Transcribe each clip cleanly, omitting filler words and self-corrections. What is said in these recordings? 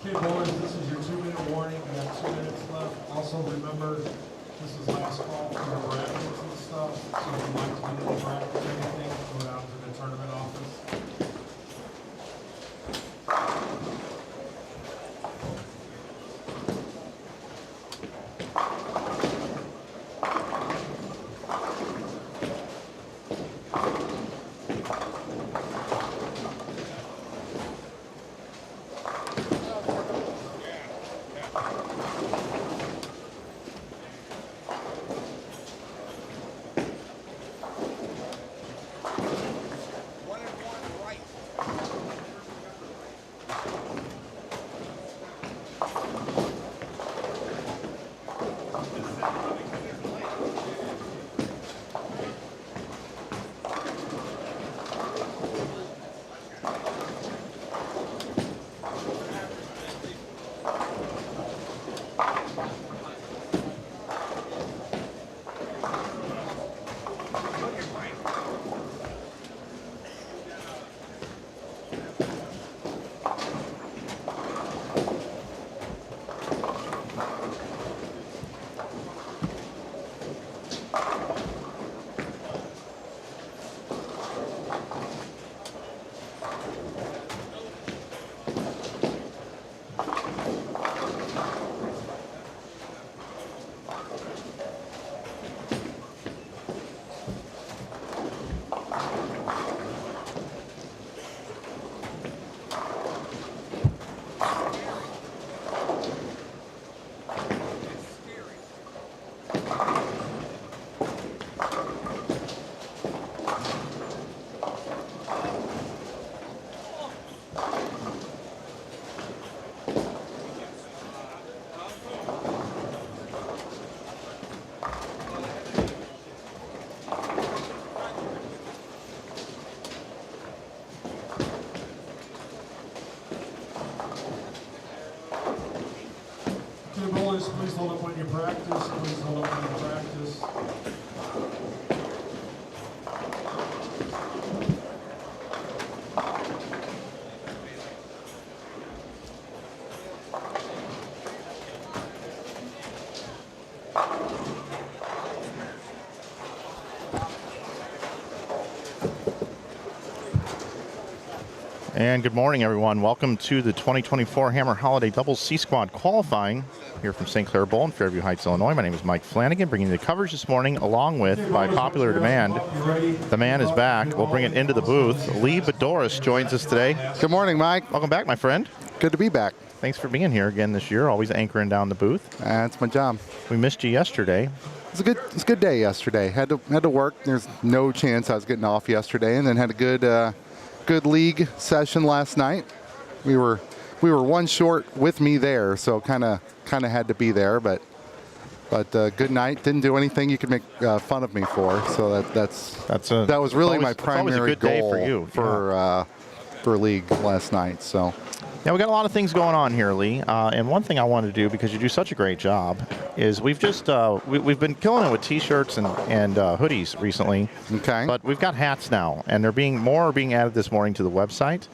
Okay, boys, this is your 2-minute warning. We have 2 minutes left. Also, remember, this is last call for the brackets and stuff. So if you'd like to get into brackets or anything, go down to the tournament office. Okay, boys, please hold up when you practice. Please hold up when you practice. And good morning, everyone. Welcome to the 2024 Hammer Holiday Doubles C-Squad qualifying here from St. Clair Bowl in Fairview Heights, Illinois. My name is Mike Flanagan, bringing you the coverage this morning, along with, by popular demand, the man is back. We'll bring it into the booth. Lee Boudouris joins us today. Good morning, Mike. Welcome back, my friend. Good to be back. Thanks for being here again this year, always anchoring down the booth. That's my job. We missed you yesterday. It was a good day yesterday. Had to work. There's no chance I was getting off yesterday, and then had a good league session last night. We were one short with me there, so kind of had to be there. But good night. Didn't do anything you could make fun of me for. So that was really my primary goal for you for league last night. So. Yeah, we got a lot of things going on here, Lee. And one thing I wanted to do, because you do such a great job, is we've just we've been killing it with T-shirts and hoodies recently. Okay. But we've got hats now, and more are being added this morning to the website.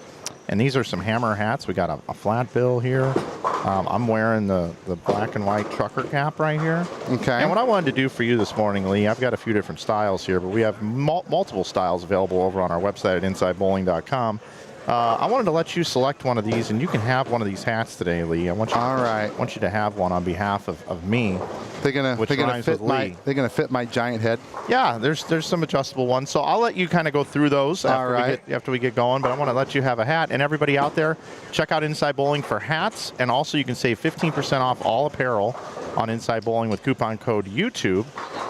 And these are some Hammer hats. We got a flat bill here. I'm wearing the black and white trucker cap right here. Okay. And what I wanted to do for you this morning, Lee, I've got a few different styles here, but we have multiple styles available over on our website at InsideBowling.com. I wanted to let you select one of these, and you can have one of these hats today, Lee. I want you to have one on behalf of me. They're gonna fit my giant head. Yeah, there's some adjustable ones. So I'll let you kind of go through those after we get going. But I want to let you have a hat. And everybody out there, check out Inside Bowling for hats. And also you can save 15% off all apparel on Inside Bowling with coupon code YouTube.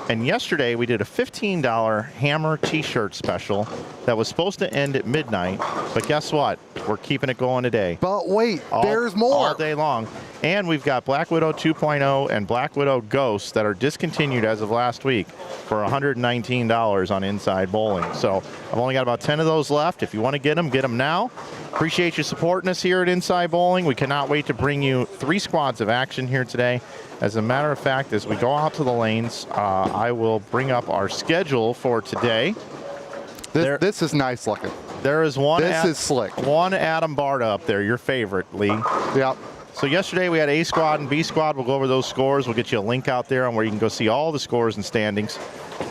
And yesterday we did a $15 Hammer t-shirt special that was supposed to end at midnight, but guess what? We're keeping it going today. But wait, there's more. All day long. And we've got Black Widow 2.0 and Black Widow Ghosts that are discontinued as of last week for $119 on Inside Bowling. So I've only got about 10 of those left. If you want to get them now. Appreciate you supporting us here at Inside Bowling. We cannot wait to bring you 3 squads of action here today. As a matter of fact, as we go out to the lanes, I will bring up our schedule for today. This is nice looking. There is one. This is slick. One Adam Barta up there, your favorite, Lee. Yep. So yesterday we had A squad and B squad. We'll go over those scores. We'll get you a link out there on where you can go see all the scores and standings.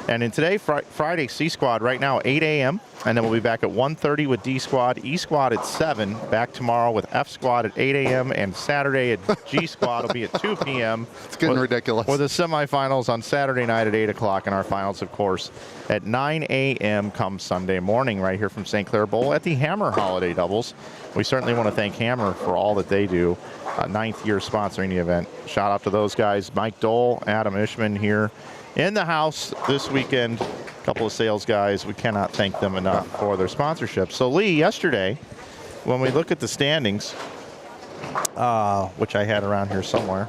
And in today, Friday, C squad right now 8 a.m. And then we'll be back at 1:30 with D squad, E squad at 7. Back tomorrow with F squad at 8 a.m. And Saturday at G squad will be at 2 p.m. It's getting ridiculous. With the semifinals on Saturday night at 8 o'clock and our finals, of course, at 9 a.m. come Sunday morning right here from St. Clair Bowl at the Hammer Holiday Doubles. We certainly want to thank Hammer for all that they do. 9th year sponsoring the event. Shout out to those guys. Mike Dole, Adam Ishman here in the house this weekend. A couple of sales guys. We cannot thank them enough for their sponsorship. So Lee, yesterday, when we look at the standings, which I had around here somewhere,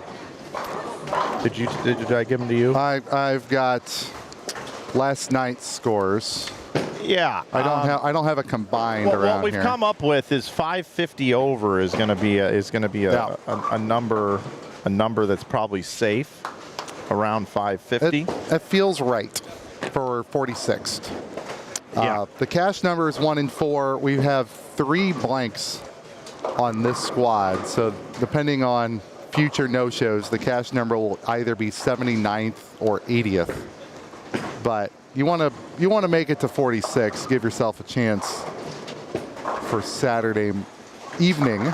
did I give them to you? I've got last night's scores. Yeah, I don't have a combined around what we've here. come up with is 550 over is going to be a number that's probably safe around 550. It feels right for 46th. Yeah. The cash number is 1 and 4. We have 3 blanks on this squad, so depending on future no-shows, the cash number will either be 79th or 80th. But you want to make it to 46. Give yourself a chance for Saturday evening.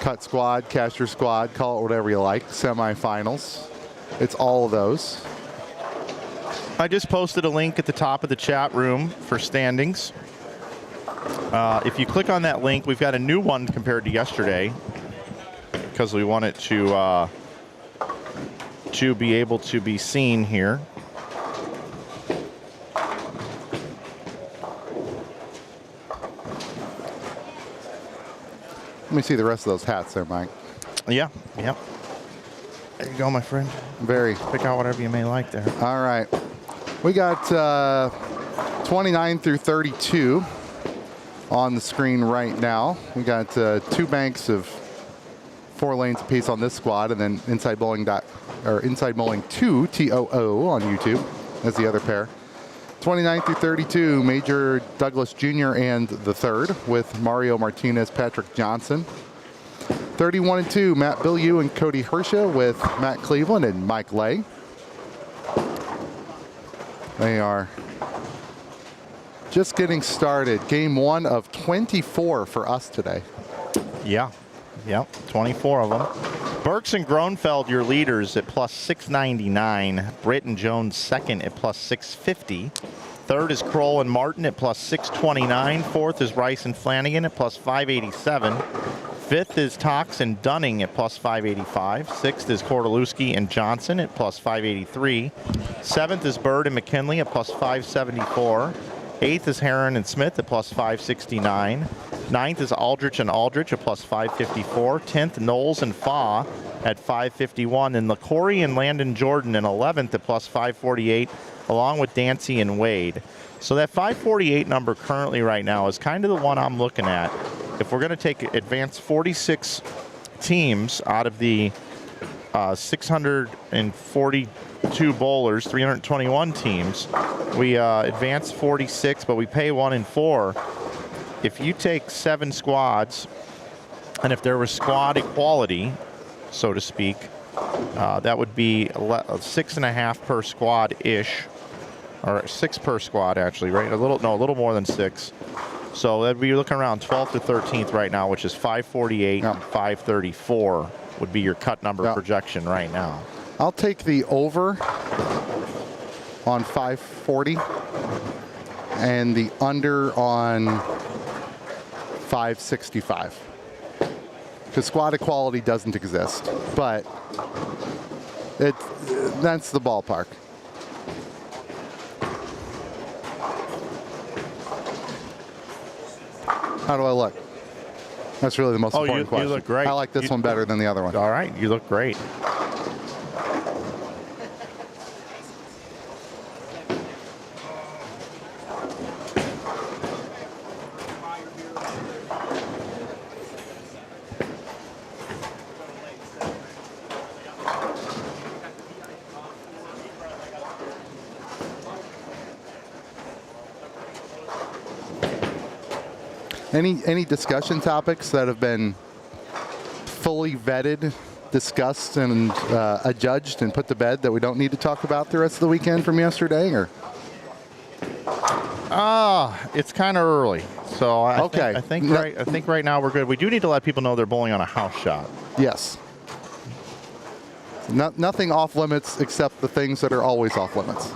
Cut squad, cash your squad, call it whatever you like. Semifinals. It's all of those. I just posted a link at the top of the chat room for standings. If you click on that link, we've got a new one compared to yesterday because we want it to be able to be seen here. Let me see the rest of those hats there, Mike. Yeah. There you go, my friend. Very. Pick out whatever you may like there. All right. We got 29 through 32 on the screen right now. We got 2 banks of 4 lanes apiece on this squad, and then Inside Bowling 2 TOO on YouTube as the other pair. 29 through 32, Major Douglas Jr. and the third with Mario Martinez, Patrick Johnson. 31 and 2, Matt Bilyeu and Cody Hersha with Matt Cleveland and Mike Lay. They are just getting started. Game 1 of 24 for us today. Yeah, 24 of them. Burks and Gronfeld, your leaders at plus 699. Britt and Jones second at plus 650. Third is Kroll and Martin at plus 629. Fourth is Rice and Flanagan at plus 587. Fifth is Tox and Dunning at plus 585. Sixth is Kordelewski and Johnson at plus 583. Seventh is Bird and McKinley at plus 574. Eighth is Heron and Smith at plus 569. Ninth is Aldrich and Aldrich at plus 554. 10th, Knowles and Faw at 551. And LaCory and Landon Jordan in 11th at plus 548, along with Dancy and Wade. So that 548 number currently right now is kind of the one I'm looking at. If we're going to take advanced 46 teams out of the 642 bowlers, 321 teams, we advance 46, but we pay 1 and 4. If you take 7 squads, and if there was squad equality, so to speak, that would be 6.5 per squad-ish, or 6 per squad actually, right? A little more than 6. So that'd be looking around 12th to 13th right now, which is 548 and 534 would be your cut number projection right now. I'll take the over on 540 and the under on 565. Because squad equality doesn't exist, but that's the ballpark. How do I look? That's really the most important question. You look great. I like this one better than the other one. All right, you look great. Any discussion topics that have been fully vetted, discussed, and adjudged and put to bed that we don't need to talk about the rest of the weekend from yesterday? Or it's kind of early, so I think right now we're good. We do need to let people know they're bowling on a house shot. yes, nothing off limits except the things that are always off limits.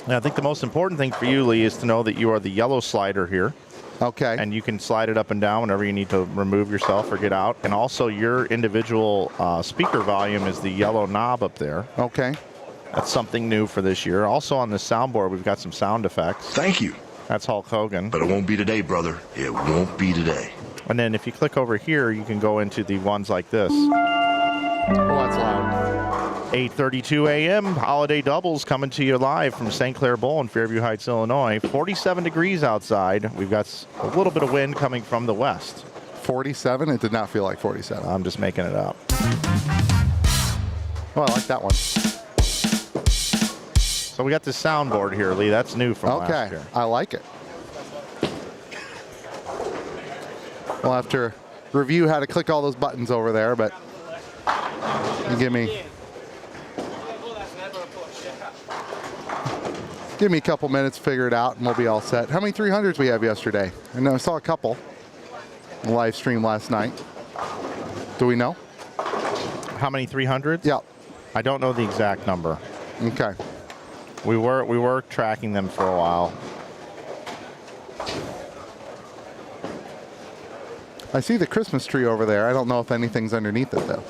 And I think the most important thing for you, Lee, is to know that you are the yellow slider here. Okay. And you can slide it up and down whenever you need to remove yourself or get out. And also your individual speaker volume is the yellow knob up there. Okay. That's something new for this year. Also on the soundboard, we've got some sound effects. Thank you. That's Hulk Hogan. But it won't be today, brother. It won't be today. And then if you click over here, you can go into the ones like this. Oh, that's loud. 8:32 a.m. holiday doubles coming to you live from St. Clair Bowl in Fairview Heights, Illinois. 47 degrees outside. We've got a little bit of wind coming from the west. 47? It did not feel like 47. I'm just making it up. Oh, I like that one. So we got this soundboard here, Lee. That's new from last year. I like it. We'll have to review how to click all those buttons over there, but you give me a couple minutes to figure it out, and we'll be all set. How many 300s we have yesterday? I know I saw a couple on the live stream last night. Do we know? How many 300s? Yeah. I don't know the exact number. Okay. We were tracking them for a while. I see the Christmas tree over there. I don't know if anything's underneath it, though.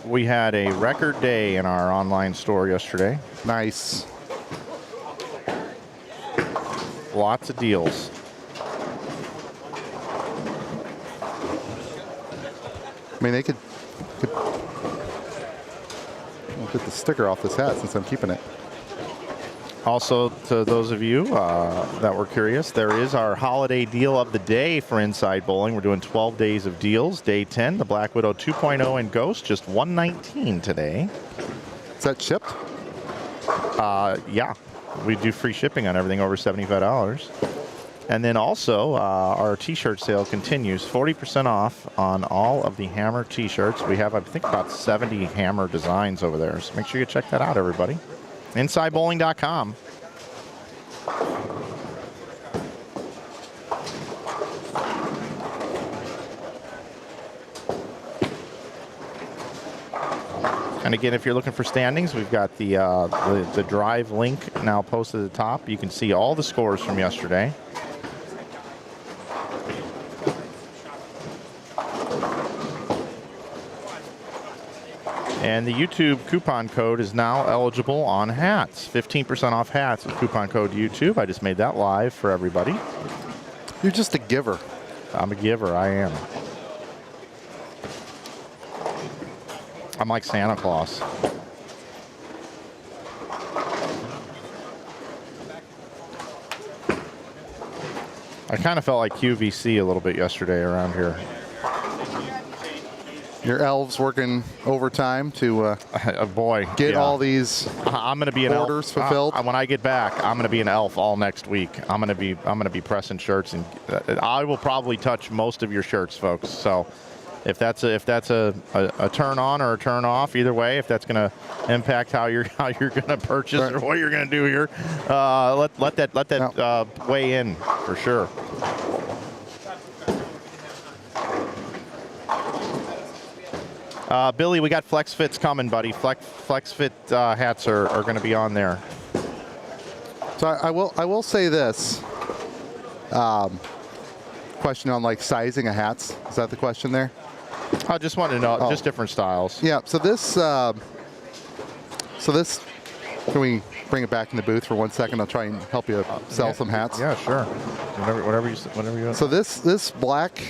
We had a record day in our online store yesterday. Nice. Lots of deals. I mean, they could I'll get the sticker off this hat since I'm keeping it. Also, to those of you that were curious, there is our holiday deal of the day for Inside Bowling. We're doing 12 days of deals. Day 10, the Black Widow 2.0 and Ghost, just $119 today. Is that shipped? Yeah, we do free shipping on everything over $75. And then also, our T-shirt sale continues. 40% off on all of the Hammer T-shirts. We have, I think, about 70 Hammer designs over there. So make sure you check that out, everybody. InsideBowling.com. And again, if you're looking for standings, we've got the drive link now posted at the top. You can see all the scores from yesterday. And the YouTube coupon code is now eligible on hats. 15% off hats with coupon code YouTube. I just made that live for everybody. You're just a giver. I'm a giver, I am. I'm like Santa Claus. I kind of felt like QVC a little bit yesterday around here. Your elves working overtime to boy, get yeah. all these I'm going to be an orders elf. fulfilled. When I get back, I'm going to be an elf all next week. I'm going to be pressing shirts, and I will probably touch most of your shirts, folks. So if that's a turn on or a turn off, either way, if that's going to impact how you're going to purchase or what you're going to do here, let that weigh in for sure. Billy, we got Flex Fits coming, buddy. Flex Fit hats are going to be on there. So I will say this. Question on like sizing of hats. Is that the question there? I just wanted to know, Oh. just different styles. Yeah. So this. Can we bring it back in the booth for 1 second? I'll try and help you sell some hats. Yeah, sure. Whatever you want. So this black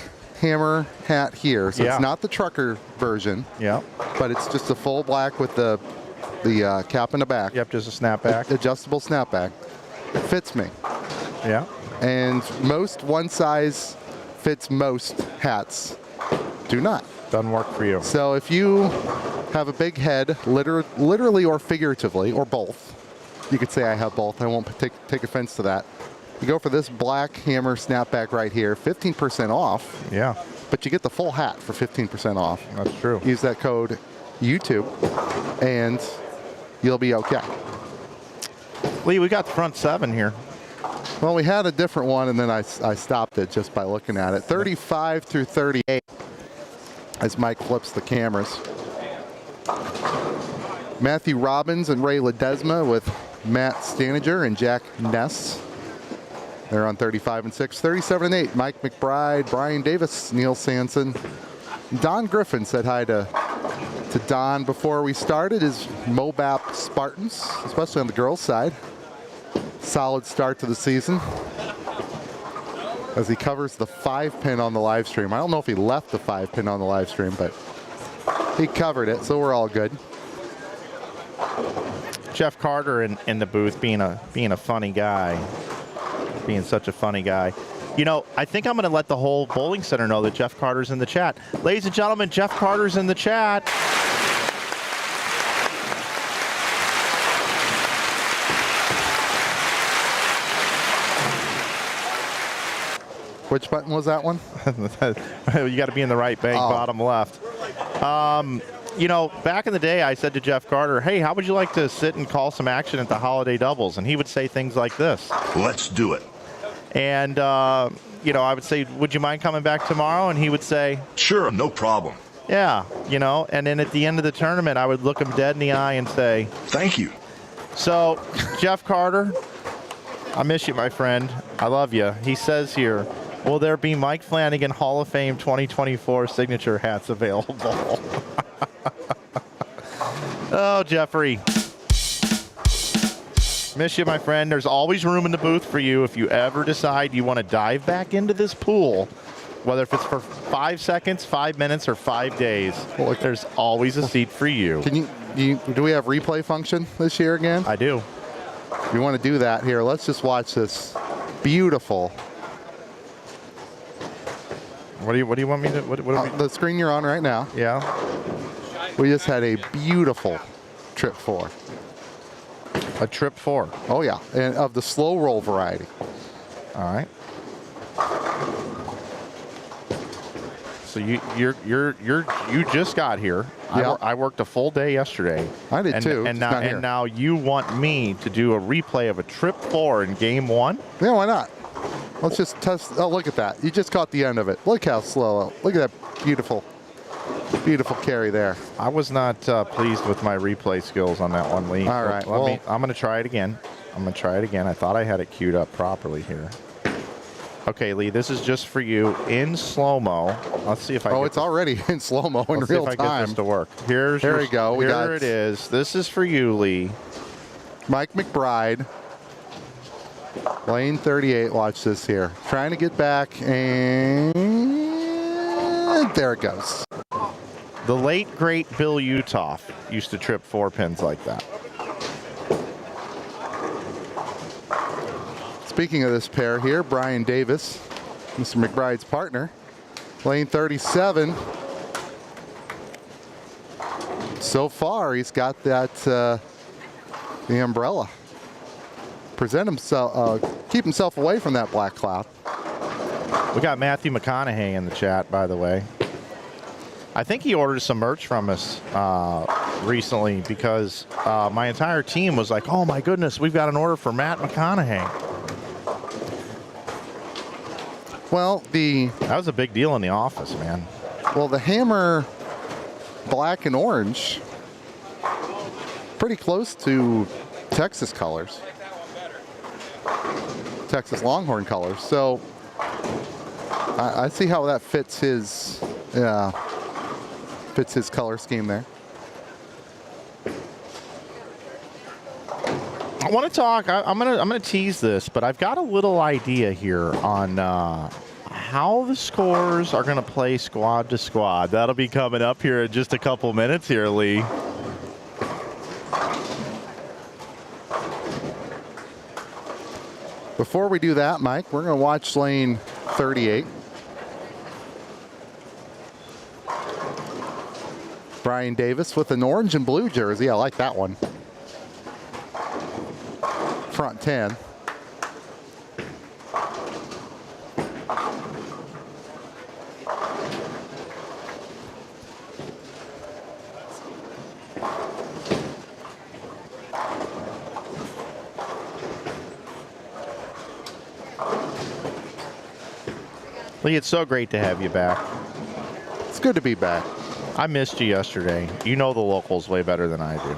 hammer hat here. So Yeah. it's not the trucker version. Yeah. But it's just a full black with the cap in the back. Yep, just a snapback. Adjustable snapback. Fits me. Yeah. And most one size fits most hats do not. Doesn't work for you. So if you have a big head, literally or figuratively, or both, you could say I have both. I won't take offense to that. You go for this black hammer snapback right here, 15% off. Yeah, But you get the full hat for 15% off. that's true. Use that code YouTube, and you'll be okay. Lee, we got the front 7 here. Well, we had a different one, and then I stopped it just by looking at it. 35 through 38, as Mike flips the cameras. Matthew Robbins and Ray Ledesma with Matt Stanager and Jack Ness. They're on 35 and 6. 37 and 8, Mike McBride, Brian Davis, Neil Sanson. Don Griffin said hi to Don before we started. His Mobap Spartans, especially on the girls' side. Solid start to the season as he covers the 5-pin on the live stream. I don't know if he left the 5-pin on the live stream, but he covered it, so we're all good. Jeff Carter in the booth being a funny guy. Being such a funny guy. You know, I think I'm going to let the whole bowling center know that Jeff Carter's in the chat. Ladies and gentlemen, Jeff Carter's in the chat. Which button was that one? You got to be in the right bank, bottom left. You know, back in the day, I said to Jeff Carter, hey, how would you like to sit and call some action at the holiday doubles? And he would say things like this. Let's do it. And, you know, I would say, would you mind coming back tomorrow? And he would say, Sure, no problem. yeah, you know. And then at the end of the tournament, I would look him dead in the eye and say, Thank you. so, Jeff Carter, I miss you, my friend. I love you. He says here, will there be Mike Flanagan Hall of Fame 2024 signature hats available? Oh, Jeffrey. Miss you, my friend. There's always room in the booth for you if you ever decide you want to dive back into this pool, whether if it's for 5 seconds, 5 minutes, or 5 days. Look, there's always a seat for you. Can do we have replay function this year again? I do. If you want to do that here, let's just watch this beautiful. What do you want me to? What do we, The screen you're on right now. yeah. We just had a beautiful trip 4. A trip 4. Oh yeah, and of the slow roll variety. All right. So you just got here. Yeah. I worked a full day yesterday. I did too. And Just not here. now you want me to do a replay of a trip 4 in game 1? Yeah, why not? Let's just test. Oh, look at that! You just caught the end of it. Look how slow. Look at that beautiful carry there. I was not pleased with my replay skills on that one, Lee. All right, I'm going to try it again. I thought I had it queued up properly here. Okay, Lee, this is just for you in slow-mo. Let's see if I Oh, it's already in slow-mo in Let's see real if I get time. this to work. There we go. We got it is. This is for you, Lee. Mike McBride, lane 38. Watch this here. Trying to get back, and there it goes. The late, great Bill Utoff used to trip 4 pins like that. Speaking of this pair here, Brian Davis, Mr. McBride's partner, lane 37. So far, he's got that the umbrella. Present himself, keep himself away from that black cloud. We got Matthew McConaughey in the chat, by the way. I think he ordered some merch from us recently because my entire team was like, oh my goodness, we've got an order for Matt McConaughey. Well, that was a big deal in the office, man. Well, the hammer black and orange, pretty close to Texas colors. Texas Longhorn colors. So I see how that fits his fits his color scheme there. I want to talk. I'm gonna tease this, but I've got a little idea here on how the scores are gonna play squad to squad. That'll be coming up here in just a couple minutes here, Lee. Before we do that, Mike, we're going to watch lane 38. Brian Davis with an orange and blue jersey. I like that one. Front 10. Lee, it's so great to have you back. It's good to be back. I missed you yesterday. You know the locals way better than I do.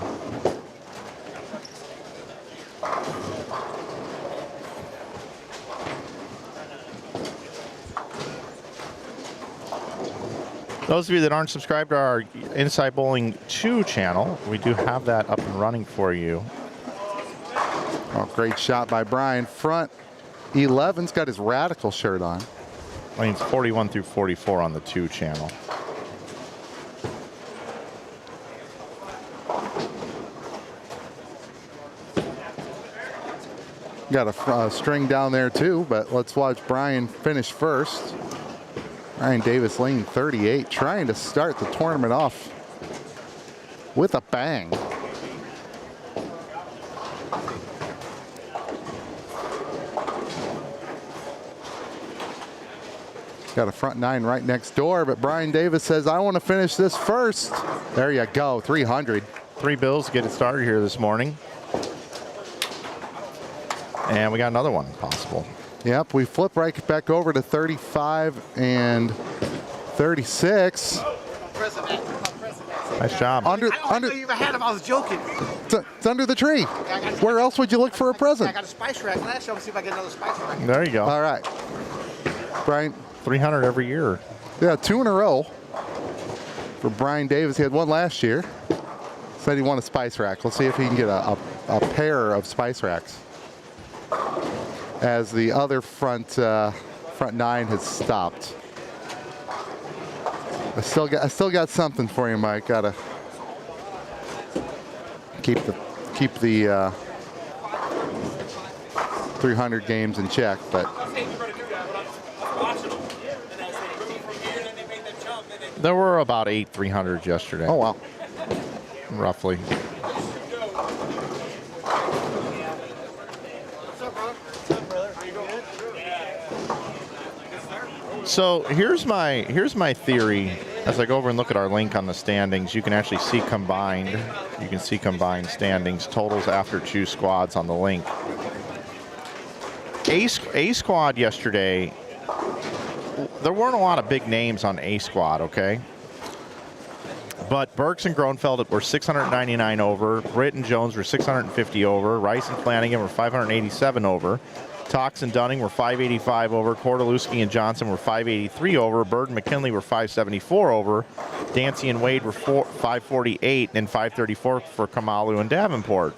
Those of you that aren't subscribed to our Inside Bowling 2 channel, we do have that up and running for you. Oh, great shot by Brian. Front 11's got his Radical shirt on. Lanes 41 through 44 on the 2 channel. Got a string down there too, but let's watch Brian finish first. Brian Davis, lane 38, trying to start the tournament off with a bang. Got a front 9 right next door, but Brian Davis says, I want to finish this first. There you go, 300. 3 bills to get it started here this morning. And we got another one possible. Yep, we flip right back over to 35 and 36. Nice job. Under, I know you had him. I was joking. it's under the tree. Where else would you look for a I present? got a spice rack last year. I'm gonna see if I get another spice rack. There you go. All right. Brian, 300 every year. yeah, 2 in a row for Brian Davis. He had one last year. Said he won a spice rack. Let's see if he can get a pair of spice racks. As the other front 9 has stopped. I still got something for you, Mike. Gotta keep the 300 games in check, but There were about 8 300s yesterday. oh wow. Roughly. So here's my theory. As I go over and look at our link on the standings, you can actually see combined. You can see combined standings, totals after 2 squads on the link. A squad yesterday, there weren't a lot of big names on A squad, okay? But Burks and Gronfeld were 699 over. Britt and Jones were 650 over. Rice and Flanagan were 587 over. Tox and Dunning were 585 over. Kordaluski and Johnson were 583 over. Bird and McKinley were 574 over. Dancy and Wade were 548 and 534 for Kamalu and Davenport.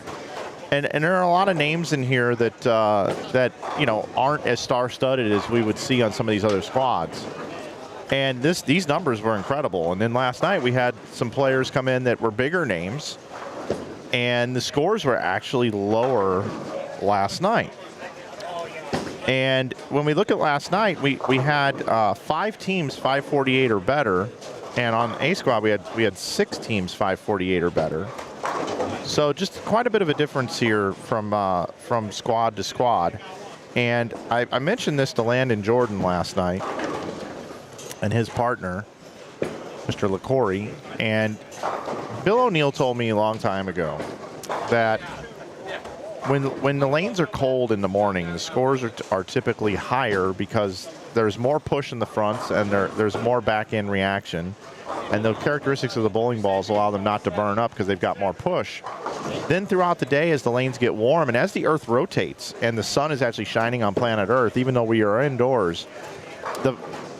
And there are a lot of names in here that that aren't as star-studded as we would see on some of these other squads. And these numbers were incredible. And then last night we had some players come in that were bigger names, and the scores were actually lower last night. And when we look at last night, we had 5 teams 548 or better, and on A squad we had 6 teams 548 or better. So just quite a bit of a difference here from squad to squad. And I mentioned this to Landon Jordan last night and his partner, Mr. LaCory, and Bill O'Neill told me a long time ago that when the lanes are cold in the morning, the scores are typically higher because there's more push in the fronts and there's more back-end reaction. And the characteristics of the bowling balls allow them not to burn up because they've got more push. Then throughout the day, as the lanes get warm and as the Earth rotates and the sun is actually shining on planet Earth, even though we are indoors,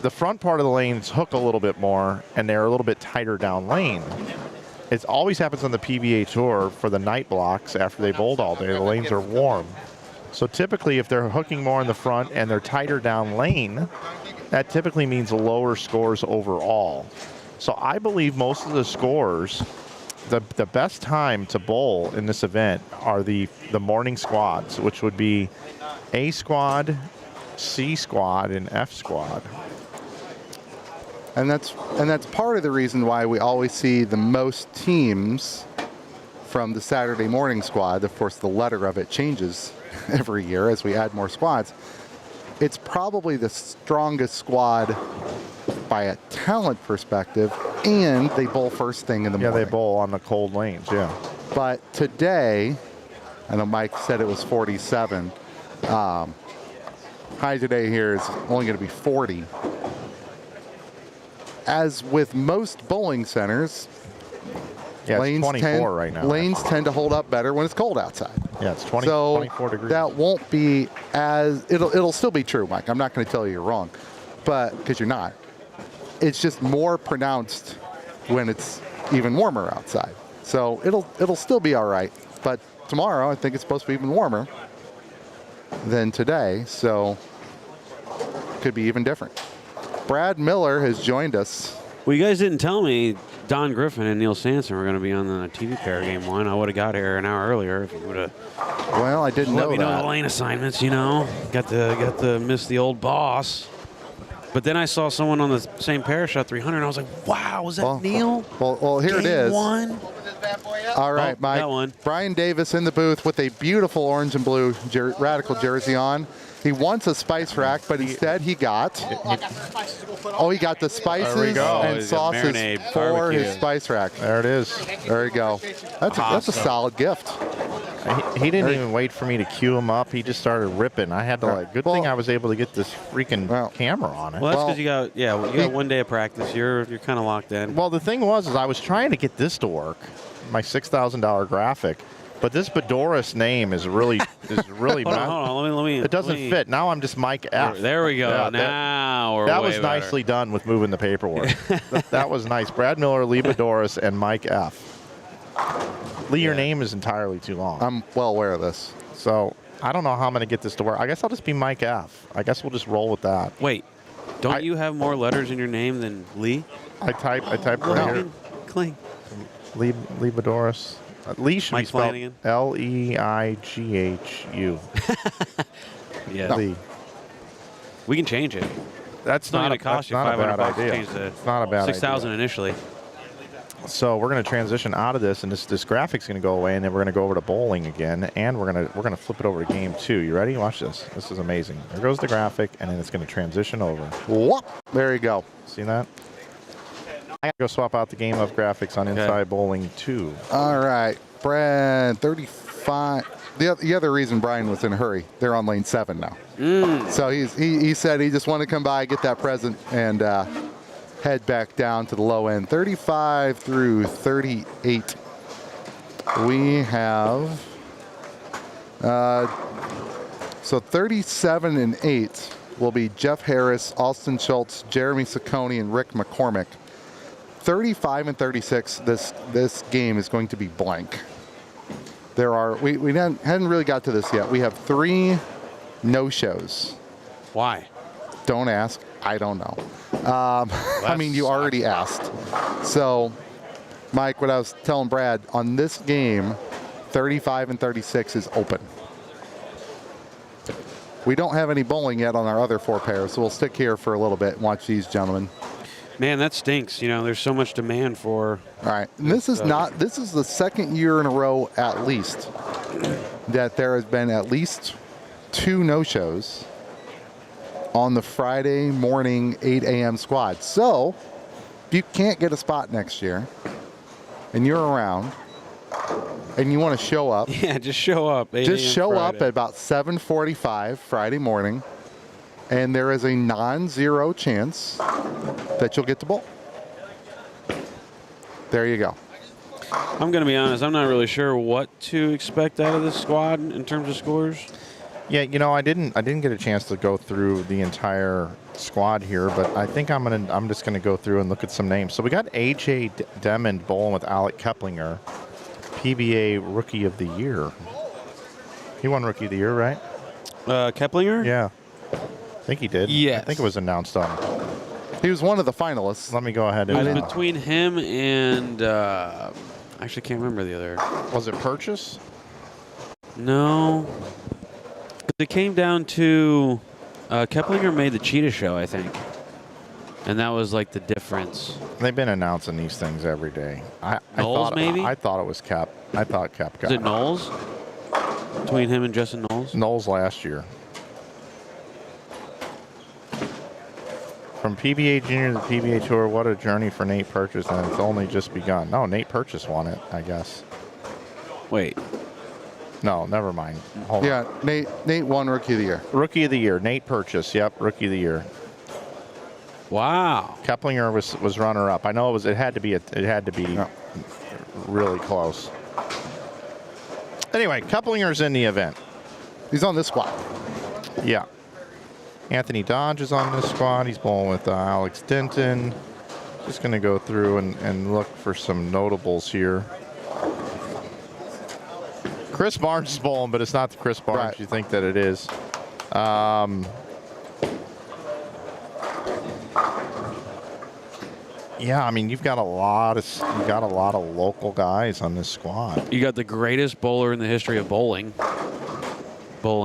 the front part of the lanes hook a little bit more, and they're a little bit tighter down lane. It always happens on the PBA Tour for the night blocks after they bowled all day. The lanes are warm. So typically, if they're hooking more in the front and they're tighter down lane, that typically means lower scores overall. So I believe most of the scores, the best time to bowl in this event are the morning squads, which would be A squad, C squad, and F squad. And that's part of the reason why we always see the most teams from the Saturday morning squad. Of course, the letter of it changes every year as we add more squads. It's probably the strongest squad by a talent perspective, and they bowl first thing in the morning. Yeah, they bowl on the cold lanes, yeah. But today, I know Mike said it was 47. High today here is only going to be 40. As with most bowling centers, Yeah, it's 24 right now. Lanes tend to hold up better when it's cold outside. Yeah, it's 24 degrees. That won't be as, it'll still be true, Mike. I'm not going to tell you you're wrong, but because you're not. It's just more pronounced when it's even warmer outside. So it'll still be all right. But tomorrow, I think it's supposed to be even warmer than today. So could be even different. Brad Miller has joined us. Well, you guys didn't tell me Don Griffin and Neil Sanson were going to be on the TV pair game one. I would have got here an hour earlier if you would have. Well, I didn't let know me that. know the lane assignments. You know, got to miss the old boss. But then I saw someone on the same pair shot 300, and I was like, "Wow, was that Neil?" Well, here it Game is. one. All right, Oh, Mike. that one. Brian Davis in the booth with a beautiful orange and blue Radical jersey on. He wants a spice rack, but instead he got. Oh, he got the spices There we go. and He's a sauces marinade for barbecue. his spice rack. There it is. There you go. That's a solid gift. He didn't even wait for me to cue him up. He just started ripping. I had to good thing I was able to get this freaking camera on it. Well, that's because you got 1 day of practice. You're kind of locked in. Well, the thing was, is I was trying to get this to work, my $6,000 graphic, but this Boudouris name is really hold on. Let me. It doesn't fit. Now I'm just Mike F. There we go. Yeah, now we're that way was better. nicely done with moving the paperwork. that was nice. Brad Miller, Lee Boudouris, and Mike F. Lee, your name is entirely too long. I'm well aware of this. So I don't know how I'm going to get this to work. I guess I'll just be Mike F. I guess we'll just roll with that. Wait, don't you have more letters in your name than Lee? I type right here. Kling. Lee Boudouris. Lee should Mike be spelled Flanagan. Leighu. Yeah. Lee. We can change it. That's not not going to cost you a $500 bad to idea. change the It's not a bad 6,000 idea. initially. So we're going to transition out of this, and this graphic's going to go away, and then we're going to go over to bowling again, and we're going to flip it over to game 2. You ready? Watch this. This is amazing. There goes the graphic, and then it's going to transition over. Whoop. There you go. See that? I got to go swap out the game of graphics on Inside Bowling 2. All right, Brad, 35. The other reason Brian was in a hurry, they're on lane 7 now. So he said he just wanted to come by, get that present, and head back down to the low end. 35 through 38. We have so 37 and 8 will be Jeff Harris, Austin Schultz, Jeremy Saccone, and Rick McCormick. 35 and 36, this game is going to be blank. There are, we hadn't really got to this yet. We have 3 no-shows. Why? Don't ask. I don't know. I mean, you already asked. So, Mike, what I was telling Brad, on this game, 35 and 36 is open. We don't have any bowling yet on our other 4 pairs, so we'll stick here for a little bit and watch these gentlemen. Man, that stinks. You know, there's so much demand for. All right. And this is the second year in a row, at least, that there has been at least 2 no-shows on the Friday morning 8 a.m. squad. So, if you can't get a spot next year and you're around and you want to show up, Yeah, just show up. 8 just a.m. show up Friday. at about 7:45 Friday morning, and there is a non-zero chance that you'll get the bowl. There you go. I'm going to be honest. I'm not really sure what to expect out of this squad in terms of scores. Yeah, you know, I didn't get a chance to go through the entire squad here, but I think I'm just gonna go through and look at some names. So we got AJ Demond bowling with Alec Keplinger, PBA Rookie of the Year. He won Rookie of the Year, right? Keplinger? Yeah, I think he did. Yes. I think it was announced on. He was one of the finalists. Let me go ahead It was and. between him and actually can't remember the other. Was it Purchase? No. It came down to Keplinger made the Cheetah Show, I think. And that was like the difference. They've been announcing these things every day. Knowles, maybe? I thought it was Kep. I thought Kep got Was it Knowles? Between him and Justin Knowles? Knowles last year. From PBA Junior to the PBA Tour, what a journey for Nate Purchase, and it's only just begun. No, Nate Purchase won it, I guess. Wait. No, never mind. Hold on. Yeah, Nate won Rookie of the Year. Rookie of the Year, Nate Purchase. Yep, Rookie of the Year. Wow. Keplinger was runner up. I know it had to be really close. Anyway, Keplinger's in the event. He's on this squad. Yeah. Anthony Dodge is on this squad. He's bowling with Alex Denton. Just going to go through and look for some notables here. Chris Barnes is bowling, but it's not the Chris Barnes Right. you think that it is. Yeah, I mean, you've got a lot of local guys on this squad. You got the greatest bowler in the history of bowling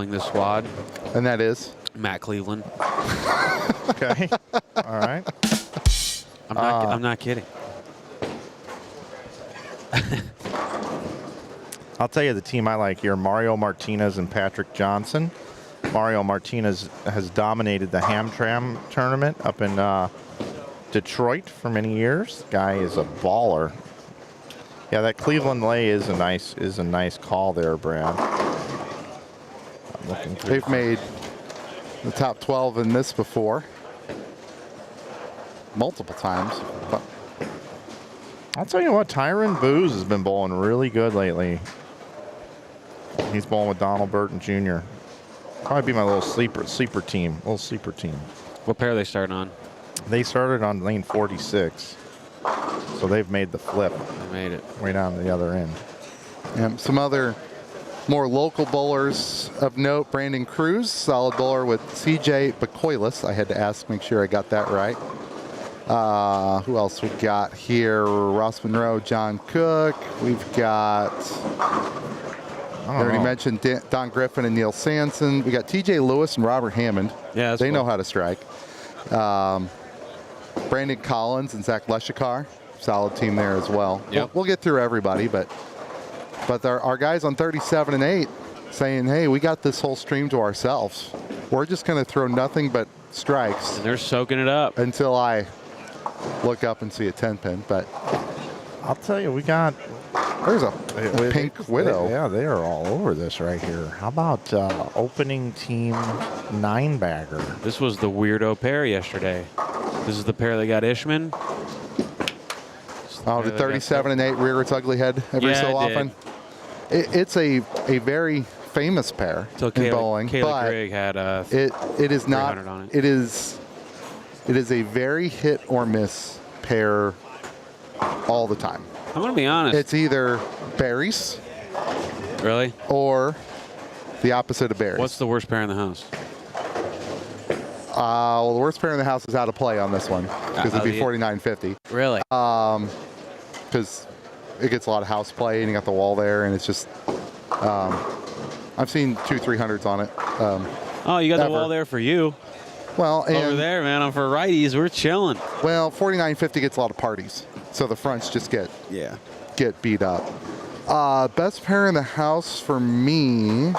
this squad, And that is? Matt Cleveland. Okay. All right. I'm not kidding. I'll tell you the team I like here, Mario Martinez and Patrick Johnson. Mario Martinez has dominated the Hamtram tournament up in Detroit for many years. The guy is a baller. Yeah, that Cleveland lay is a nice call there, Brad. I'm looking through. They've made the top 12 in this before. Multiple times. But I'll tell you what, Tyron Booz has been bowling really good lately. He's bowling with Donald Burton Jr. Probably be my little sleeper team. What pair are they starting on? They started on lane 46, so they've made the flip They made it. way down to the other end. and some other more local bowlers of note, Brandon Cruz, solid bowler with CJ Bacoilis. I had to ask, make sure I got that right. Who else we got here? Ross Monroe, John Cook. We've got, I already mentioned Don Griffin and Neil Sanson. We got TJ Lewis and Robert Hammond. Yeah, that's they know cool. how to strike. Brandon Collins and Zach Leshikar, solid team there as well. Yep. We'll get through everybody, but our guys on 37 and 8 saying, hey, we got this whole stream to ourselves. We're just going to throw nothing but strikes And they're soaking it up. until I look up and see a 10 pin. But I'll tell you, we got there's a pink widow. Yeah, they are all over this right here. How about opening team 9-bagger? This was the weirdo pair yesterday. This is the pair that got Ishman. Oh, the 37 and 8 rear its ugly head every Yeah, so it often. It's a very famous pair So in bowling, Kayla but Grigg had it is not. 300 on it. It is a very hit or miss pair all the time. I'm going to be honest. It's either berries Really? or the opposite of berries. What's the worst pair in the house? Well, the worst pair in the house is out of play on this one because it'd be 49.50. Really? Because it gets a lot of house play and you got the wall there, and it's just I've seen 200-300s on it. Oh, you got the ever. wall there for you. Well, and Over there, man. For righties, we're chilling. well, 49.50 gets a lot of parties, so the fronts just get beat up. Best pair in the house for me,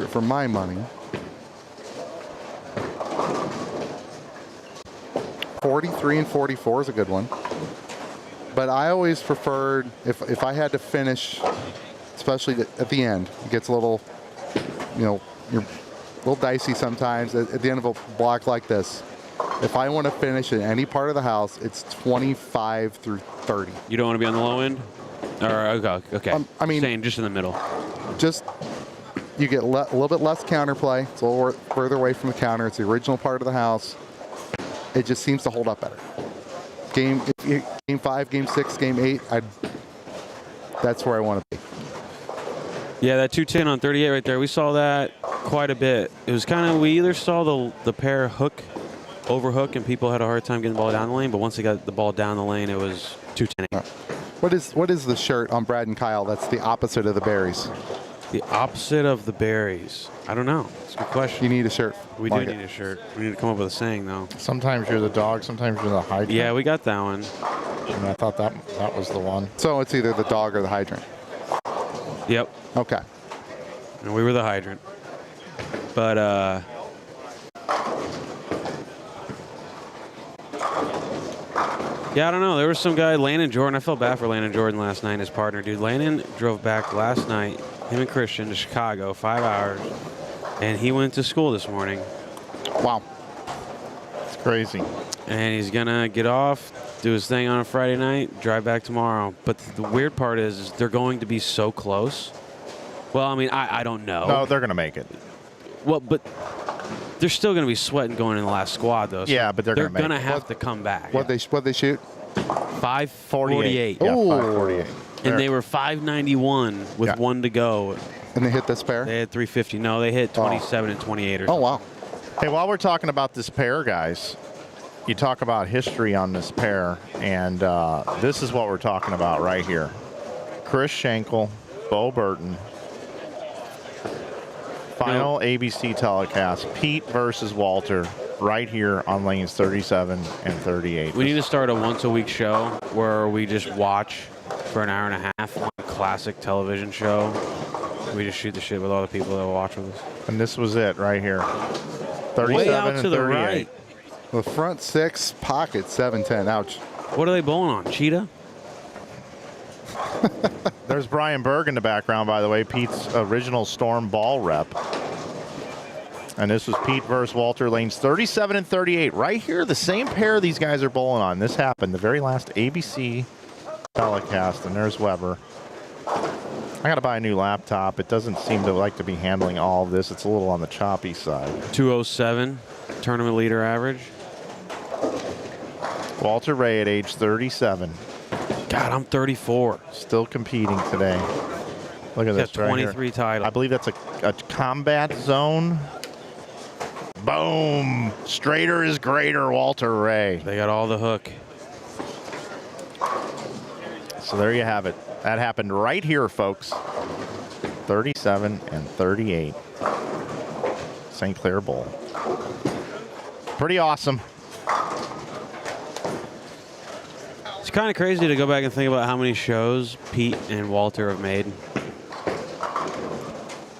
for my money, 43 and 44 is a good one. But I always preferred, if I had to finish, especially at the end, it gets a little, you're a little dicey sometimes at the end of a block like this. If I want to finish in any part of the house, it's 25 through 30. You don't want to be on the low end? Or, okay. I mean- Staying just in the middle. Just, you get a little bit less counterplay. It's a little further away from the counter. It's the original part of the house. It just seems to hold up better. Game 5, game 6, game 8. That's where I want to be. Yeah, that 210 on 38 right there. We saw that quite a bit. It was kind of, we either saw the pair overhook, and people had a hard time getting the ball down the lane, but once they got the ball down the lane, it was 210. What is the shirt on Brad and Kyle that's the opposite of the berries? The opposite of the berries. I don't know. It's a good question. You need a shirt. We do need a shirt. We need to come up with a saying, though. Sometimes you're the dog, sometimes you're the hydrant. Yeah, we got that one. And I thought that was the one. So it's either the dog or the hydrant. Yep. Okay. And we were the hydrant. But, yeah, I don't know. There was some guy, Landon Jordan. I felt bad for Landon Jordan last night, his partner. Dude, Landon drove back last night, him and Christian, to Chicago, 5 hours. And he went to school this morning. Wow. It's crazy. And he's going to get off, do his thing on a Friday night, drive back tomorrow. But the weird part is they're going to be so close. Well, I mean, I don't know. No, they're going to make it. Well, but they're still going to be sweating going in the last squad, though. So yeah, but they're going to have to come back. What they shoot? 548. Yeah, Ooh. 548. And they were 591 with one to go. And they hit this pair? They had 350. No, they hit 27 and 28 or something. Oh, wow. Hey, while we're talking about this pair, guys, you talk about history on this pair, and this is what we're talking about right here. Chris Schenkel, Bo Burton. Final ABC telecast, Pete versus Walter, right here on lanes 37 and 38. We need to start a once-a-week show where we just watch for an hour and a half on a classic television show. We just shoot the shit with all the people that will watch with us. And this was it right here. 37 Way out and to the 38. right. The front 6, pocket 710. Ouch. What are they bowling on? Cheetah? There's Brian Berg in the background, by the way, Pete's original Storm ball rep. And this was Pete versus Walter, lanes 37 and 38. Right here, the same pair these guys are bowling on. This happened, the very last ABC telecast, and there's Weber. I got to buy a new laptop. It doesn't seem to like to be handling all of this. It's a little on the choppy side. 207, tournament leader average. Walter Ray at age 37. God, I'm 34. Still competing today. Look at this Got 23 right here. titles. I believe that's a combat zone. Boom. Straighter is greater, Walter Ray. They got all the hook. So there you have it. That happened right here, folks. 37 and 38. St. Clair Bowl. Pretty awesome. It's kind of crazy to go back and think about how many shows Pete and Walter have made.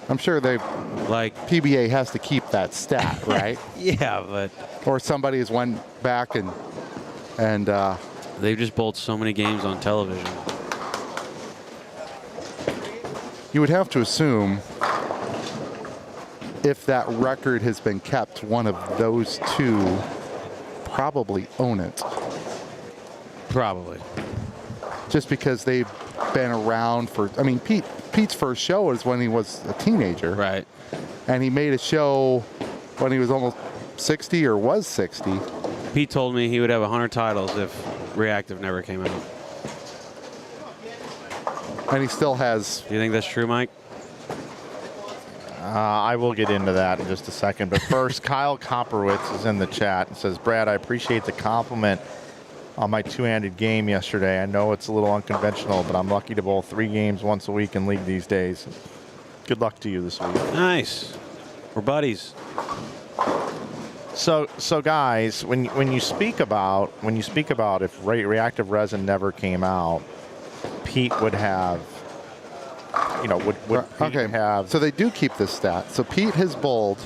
I'm sure Like, PBA has to keep that stat, right? yeah, but Or somebody has went back and they've just bowled so many games on television. you would have to assume if that record has been kept, one of those two probably own it. Probably. Just because they've been around for, I mean, Pete's first show was when he was a teenager. Right. And he made a show when he was almost 60 or was 60. Pete told me he would have 100 titles if Reactive never came out. And he still has. Do you think that's true, Mike? I will get into that in just a second. But first, Kyle Kopperwitz is in the chat and says, Brad, I appreciate the compliment on my two-handed game yesterday. I know it's a little unconventional, but I'm lucky to bowl 3 games once a week in league these days. Good luck to you this week. Nice. We're buddies. So guys, when you speak about if reactive resin never came out, Pete would have, would Pete have. So they do keep this stat. So Pete has bowled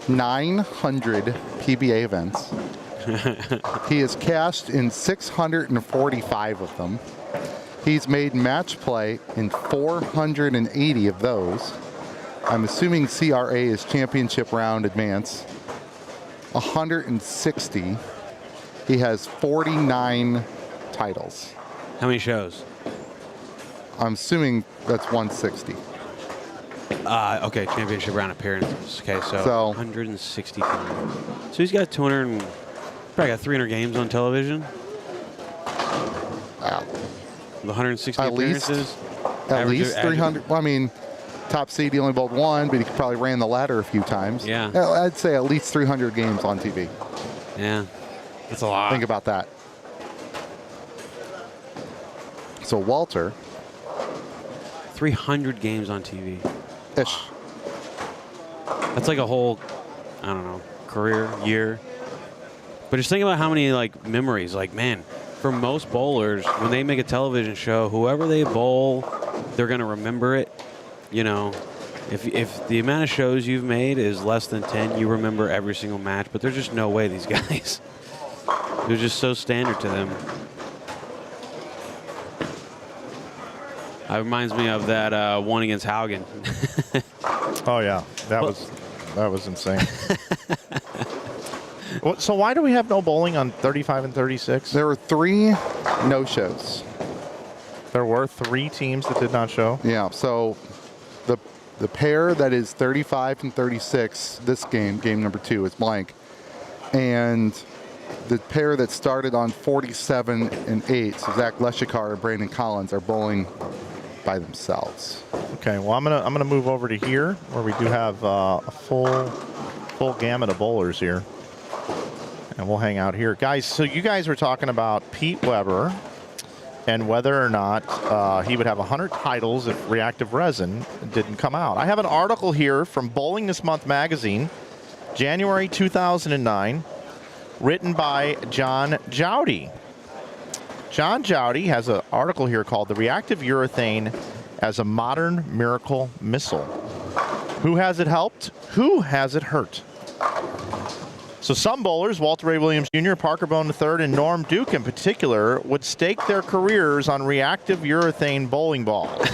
900 PBA events. He has cashed in 645 of them. He's made match play in 480 of those. I'm assuming CRA is championship round advance. 160. He has 49 titles. How many shows? I'm assuming that's 160. Okay, championship round appearances. Okay, so 163. So he's got 200, probably got 300 games on television. Wow. The 160 At least. appearances. At least 300. Well, I mean, top seed, he only bowled one, but he probably ran the ladder a few times. Yeah. I'd say at least 300 games on TV. Yeah, that's a lot. Think about that. So Walter. 300 games on TV. Ish. That's like a whole, I don't know, career, year. But just think about how many like memories. Like, man, for most bowlers, when they make a television show, whoever they bowl, they're gonna remember it. You know, if the amount of shows you've made is less than 10, you remember every single match. But there's just no way these guys. They're just so standard to them. It reminds me of that one against Haugen. Oh yeah, that was insane. So why do we have no bowling on 35 and 36? There were 3 no-shows. There were 3 teams that did not show. Yeah, so the pair that is 35 and 36, this game number 2, is blank. And the pair that started on 47 and 8, so Zach Leshikar and Brandon Collins, are bowling by themselves. Okay, well I'm gonna move over to here where we do have a full gamut of bowlers here, and we'll hang out here, guys. So you guys were talking about Pete Weber and whether or not he would have 100 titles if reactive resin didn't come out. I have an article here from Bowling This Month magazine, January 2009, written by John Jowdy. John Jowdy has an article here called "The Reactive Urethane as a Modern Miracle Missile." Who has it helped? Who has it hurt? So some bowlers, Walter Ray Williams Jr., Parker Bone III, and Norm Duke in particular, would stake their careers on reactive urethane bowling balls,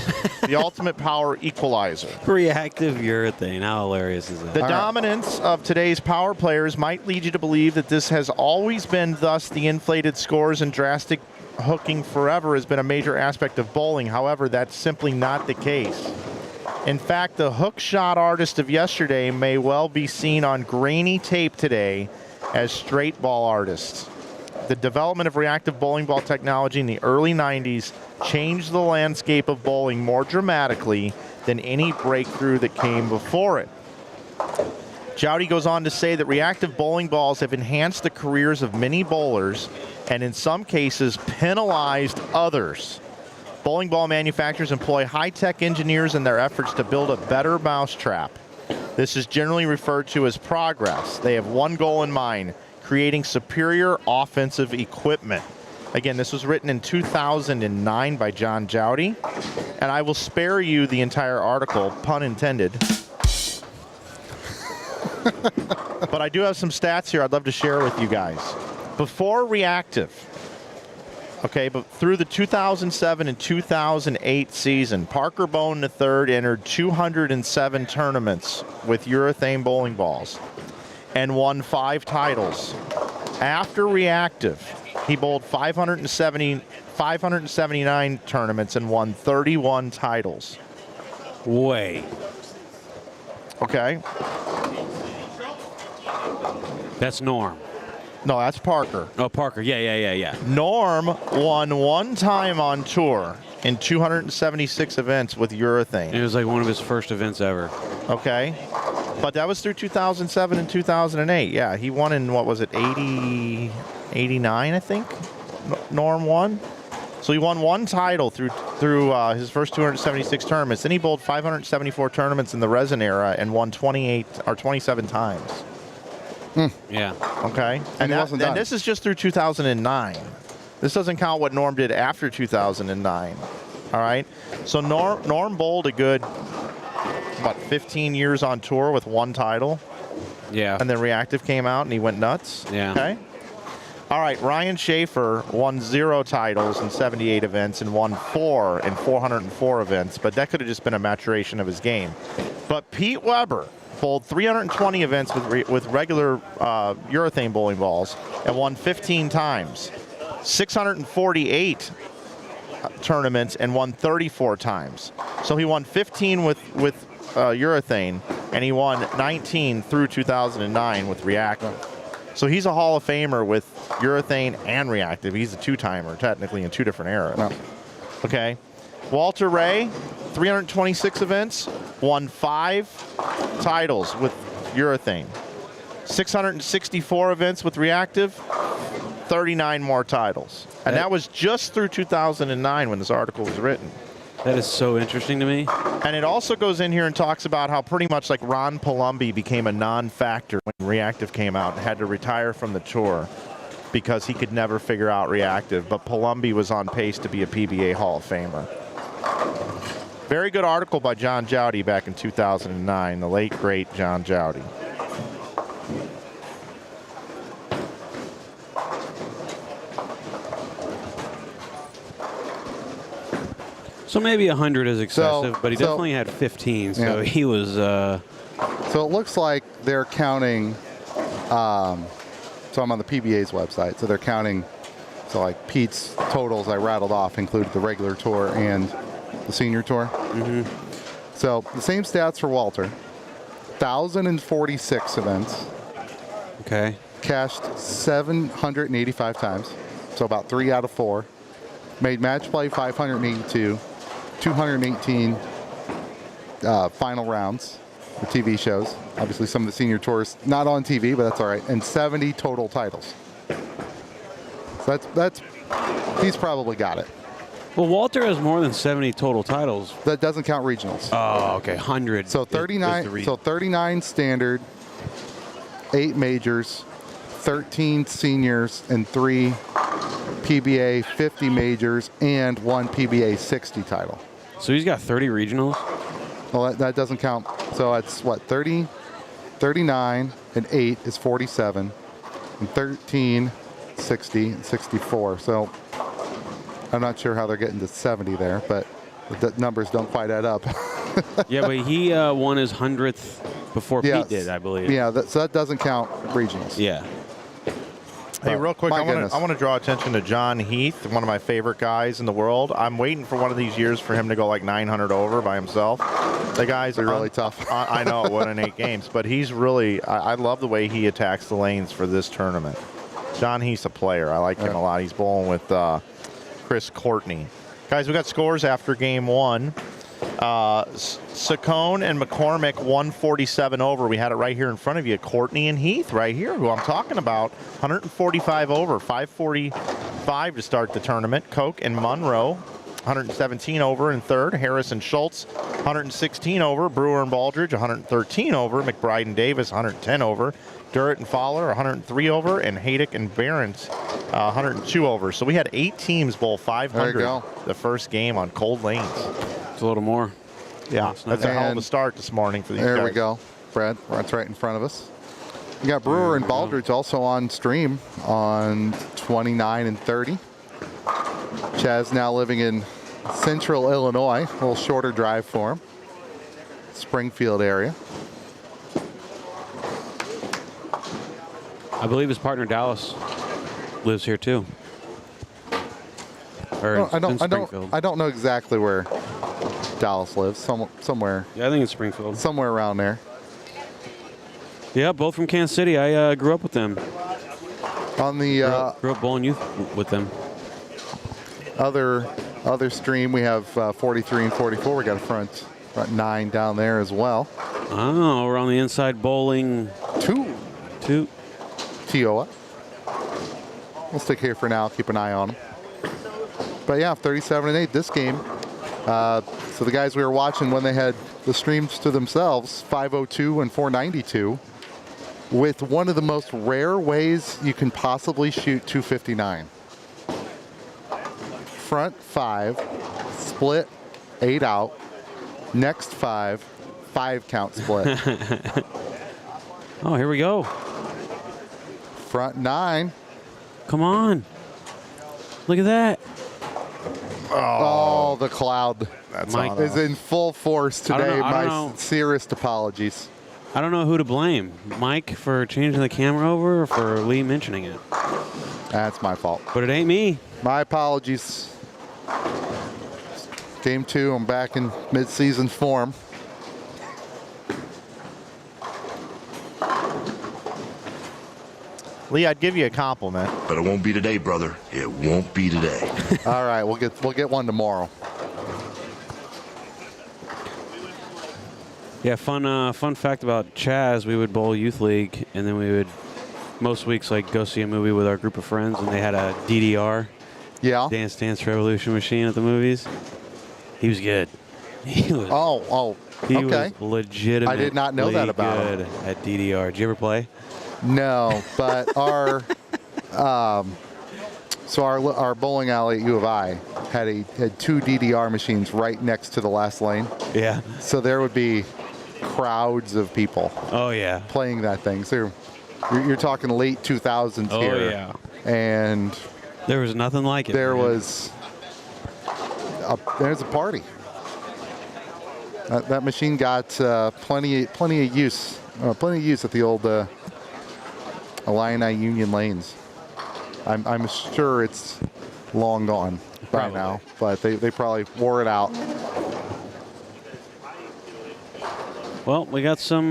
the ultimate power equalizer. Reactive urethane. How hilarious is that? The dominance of today's power players might lead you to believe that this has always been, thus the inflated scores and drastic hooking forever has been a major aspect of bowling. However, that's simply not the case. In fact, the hook shot artist of yesterday may well be seen on grainy tape today as straight ball artists. The development of reactive bowling ball technology in the early 90s changed the landscape of bowling more dramatically than any breakthrough that came before it. Jowdy goes on to say that reactive bowling balls have enhanced the careers of many bowlers and in some cases penalized others. Bowling ball manufacturers employ high-tech engineers in their efforts to build a better mousetrap. This is generally referred to as progress. They have one goal in mind: creating superior offensive equipment. Again, this was written in 2009 by John Jowdy, and I will spare you the entire article, pun intended. But I do have some stats here I'd love to share with you guys. Before reactive, okay, but through the 2007 and 2008 season, Parker Bone III entered 207 tournaments with urethane bowling balls and won 5 titles. After reactive, he bowled 579 tournaments and won 31 titles. Way. Okay. That's Norm. No, that's Parker. Oh, Parker. Yeah. Norm won 1 time on tour in 276 events with urethane. It was like one of his first events ever. Okay. But that was through 2007 and 2008. Yeah, he won in, what was it, 89, I think? Norm won. So he won 1 title through his first 276 tournaments. Then he bowled 574 tournaments in the resin era and won 27 times. Yeah. Okay. And this is just through 2009. This doesn't count what Norm did after 2009. All right. So Norm bowled a good, 15 years on tour with 1 title. Yeah. And then reactive came out and he went nuts. Yeah. Okay. All right. Ryan Schaefer won 0 titles in 78 events and won 4 in 404 events. But that could have just been a maturation of his game. But Pete Weber bowled 320 events with regular urethane bowling balls and won 15 times. 648 tournaments and won 34 times. So he won 15 with urethane, and he won 19 through 2009 with reactive. So he's a Hall of Famer with urethane and reactive. He's a two-timer, technically, in two different eras. No. Okay. Walter Ray, 326 events, won 5 titles with urethane. 664 events with reactive, 39 more titles. And that was just through 2009 when this article was written. That is so interesting to me. And it also goes in here and talks about how pretty much like Ron Palumbi became a non-factor when reactive came out and had to retire from the tour because he could never figure out reactive. But Palumbi was on pace to be a PBA Hall of Famer. Very good article by John Jowdy back in 2009, the late, great John Jowdy. So maybe 100 is excessive, but he definitely had 15, so he was... So it looks like they're counting, so I'm on the PBA's website, so they're counting, so like Pete's totals I rattled off included the regular tour and the senior tour. Mm-hmm. So the same stats for Walter, 1,046 events. Okay. Cashed 785 times, so about 3 out of 4. Made match play 582, 218 final rounds for TV shows. Obviously, some of the senior tours not on TV, but that's all right. And 70 total titles. So that's he's probably got it. Well, Walter has more than 70 total titles. That doesn't count regionals. Oh, okay, 100. So 39. So 39 standard, 8 majors, 13 seniors, and 3 PBA 50 majors, and 1 PBA 60 title. So he's got 30 regionals? Well, that doesn't count. So it's what, 30, 39, and 8 is 47, and 13, 60, and 64. So I'm not sure how they're getting to 70 there, but the numbers don't quite add up. Yeah, but he won his 100th before Pete did, I believe. Yeah, so that doesn't count regionals. Yeah. Hey, real quick, I want to draw attention to John Heath, one of my favorite guys in the world. I'm waiting for one of these years for him to go like 900 over by himself. The guy's really tough. I know, it won in 8 games, but he's really, I love the way he attacks the lanes for this tournament. John Heath's a player. I like him a lot. He's bowling with Chris Courtney. Guys, we got scores after game 1. Saccone and McCormick 147 over. We had it right here in front of you. Courtney and Heath right here, who I'm talking about. 145 over, 545 to start the tournament. Koch and Monroe, 117 over in third. Harris and Schultz, 116 over. Brewer and Baldridge, 113 over. McBride and Davis, 110 over. Durrett and Fowler, 103 over. And Haydick and Behrens, 102 over. So we had 8 teams bowl 500 the first game on cold lanes. It's a little more. Yeah, that's a hell of a start this morning for these guys. There we go, Brad. That's right in front of us. We got Brewer and Baldridge also on stream on 29 and 30. Chaz now living in central Illinois, a little shorter drive for him. Springfield area. I believe his partner Dallas lives here too. Or I don't know exactly where Dallas lives. Somewhere. Yeah, I think it's Springfield. Somewhere around there. Yeah, both from Kansas City. I grew up with them. On the grew up bowling youth with them. Other stream, we have 43 and 44. We got a front 9 down there as well. Oh, we're on the inside bowling. 2. TOA. We'll stick here for now. Keep an eye on them. But yeah, 37 and 8 this game. So the guys we were watching when they had the streams to themselves, 502 and 492, with one of the most rare ways you can possibly shoot 259. Front 5, split 8 out. Next 5 count split. Oh, here we go. Front 9. Come on. Look at that. Oh, the cloud is in full force today. My sincerest apologies. I don't know who to blame. Mike for changing the camera over or for Lee mentioning it. That's my fault. But it ain't me. My apologies. Game 2, I'm back in mid-season form. Lee, I'd give you a compliment. But it won't be today, brother. It won't be today. All right, we'll get one tomorrow. Yeah, fun fact about Chaz, we would bowl youth league, and then we would most weeks like go see a movie with our group of friends, and they had a DDR, Yeah. Dance Revolution machine at the movies. He was good. He was, He was legitimately I did not know that about good him. at DDR. Did you ever play? No, but our bowling alley at U of I had 2 DDR machines right next to the last lane. Yeah. So there would be crowds of people Oh yeah. playing that thing. So you're talking late 2000s Oh here. yeah. And There was nothing like it. there's a party. That machine got plenty of use at the old Illini Union lanes. I'm sure it's long gone by Probably. now, but they probably wore it out. Well, we got some.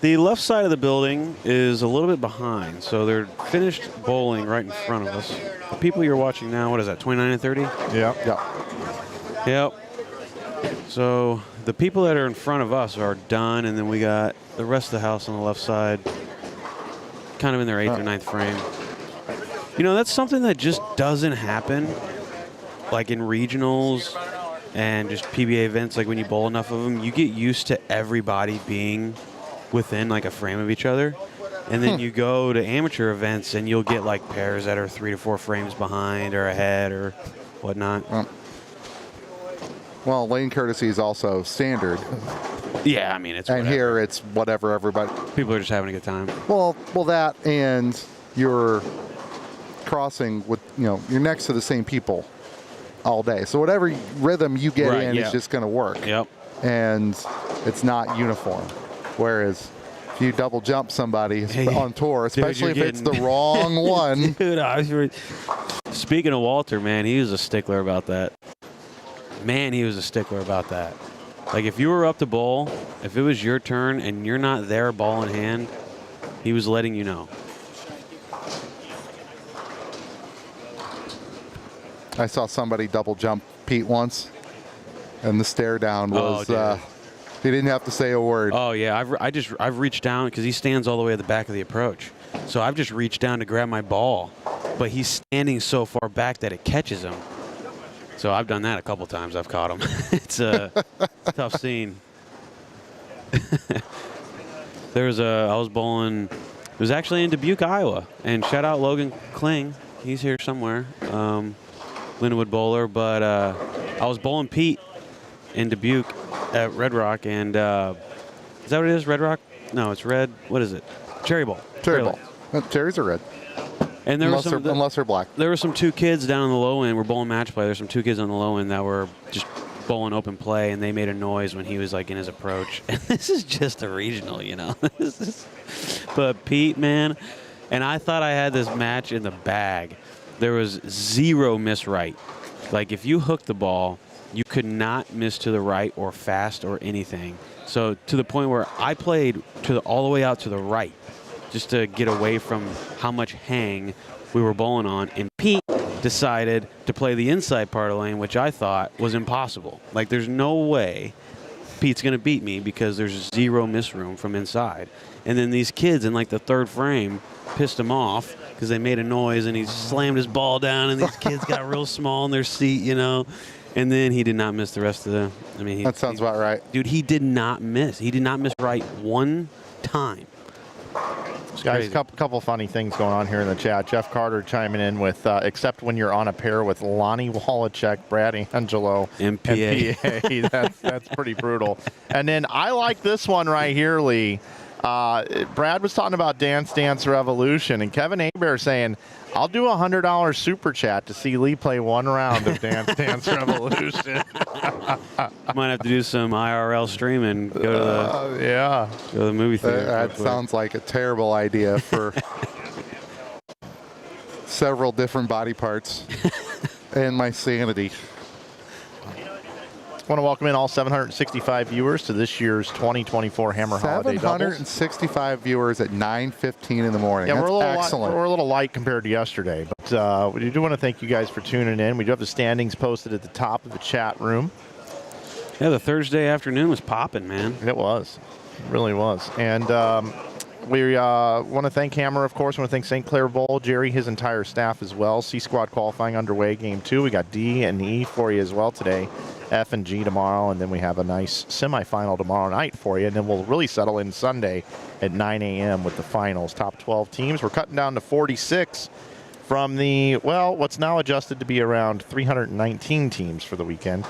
The left side of the building is a little bit behind, so they're finished bowling right in front of us. The people you're watching now, what is that, 29 and 30? Yeah. Yep. So the people that are in front of us are done, and then we got the rest of the house on the left side, kind of in their 8th or 9th frame. You know, that's something that just doesn't happen, like in regionals and just PBA events. Like when you bowl enough of them, you get used to everybody being within like a frame of each other. And then you go to amateur events and you'll get like pairs that are 3 to 4 frames behind or ahead or whatnot. Well, lane courtesy is also standard, Yeah, I mean, it's and whatever. here it's whatever everybody. People are just having a good time. Well, that and you're crossing with, you're next to the same people all day. So whatever rhythm you get Right, in yeah. is just going to work. Yep. And it's not uniform. Whereas if you double jump somebody on tour, especially you're if it's the getting- wrong one. Dude, speaking of Walter, man, he was a stickler about that. Man, he was a stickler about that. Like, if you were up to bowl, if it was your turn and you're not there ball in hand, he was letting you know. I saw somebody double jump Pete once, and the stare down was, dude. he didn't have to say a word. Oh, yeah, I've reached down because he stands all the way at the back of the approach. So I've just reached down to grab my ball, but he's standing so far back that it catches him. So I've done that a couple times. I've caught him. It's a tough scene. I was bowling. It was actually in Dubuque, Iowa, and shout out Logan Kling. He's here somewhere, Lindenwood bowler. But I was bowling Pete in Dubuque at Red Rock, and is that what it is? Red Rock? No, it's red. What is it? Cherry Bowl. Cherry Really. ball. Cherries are red. And there Unless was some, they're black. there were some 2 kids down on the low end. We're bowling match play. There's some 2 kids on the low end that were just bowling open play, and they made a noise when he was like in his approach. And this is just a regional, But Pete, man, and I thought I had this match in the bag. There was 0 miss right. Like if you hooked the ball, you could not miss to the right or fast or anything. So to the point where I played all the way out to the right, just to get away from how much hang we were bowling on. And Pete decided to play the inside part of the lane, which I thought was impossible. Like, there's no way Pete's going to beat me because there's 0 miss room from inside. And then these kids in, like, the 3rd frame pissed him off because they made a noise, and he slammed his ball down, and these kids got real small in their seat, And then he did not miss the rest of the – That sounds about right. Dude, he did not miss. He did not miss right one time. Guys, couple funny things going on here in the chat. Jeff Carter chiming in with, except when you're on a pair with Lonnie Wallachek, Brad Angelo, MPA. That's pretty brutal. And then I like this one right here, Lee. Brad was talking about Dance Dance Revolution, and Kevin Abear saying, I'll do $100 super chat to see Lee play 1 round of Dance Dance Revolution. Might have to do some IRL streaming. Go to the movie theater. That sounds like a terrible idea for several different body parts and my sanity. Want to welcome in all 765 viewers to this year's 2024 Hammer Holiday Doubles. 765 viewers at 9:15 in the morning. Yeah, That's we're a little excellent. we're a little light compared to yesterday, but we do want to thank you guys for tuning in. We do have the standings posted at the top of the chat room. Yeah, the Thursday afternoon was popping, man. It was. It really was. And we want to thank Hammer, of course. We want to thank St. Clair Bowl, Jerry, his entire staff as well. C-Squad qualifying underway, Game 2. We got D and E for you as well today. F and G tomorrow, and then we have a nice semifinal tomorrow night for you, and then we'll really settle in Sunday at 9 a.m. with the finals. Top 12 teams. We're cutting down to 46 from the, well, what's now adjusted to be around 319 teams for the weekend,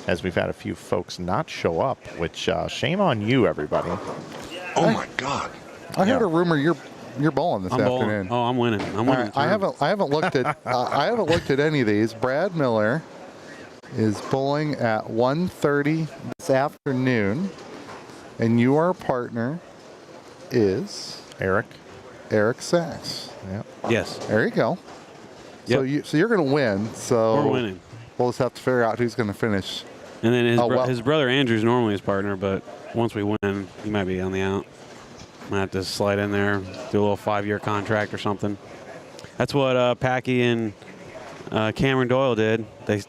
as we've had a few folks not show up, which shame on you, everybody. Oh my God. I heard a rumor you're bowling this I'm bowling. afternoon. Oh, I'm winning. I'm All winning. right, I haven't looked at I haven't looked at any of these. Brad Miller is bowling at 1:30 this afternoon, and your partner is Eric. Sachs. Yeah. Yes. There you go. Yep. So you're going to win. So We're winning. We'll just have to figure out who's going to finish. And then Oh, his brother Andrew's normally his partner, but once we win, he might be on the out. Might have to slide in there, do a little 5-year contract or something. That's what Packy and Cameron Doyle did. They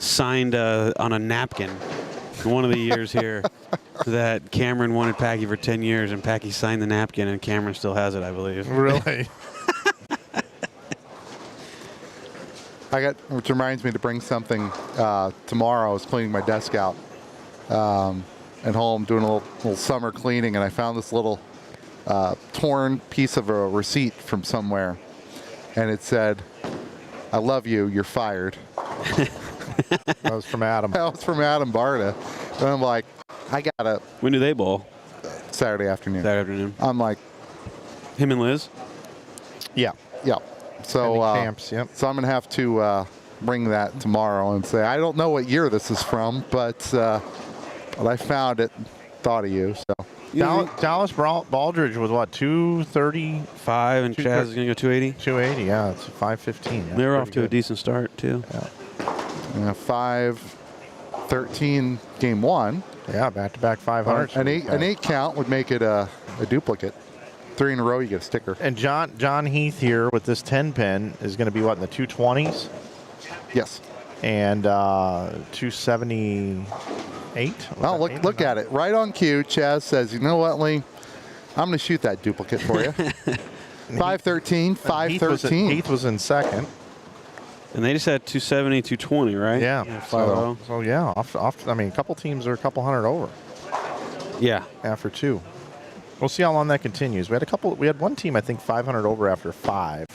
signed on a napkin one of the years here that Cameron wanted Packy for 10 years, and Packy signed the napkin, and Cameron still has it, I believe. Really? Which reminds me to bring something tomorrow. I was cleaning my desk out at home, doing a little summer cleaning, and I found this little torn piece of a receipt from somewhere, and it said, "I love you, you're fired." That was from Adam. That was from Adam Barta. And I'm like, I gotta. When do they bowl? Saturday afternoon. Saturday afternoon. I'm like, Him and Liz? Yeah. yeah. So camps, yep. So I'm gonna have to bring that tomorrow and say, I don't know what year this is from, but I found it, thought of you. So Dallas Baldridge was what, 230? 5, and Chaz is going to go 280. 280, yeah, it's 515. They were off to a decent start, too. Yeah. 5-13 game 1. Yeah, back-to-back 500. An 8 count would make it a duplicate. 3 in a row, you get a sticker. And John Heath here with this 10-pin is going to be, what, in the 220s? Yes. And 278? Well, look at it. Right on cue, Chaz says, you know what, Lee? I'm going to shoot that duplicate for you. 513, 513. Heath was in second. And they just had 270, 220, right? Yeah. 5-0. So yeah, I mean, a couple teams are a couple hundred over. Yeah. After 2. We'll see how long that continues. We had one team, I think, 500 over after 5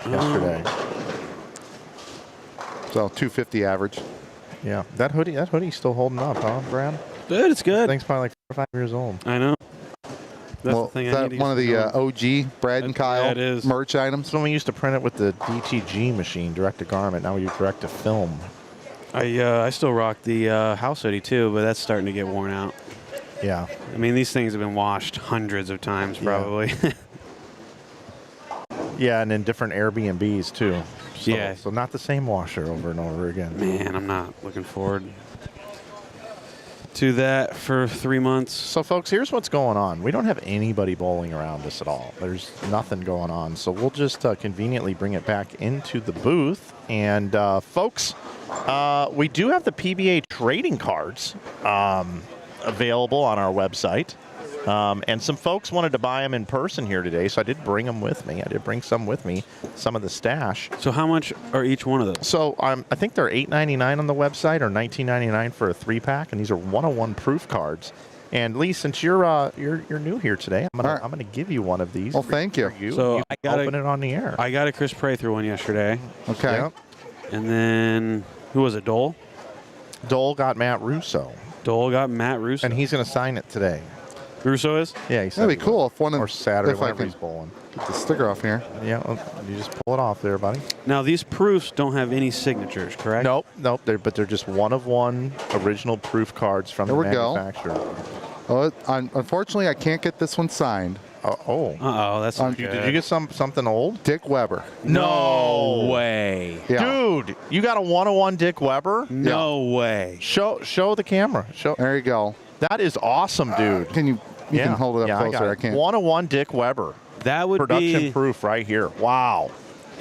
yesterday. So 250 average. Yeah, that hoodie's still holding up, huh, Brad? Good, it's good. I think it's probably like 4 or 5 years old. I know. That's Well, the thing is I that need to one of get the going. OG Brad and Kyle it is. merch items? So when we used to print it with the DTG machine, direct to garment. Now we use direct to film. I still rock the house hoodie, too, but that's starting to get worn out. Yeah. I mean, these things have been washed hundreds of times, probably. Yeah, and in different Airbnbs too. So, Yeah. So not the same washer over and over again. Man, I'm not looking forward to that for 3 months. So, folks, here's what's going on. We don't have anybody bowling around us at all. There's nothing going on. So we'll just conveniently bring it back into the booth. And, folks, we do have the PBA trading cards available on our website. And some folks wanted to buy them in person here today, so I did bring them with me. I did bring some with me, some of the stash. So how much are each one of those? So I think they're $8.99 on the website or $19.99 for a 3-pack, and these are 101 proof cards. And Lee, since you're new here today, I'm gonna give you one of these. Well, thank you. So you I got open it on the air. I got a Chris Prather one yesterday. Okay. Yep. And then, who was it, Dole? Dole got Matt Russo, Dole got Matt Russo. and he's gonna sign it today. Russo is? Yeah, he said That'd be he would. cool if one of Or Saturday, if I whenever can he's bowling. get the sticker off here. Yeah, well, you just pull it off there, buddy. Now, these proofs don't have any signatures, correct? Nope. But they're just one of one original proof cards from There the we go. manufacturer. Oh, unfortunately, I can't get this one signed. Uh-oh, that's not good. Did you get something old? Dick Weber. No way. Yeah. Dude, you got a 101 Dick Weber? No way. Show the camera. There you go. That is awesome, dude. Can you can hold it up closer? I can't. 101 Dick Weber. That would Production be, proof right here. Wow.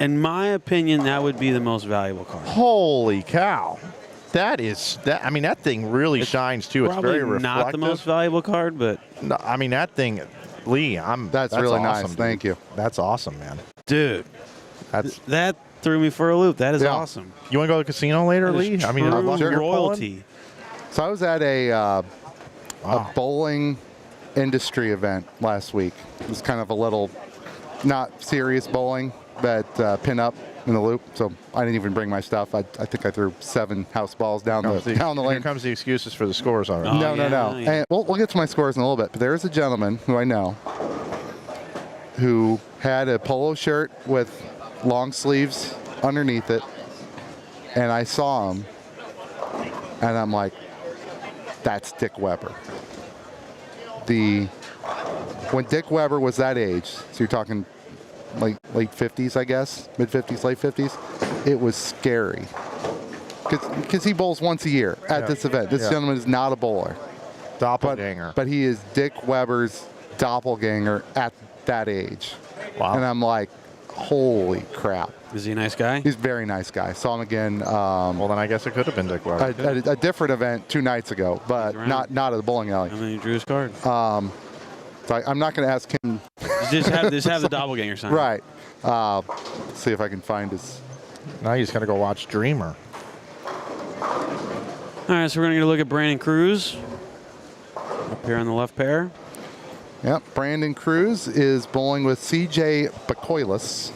in my opinion, that would be the most valuable card. Holy cow. That thing really shines too. It's Probably very reflective. not the most valuable card, but No, I mean, that thing, Lee, That's really awesome, nice. dude. Thank you. That's awesome, man. dude, That's. that threw me for a loop. That is Yeah. awesome. You want to go to the casino later, That is Lee? I mean, true I'd love to hear royalty. So I was at a bowling industry event last week. It was kind of a little, not serious bowling, but pin up in the loop. So I didn't even bring my stuff. I think I threw 7 house balls down the Here lane. comes the excuses for the scores already. No. yeah. And we'll get to my scores in a little bit. But there is a gentleman who I know who had a polo shirt with long sleeves underneath it, and I saw him, and I'm like, that's Dick Weber. When Dick Weber was that age, so you're talking like late 50s, I guess, mid 50s, late 50s, it was scary. Because he bowls once a year at this event. This gentleman is not a bowler. Doppelganger. But he is Dick Weber's doppelganger at that age. Wow. And I'm like, holy crap. Is he a nice guy? He's a very nice guy. Saw him again Well, then I guess it could have been Dick Weber. at a different event 2 nights ago, but not at the bowling alley. I mean, he drew his card. So I'm not going to ask him. Just have the doppelganger sign. Right. See if I can find his. Now you just got to go watch Dreamer. All right, so we're going to get a look at Brandon Cruz up here on the left pair. Yep, Brandon Cruz is bowling with CJ Bacoilis.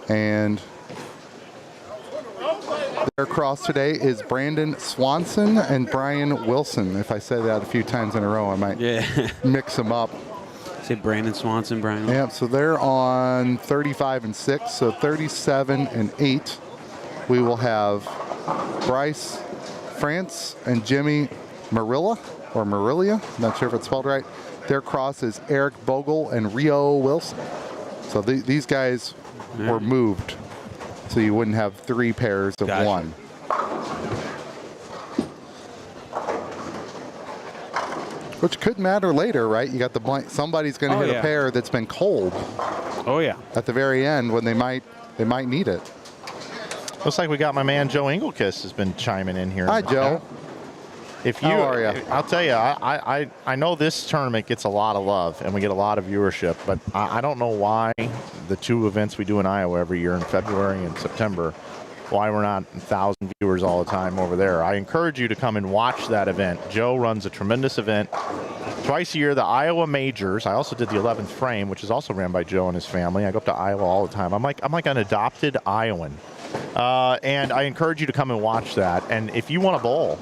And their cross today is Brandon Swanson and Brian Wilson. If I say that a few times in a row, I might mix them up. Say Brandon Swanson, Brian. Yep, so they're on 35 and 6, so 37 and 8. We will have Bryce France and Jimmy Marilla, or Marilia, not sure if it's spelled right. Their cross is Eric Bogle and Rio Wilson. So these guys were moved, so you wouldn't have 3 pairs of Gotcha. 1. Which could matter later, right? You got the blank. Somebody's going to hit a pair that's been cold Oh, yeah. at the very end when they might need it. Looks like we got my man Joe Engelkiss has been chiming in here. Hi, Joe. If you, How are ya? I'll tell you, I know this tournament gets a lot of love and we get a lot of viewership, but I don't know why the 2 events we do in Iowa every year in February and September, why we're not 1,000 viewers all the time over there. I encourage you to come and watch that event. Joe runs a tremendous event twice a year, the Iowa Majors. I also did the 11th Frame, which is also ran by Joe and his family. I go up to Iowa all the time. I'm like an adopted Iowan. And I encourage you to come and watch that. And if you want to bowl,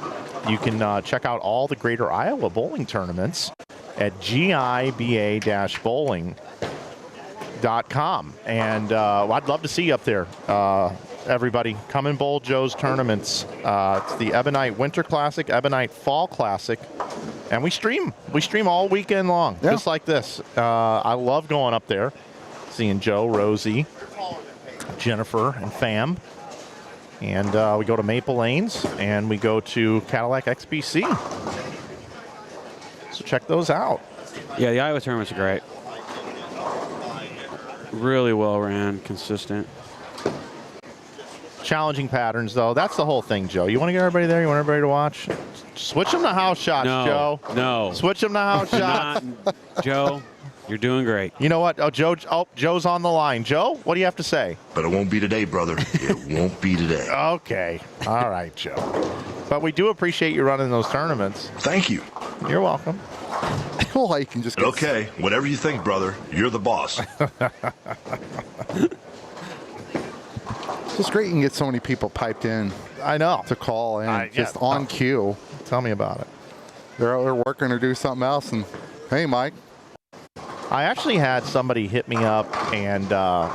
you can check out all the Greater Iowa bowling tournaments at giba-bowling.com. And I'd love to see you up there. Everybody, come and bowl Joe's tournaments. It's the Ebonite Winter Classic, Ebonite Fall Classic. And we stream all weekend long, just like this. I love going up there, seeing Joe, Rosie, Jennifer, and Fam. And we go to Maple Lanes, and we go to Cadillac XBC. So check those out. Yeah, the Iowa tournaments are great. Really well ran, consistent. Challenging patterns, though. That's the whole thing, Joe. You want to get everybody there? You want everybody to watch? Switch them to house shots, Joe. No. Switch them to house shots. Joe, you're doing great. You know what? Joe's on the line. Joe, what do you have to say? But it won't be today, brother. It won't be today. Okay. All right, Joe. But we do appreciate you running those tournaments. Thank you. You're welcome. Well, you can just get Okay, whatever you think, brother. You're the boss. It's just great you can get so many people piped in I know. to call in, just yeah. on cue. Tell me about it. They're out there working or do something else, and hey, Mike. I actually had somebody hit me up and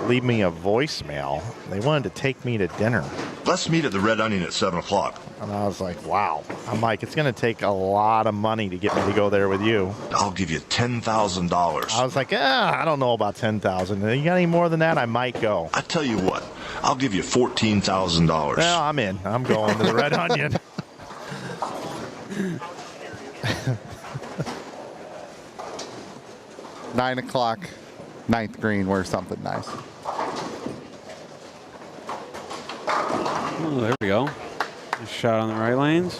leave me a voicemail. They wanted to take me to dinner. Let's meet at the Red Onion at 7 o'clock. And I was like, wow. I'm like, it's going to take a lot of money to get me to go there with you. I'll give you $10,000. I was like, I don't know about 10,000. You got any more than that? I might go. I tell you what, I'll give you $14,000. Well, I'm in. I'm going to the Red Onion. Nine o'clock, ninth green. Where's something nice? Oh, there we go. Nice shot on the right lanes.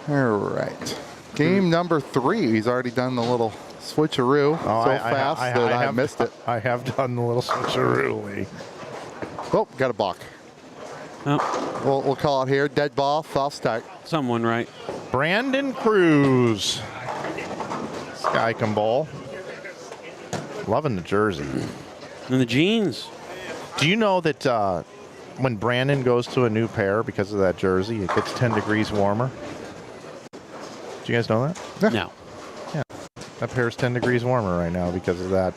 All right. Game number 3. He's already done the little switcheroo fast that I missed it. I have done the little switcheroo, Lee. Oh, got a balk. Oh, We'll call it here. Dead ball, false start. someone right. Brandon Cruz. Sky can bowl. Loving the jersey. And the jeans. Do you know that when Brandon goes to a new pair because of that jersey, it gets 10 degrees warmer? Do you guys know that? No. Yeah. That pair's 10 degrees warmer right now because of that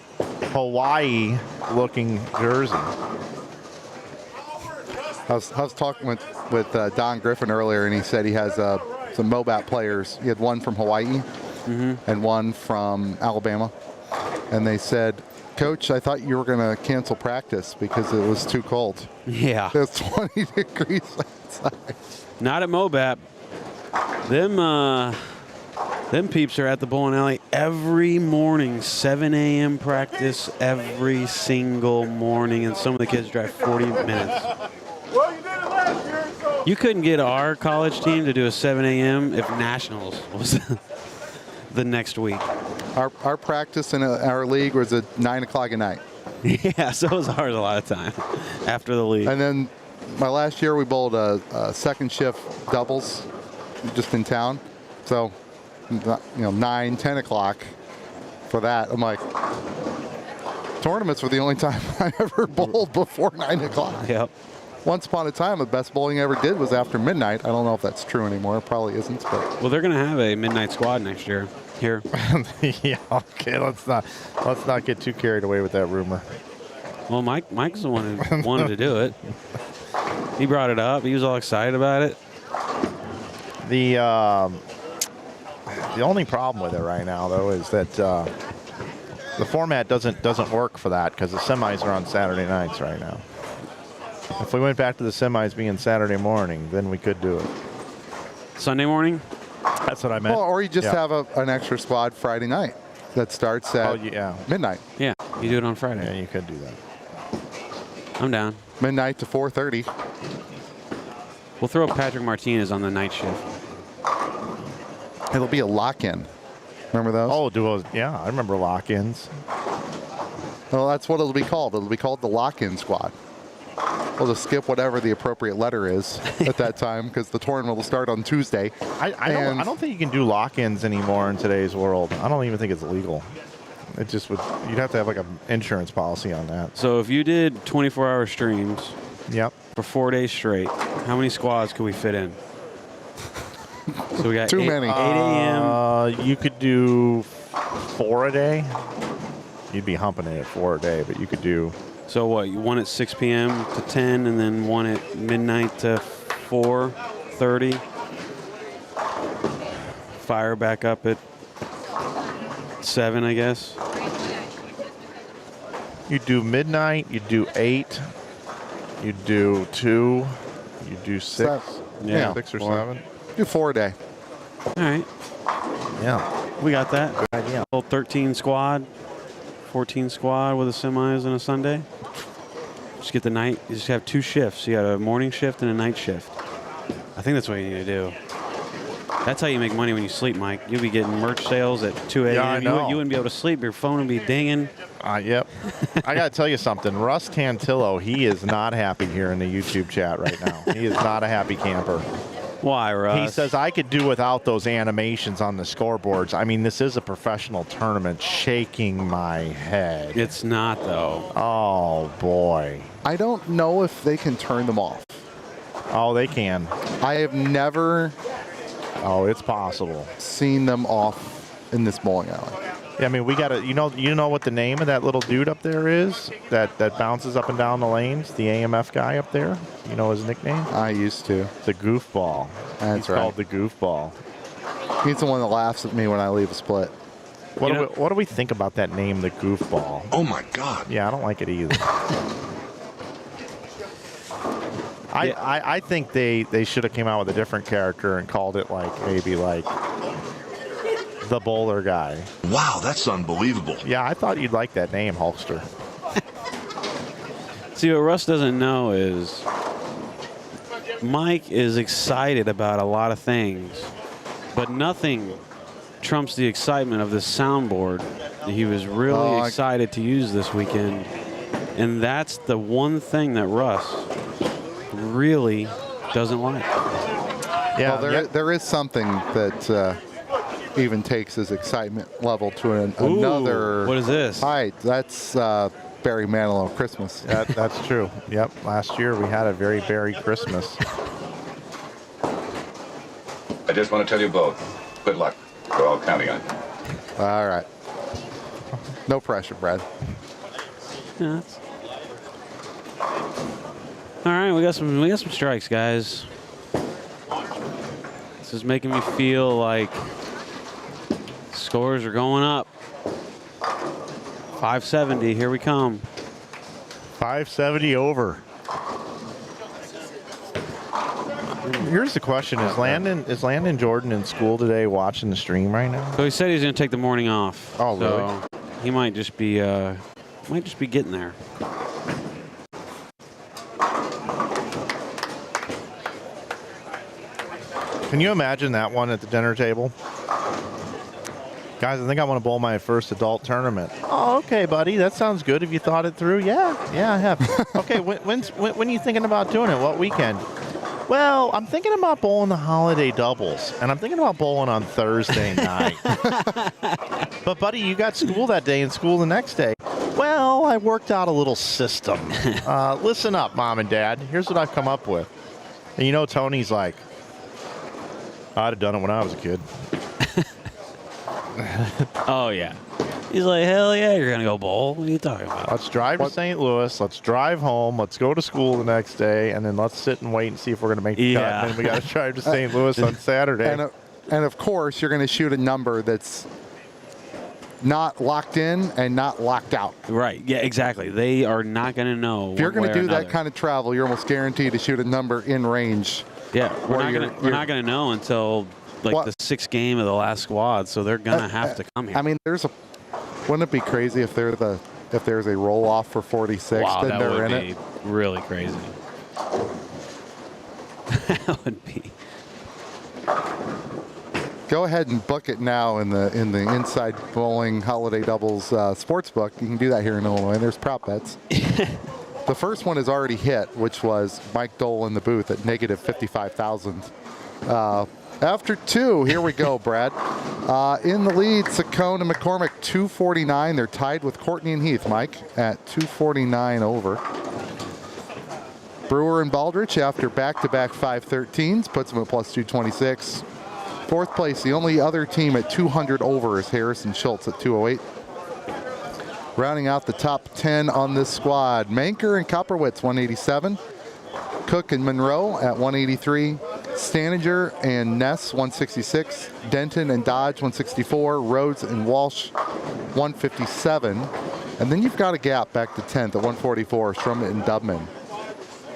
Hawaii-looking jersey. I was talking with Don Griffin earlier, and he said he has some Mobat players. He had one from Hawaii and one from Alabama. And they said, Coach, I thought you were going to cancel practice because it was too cold. Yeah. It's 20 degrees outside. Not at Mobat. Them peeps are at the bowling alley every morning, 7 a.m. practice every single morning, and some of the kids drive 40 minutes. Well, you did it last year, so. You couldn't get our college team to do a 7 a.m. if Nationals was the next week. Our practice in our league was at 9 o'clock at night. Yeah, so was ours a lot of time after the league. And then my last year we bowled a second shift doubles just in town. So, 9, 10 o'clock for that. I'm like, tournaments were the only time I ever bowled before 9 o'clock. Yep. Once upon a time, the best bowling I ever did was after midnight. I don't know if that's true anymore. It probably isn't. But Well, they're going to have a midnight squad next year here. Yeah, okay, let's not get too carried away with that rumor. Well, Mike's the one who wanted to do it. He brought it up. He was all excited about it. The only problem with it right now, though, is that the format doesn't work for that because the semis are on Saturday nights right now. If we went back to the semis being Saturday morning, then we could do it. Sunday morning? That's what I meant. well, or you just have an extra squad Friday night that starts at midnight. Yeah, you do it on Yeah, Friday. you could do that. I'm down. Midnight to 4:30. We'll throw Patrick Martinez on the night shift. It'll be a lock-in. Remember those? Oh, yeah, I remember lock-ins. Well, that's what it'll be called. It'll be called the lock-in squad. We'll just skip whatever the appropriate letter is at that time because the tournament will start on Tuesday. I don't think you can do lock-ins anymore in today's world. I don't even think it's legal. It just would. You'd have to have like an insurance policy on that. So if you did 24-hour streams Yep. for 4 days straight, how many squads could we fit in? So we got Too many. 8 a.m. You could do 4 a day. You'd be humping it at 4 a day, but you could do. So what? You one at 6 p.m. to 10, and then one at midnight to 4:30. Fire back up at 7, I guess. You do midnight. You do 8. You do 2. You do 6. Yeah, 6 or 4. 7. Do 4 a day. All right, Yeah. we got that. Good idea. Little 13 squad, 14 squad with a semis on a Sunday. Just get the night. You just have 2 shifts. You got a morning shift and a night shift. I think that's what you need to do. That's how you make money when you sleep, Mike. You'll be getting merch sales at 2 a.m. Yeah, I know. You wouldn't be able to sleep. Your phone would be dinging. Yep. I got to tell you something. Russ Tantillo, he is not happy here in the YouTube chat right now. He is not a happy camper. Why, Russ? He says, I could do without those animations on the scoreboards. I mean, this is a professional tournament. Shaking my head. It's not, though. Oh, boy. I don't know if they can turn them off. Oh, they can. I have never Oh, it's possible. seen them off in this bowling alley. Yeah, I mean, we gotta. You know what the name of that little dude up there is? That bounces up and down the lanes. The AMF guy up there. You know his nickname? I used to. The Goofball. That's He's right. called the Goofball. He's the one that laughs at me when I leave a split. What do we think about that name, the Goofball? Oh my God. Yeah, I don't like it either. I think they should have came out with a different character and called it maybe the bowler guy. Wow, that's unbelievable. Yeah, I thought you'd like that name, Hulkster. See, what Russ doesn't know is Mike is excited about a lot of things, but nothing trumps the excitement of this soundboard that he was really excited to use this weekend. And that's the one thing that Russ really doesn't like. Yeah, Well, there is something that even takes his excitement level to another. What is this? Height. That's Barry Manilow Christmas. That's true. Yep. Last year we had a very berry Christmas. I just want to tell you both, good luck. We're all counting on you. All right. No pressure, Brad. Yeah, all right, we got some strikes, guys. This is making me feel like scores are going up. 570, here we come. 570 over. Here's the question: Is Landon Jordan in school today, watching the stream right now? So he said he's going to take the morning off. Oh, really? So he might just be getting there. Can you imagine that one at the dinner table? Guys, I think I want to bowl my first adult tournament. Oh, okay, buddy. That sounds good. Have you thought it through? Yeah, I have. Okay, when are you thinking about doing it? What weekend? Well, I'm thinking about bowling the holiday doubles, and I'm thinking about bowling on Thursday night. But, buddy, you got school that day and school the next day. Well, I worked out a little system. Listen up, Mom and Dad. Here's what I've come up with. And you know Tony's like, I'd have done it when I was a kid. Oh, yeah. He's like, hell yeah, you're going to go bowl? What are you talking about? Let's drive to St. Louis. Let's drive home. Let's go to school the next day, and then let's sit and wait and see if we're going to make the cut. And then we got to drive to St. Louis on Saturday. And of course, you're going to shoot a number that's not locked in and not locked out. Right. Yeah, exactly. They are not going to know. If you're going to do that kind of travel, you're almost guaranteed to shoot a number in range. Yeah, we're not going to know until the sixth game of the last squad, so they're going to have to come here. I mean, wouldn't it be crazy if there's a roll off for 46? Wow, then that they're would in be it. really crazy. That would be. Go ahead and book it now in the Inside Bowling Holiday Doubles sports book. You can do that here in Illinois. There's prop bets. The first one is already hit, which was Mike Dole in the booth at negative 55,000. After two, here we go, Brad. In the lead, Saccone and McCormick, 249. They're tied with Courtney and Heath, Mike, at 249 over. Brewer and Baldrich, after back-to-back 513s, puts them at plus 226. Fourth place, the only other team at 200 over is Harrison Schultz at 208. Rounding out the top 10 on this squad, Manker and Kopperwitz, 187. Cook and Monroe at 183. Staniger and Ness, 166. Denton and Dodge, 164. Rhodes and Walsh, 157. And then you've got a gap back to 10th at 144, Shrummet and Dubman.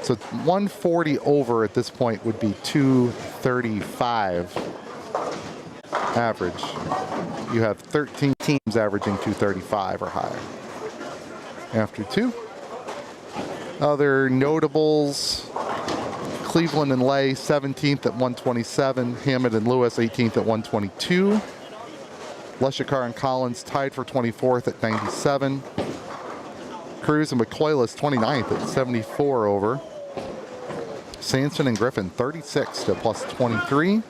So 140 over at this point would be 235 average. You have 13 teams averaging 235 or higher. After two. Other notables, Cleveland and Lay, 17th at 127. Hammond and Lewis, 18th at 122. Leshikar and Collins tied for 24th at 97. Cruz and McCoylis, 29th at 74 over. Sanson and Griffin, 36 to plus 23.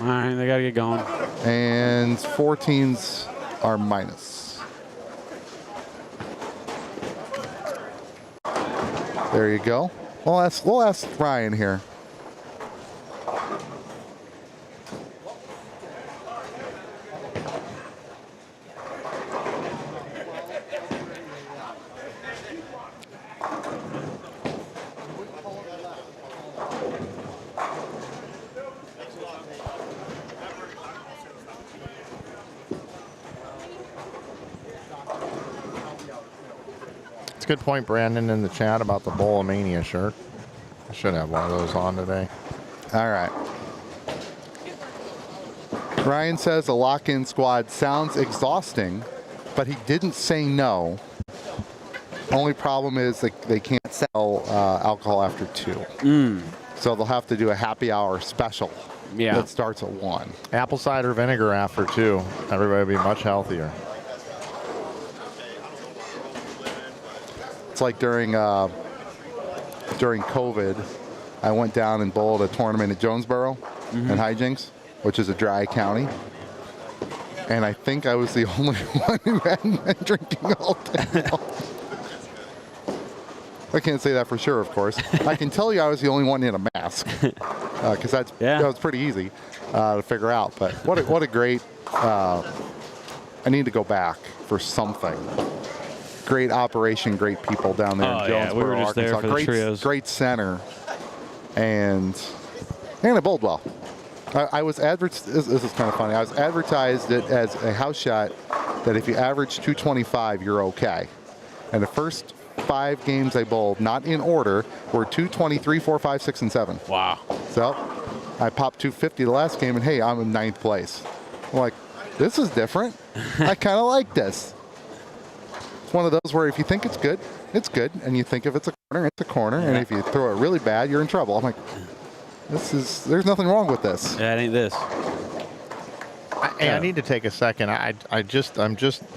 All right, they got to get going. And 14s are minus. There you go. We'll ask Ryan here. That's a good point, Brandon, in the chat about the Bowlemania shirt. I should have one of those on today. All right. Ryan says a lock-in squad sounds exhausting, but he didn't say no. Only problem is they can't sell alcohol after 2. So they'll have to do a happy hour special that starts at 1. Apple cider vinegar after 2. Everybody will be much healthier. It's like during COVID, I went down and bowled a tournament at Jonesboro in Hijinks, which is a dry county. And I think I was the only one who hadn't been drinking all day long. I can't say that for sure, of course. I can tell you I was the only one in a mask, because that was pretty easy to figure out. But what a great, I need to go back for something. Great operation, great people down there in Jonesboro, yeah, we were just Arkansas. there for the trios. Great center, and I bowled well. I was this is kind of funny. I was advertised it as a house shot that if you average 225, you're okay. And the first 5 games I bowled, not in order, were 223, 4, 5, 6, and 7. Wow. So I popped 250 the last game, and hey, I'm in 9th place. I'm like, this is different. I kind of like this. It's one of those where if you think it's good, and you think if it's a corner, and if you throw it really bad, you're in trouble. I'm like, there's nothing wrong with this. Yeah, it ain't this. I need to take a second. I'm just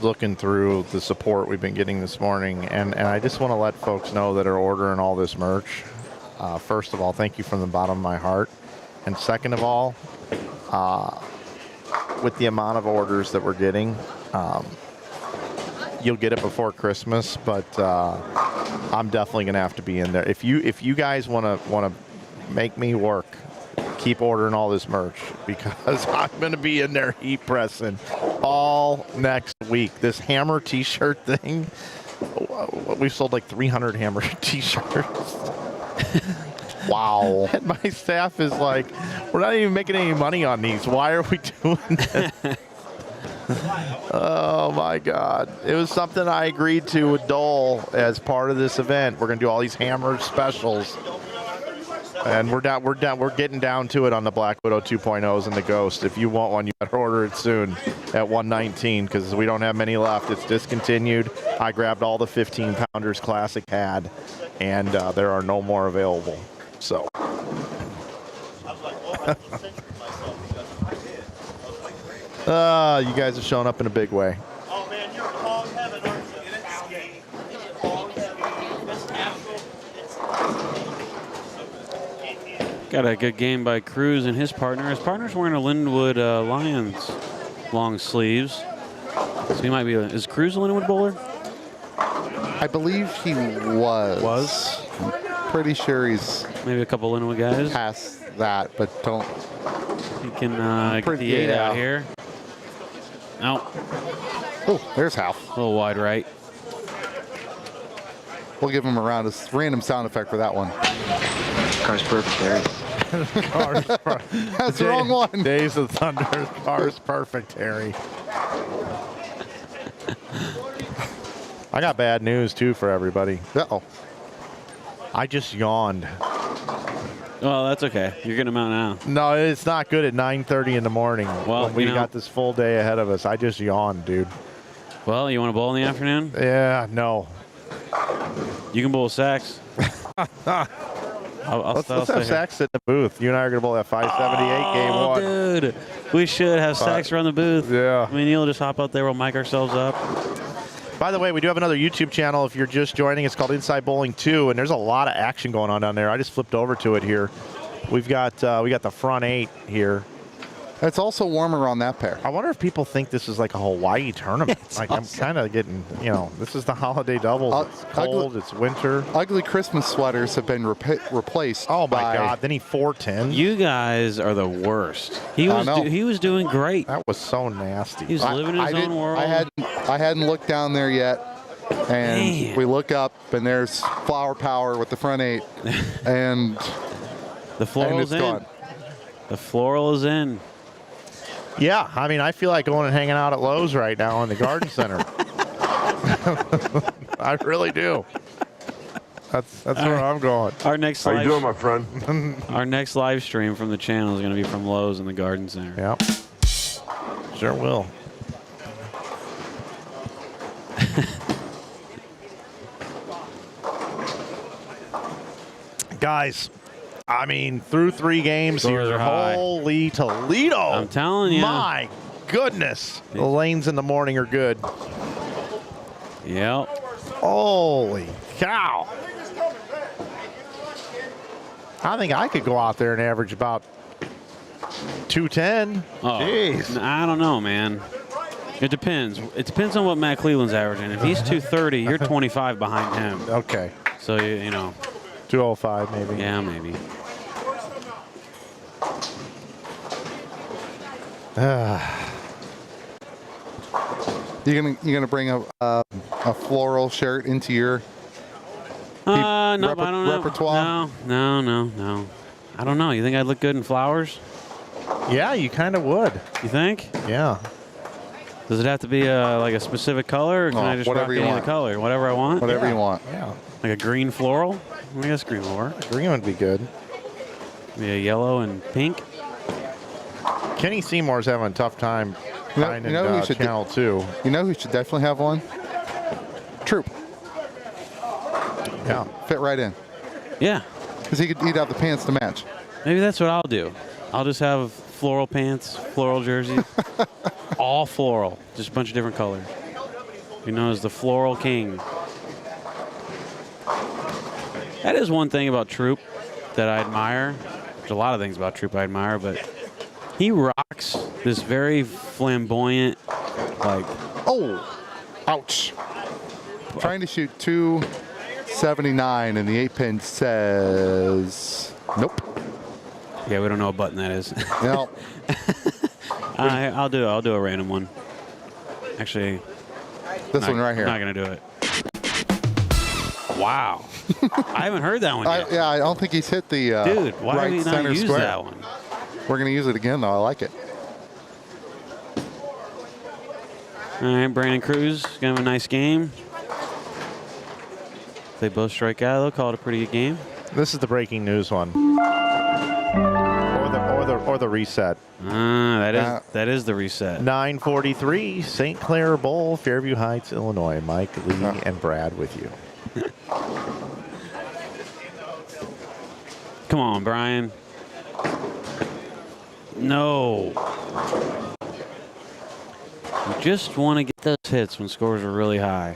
looking through the support we've been getting this morning, and I just want to let folks know that are ordering all this merch. First of all, thank you from the bottom of my heart. And second of all, with the amount of orders that we're getting, you'll get it before Christmas, but I'm definitely going to have to be in there. If you guys want to make me work, keep ordering all this merch, because I'm going to be in there heat pressing all next week. This Hammer t-shirt thing, we've sold like 300 Hammer t-shirts. Wow. And my staff is like, we're not even making any money on these. Why are we doing this? Oh my God. It was something I agreed to with Dole as part of this event. We're going to do all these Hammer specials. And we're getting down to it on the Black Widow 2.0s and the Ghost. If you want one, you better order it soon at 119, because we don't have many left. It's discontinued. I grabbed all the 15-pounders Classic had, and there are no more available. So. You guys have shown up in a big way. Oh man, you're hog heaven, aren't you? Got a good game by Cruz and his partner. His partner's wearing a Linwood Lions long sleeves. So he might be is Cruz a Linwood bowler? I believe he was. I'm pretty sure he's maybe a couple Linwood guys. Past that, but don't. He can get the 8 out here. No. Oh, there's Hal. A little wide right. We'll give him a round of random sound effect for that one. Car's perfect, Harry. That's the wrong one. Days of Thunder. Car's perfect, Harry. I got bad news, too, for everybody. Uh-oh. I just yawned. Well, that's okay. You're getting them out now. No, it's not good at 9:30 in the morning. Well, when we got this full day ahead of us. I just yawned, dude. Well, you want to bowl in the afternoon? Yeah, no. You can bowl sacks. Let's have Sacks sit in the booth. You and I are going to bowl that 578 game one. Dude, we should have Sacks run the booth. Yeah. I mean, you'll just hop out there. We'll mic ourselves up. By the way, we do have another YouTube channel if you're just joining. It's called Inside Bowling 2, and there's a lot of action going on down there. I just flipped over to it here. We got the front 8 here. It's also warmer on that pair. I wonder if people think this is like a Hawaii tournament. Like awesome. I'm kind of getting, this is the holiday doubles. It's cold. It's winter. Ugly Christmas sweaters have been replaced. Oh my God! Then he 410. You guys are the worst. He was doing great. That was so nasty. He was living his own world. I hadn't looked down there yet, and we look up, and there's Flower Power with the front 8, and the floral is in. Gone. The floral is in. Yeah, I mean, I feel like going and hanging out at Lowe's right now in the garden center. I really do. That's where I'm going. Our next How you live, doing, my friend? our next live stream from the channel is going to be from Lowe's in the Garden Center. Yep. Sure will. Guys, I mean, through 3 games Scores here, are high. holy Toledo. I'm telling you. My goodness. The lanes in the morning are good. Yep. Holy cow. I think I could go out there and average about 210. Oh, Jeez. I don't know, man. It depends. It depends on what Matt Cleveland's averaging. If he's 230, you're 25 behind him. Okay. So, you know. 205 maybe. Yeah, maybe. You gonna bring a floral shirt into your No, I don't know. repertoire? No. I don't know. You think I'd look good in flowers? Yeah, you kind of would. You think? Yeah. Does it have to be like a specific color, or can I just rock whatever you any of want. the color? Whatever I want? Whatever you want. Yeah. Like a green floral? I guess green will work. Green would be good. Maybe a yellow and pink? Kenny Seymour's having a tough time finding you know who should Channel 2. You know who should definitely have one? Troop. Yeah. Fit right in. Yeah. Because he'd have the pants to match. Maybe that's what I'll do. I'll just have floral pants, floral jersey, all floral, just a bunch of different colors. He knows the Floral King. That is one thing about Troop that I admire. There's a lot of things about Troop I admire, but he rocks this very flamboyant, like... Oh! Ouch. Trying to shoot 279, and the 8-pin says... Nope. Yeah, we don't know what button that is. No. I'll do a random one. Actually, This one right here. I'm not going to do it. Wow. I haven't heard that one yet. I don't think he's hit the Dude, why right did he not center use square. that one? We're going to use it again, though. I like it. All right, Brandon Cruz going to have a nice game. If they both strike out, they'll call it a pretty good game. This is the breaking news one. Or the reset. That is the reset. 9:43, St. Clair Bowl, Fairview Heights, Illinois. Mike, Lee, and Brad with you. Come on, Brian. No. You just want to get those hits when scores are really high.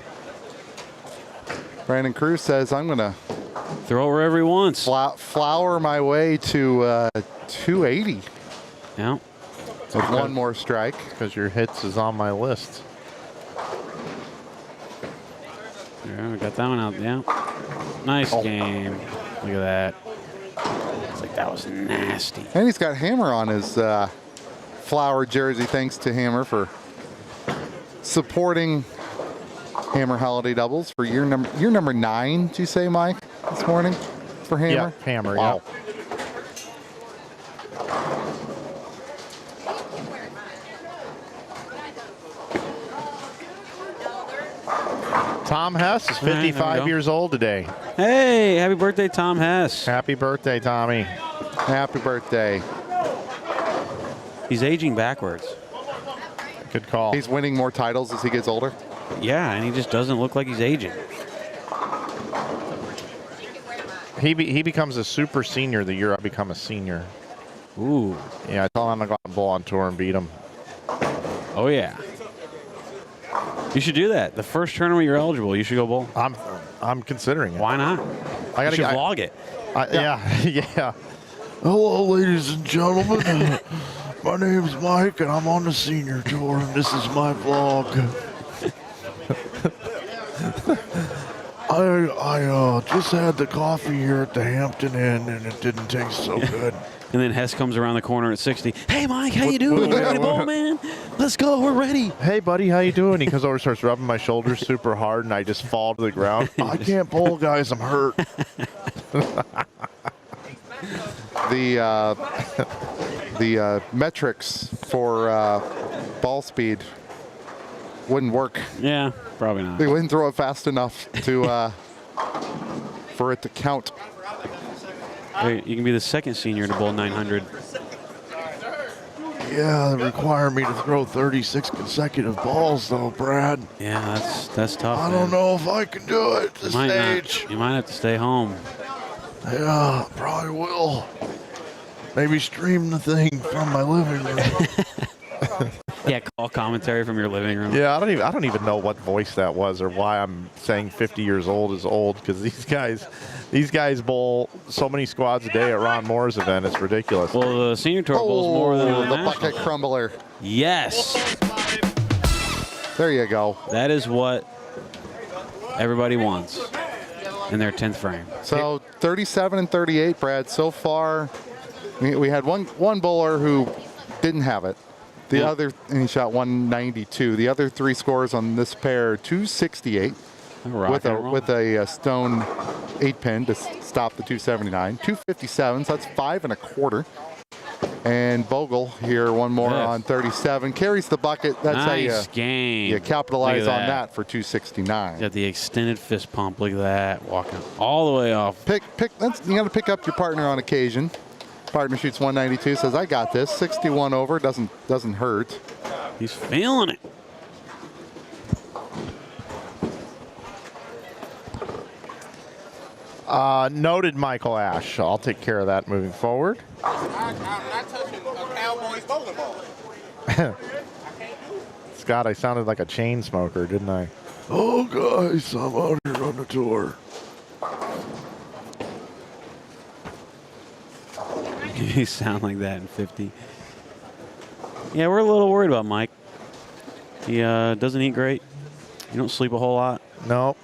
Brandon Cruz says, I'm going to throw it wherever he wants. Flower my way to 280. Yeah. With one more strike. Because your hits is on my list. Yeah, we got that one out. Yeah. Nice game. Look at that. It's like that was nasty. And he's got Hammer on his flower jersey. Thanks to Hammer for supporting Hammer Holiday Doubles for year number 9. Did you say, Mike, this morning for Hammer? Yeah, Hammer. Wow. Yeah. Tom Hess is 55 years old today. Hey, happy birthday, Tom Hess. Happy birthday, Tommy. Happy birthday. He's aging backwards. Good call. He's winning more titles as he gets older. Yeah, and he just doesn't look like he's aging. He becomes a super senior the year I become a senior. Ooh. Yeah, I told him I'm going to go out and bowl on tour and beat him. Oh, yeah. You should do that. The first tournament you're eligible, you should go bowl. I'm considering it. Why not? I you should vlog it. Yeah. Hello, ladies and gentlemen. My name's Mike, and I'm on the senior tour, and this is my vlog. I just had the coffee here at the Hampton Inn, and it didn't taste so good. And then Hess comes around the corner at 60. Hey, Mike, how you doing? You ready to bowl, man? Let's go. We're ready. Hey, buddy, how you doing? He comes over, starts rubbing my shoulders super hard, and I just fall to the ground. I can't bowl, guys. I'm hurt. The metrics for ball speed wouldn't work. Yeah, probably not. They wouldn't throw it fast enough to for it to count. Hey, you can be the second senior to bowl 900. Yeah, they require me to throw 36 consecutive balls, though, Brad. Yeah, that's tough. I man. don't know if I can do it at this Might age. not. You might have to stay home. Yeah, probably will. Maybe stream the thing from my living room. Yeah, call commentary from your living room. Yeah, I don't even know what voice that was or why I'm saying 50 years old is old, because these guys bowl so many squads a day at Ron Moore's event. It's ridiculous. Well, the senior tour bowls more than the national. bucket crumbler. Yes, There you go. that is what everybody wants in their 10th frame. So 37 and 38, Brad. So far, we had one bowler who didn't have it. The other, and he shot 192. The other three scores on this pair, 268 with a stone 8-pin to stop the 279. 257, so that's 5 1/4. And Bogle here, one more on 37. Carries the bucket. That's Nice how game. you capitalize Look at on that for 269. Got the extended fist pump. Look at that. Walking all the way off. You got to pick up your partner on occasion. Partner shoots 192, says, I got this. 61 over, doesn't hurt. He's feeling it. Noted, Michael Ash. I'll take care of that moving forward. I'm not touching a Cowboys bowling ball. Scott, I sounded like a chain smoker, didn't I? Oh, guys, I'm out here on the tour. You sound like that in 50. Yeah, we're a little worried about Mike. He doesn't eat great. You don't sleep a whole lot. Nope.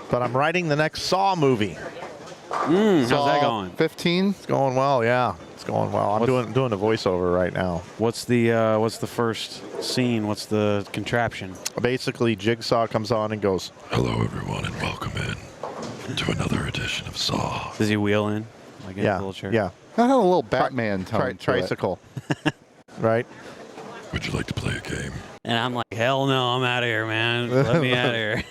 But I'm writing the next Saw movie. How's that going? 15. It's going well, yeah. It's going well. I'm doing the voiceover right now. What's the first scene? What's the contraption? Basically, Jigsaw comes on and goes, Hello, everyone, and welcome in to another edition of Saw. Does he wheel in? Like in a yeah, little chair? yeah. That had a little Batman tone to it. Tricycle. Right? Would you like to play a game? And I'm like, hell no, I'm out of here, man. Let me out of here.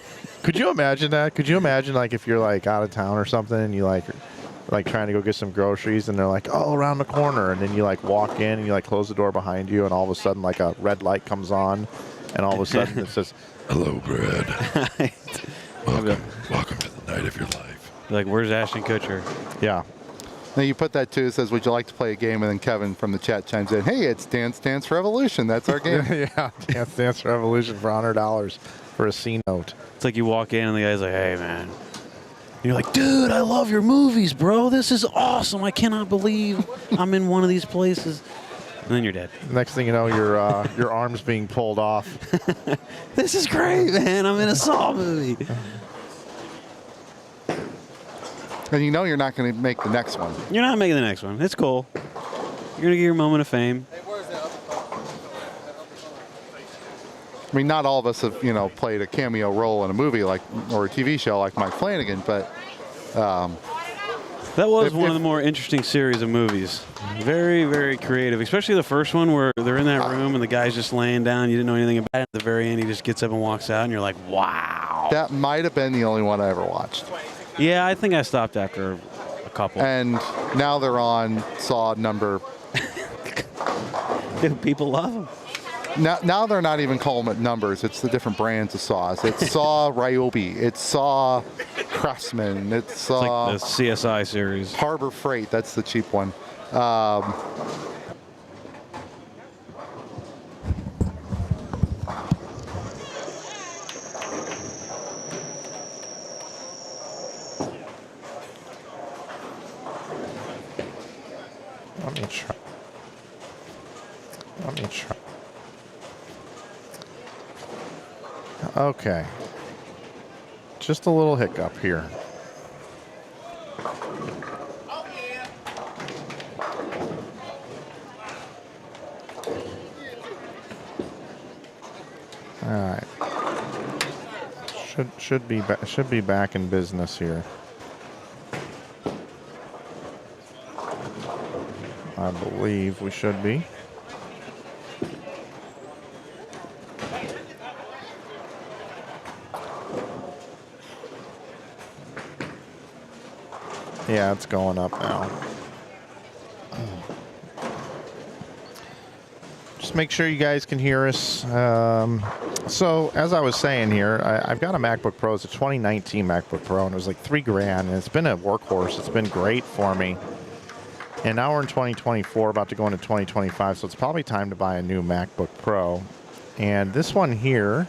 Could you imagine that? Could you imagine, like, if you're, like, out of town or something and you, like trying to go get some groceries and they're like, oh, around the corner. And then you, like, walk in and you, like, close the door behind you and all of a sudden, like, a red light comes on and all of a sudden it says, Hello, Brad. Welcome to the night of your life. Like, where's Ashton Kutcher? yeah. Now you put that too. It says, would you like to play a game? And then Kevin from the chat chimes in, hey, it's Dance Dance Revolution. That's our game. yeah. Dance Revolution for $100 for a C note. It's like you walk in and the guy's like, hey, man. And you're like, dude, I love your movies, bro. This is awesome. I cannot believe I'm in one of these places. And then you're dead. Next thing you know, your arm's being pulled off. This is great, man. I'm in a Saw movie. And you know you're not going to make the next one. You're not making the next one. It's cool. You're going to get your moment of fame. I mean, not all of us have, played a cameo role in a movie or a TV show like Mike Flanagan, but that was one of the more interesting series of movies. Very, very creative, especially the first one where they're in that room and the guy's just laying down. You didn't know anything about it. At the very end, he just gets up and walks out, and you're like, wow. That might have been the only one I ever watched. Yeah, I think I stopped after a couple. And now they're on Saw number. Dude, people love them. Now they're not even calling it numbers. It's the different brands of saws. It's Saw Ryobi. It's Saw Craftsman. It's Saw. Like the CSI series. Harbor Freight. That's the cheap one. Let me try. Okay. Just a little hiccup here. All right. Should be back in business here. I believe we should be. Yeah, it's going up now. Just make sure you guys can hear us. So as I was saying here, I've got a MacBook Pro. It's a 2019 MacBook Pro, and it was like $3,000, and it's been a workhorse. It's been great for me. And now we're in 2024, about to go into 2025, so it's probably time to buy a new MacBook Pro. And this one here,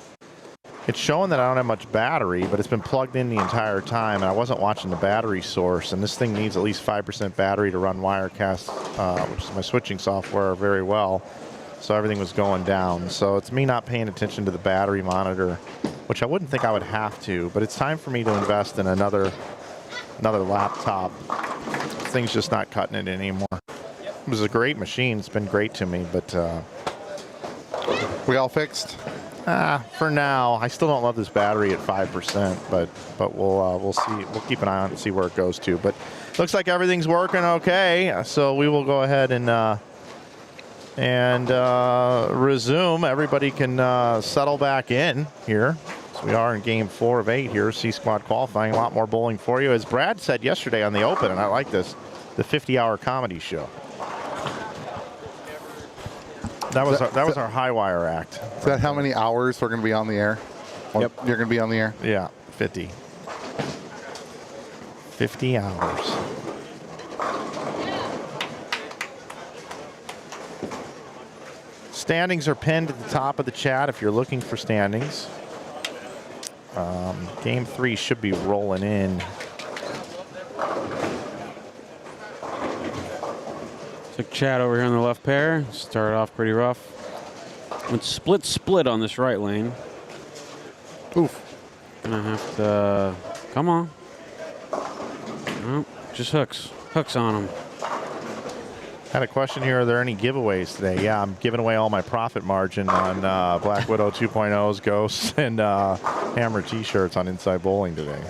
it's showing that I don't have much battery, but it's been plugged in the entire time, and I wasn't watching the battery source. And this thing needs at least 5% battery to run Wirecast, which is my switching software, very well. So everything was going down. So it's me not paying attention to the battery monitor, which I wouldn't think I would have to, but it's time for me to invest in another laptop. This thing's just not cutting it anymore. It was a great machine. It's been great to me, but We all fixed? for now, I still don't love this battery at 5%, but we'll see. We'll keep an eye on it and see where it goes to. But looks like everything's working okay. So we will go ahead and resume. Everybody can settle back in here. So we are in game 4 of 8 here, C-Squad qualifying. A lot more bowling for you. As Brad said yesterday on the Open, and I like this, the 50-hour comedy show. That was our high wire act. Is that how many hours we're going to be on the air? Yep. You're going to be on the air? Yeah, 50. 50 hours. Standings are pinned at the top of the chat if you're looking for standings. Game 3 should be rolling in. So Chad over here on the left pair. Started off pretty rough. Went split on this right lane. Oof. Gonna have to, come on. No, just hooks. Hooks on them. Had a question here. Are there any giveaways today? Yeah, I'm giving away all my profit margin on Black Widow 2.0's Ghosts and Hammer t-shirts on Inside Bowling today.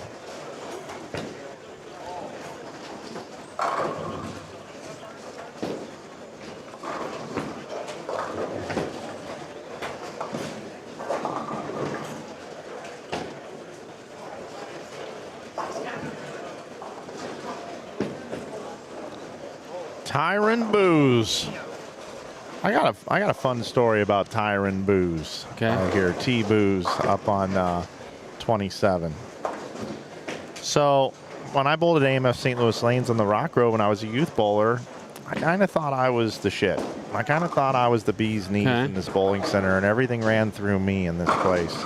Tyron Booze. I got a fun story about Tyron Booze. Okay. Right here, T Booze up on 27. So when I bowled at AMF St. Louis Lanes on the Rock Grove when I was a youth bowler, I kind of thought I was the shit. I kind of thought I was the bee's knees in this bowling center, and everything ran through me in this place.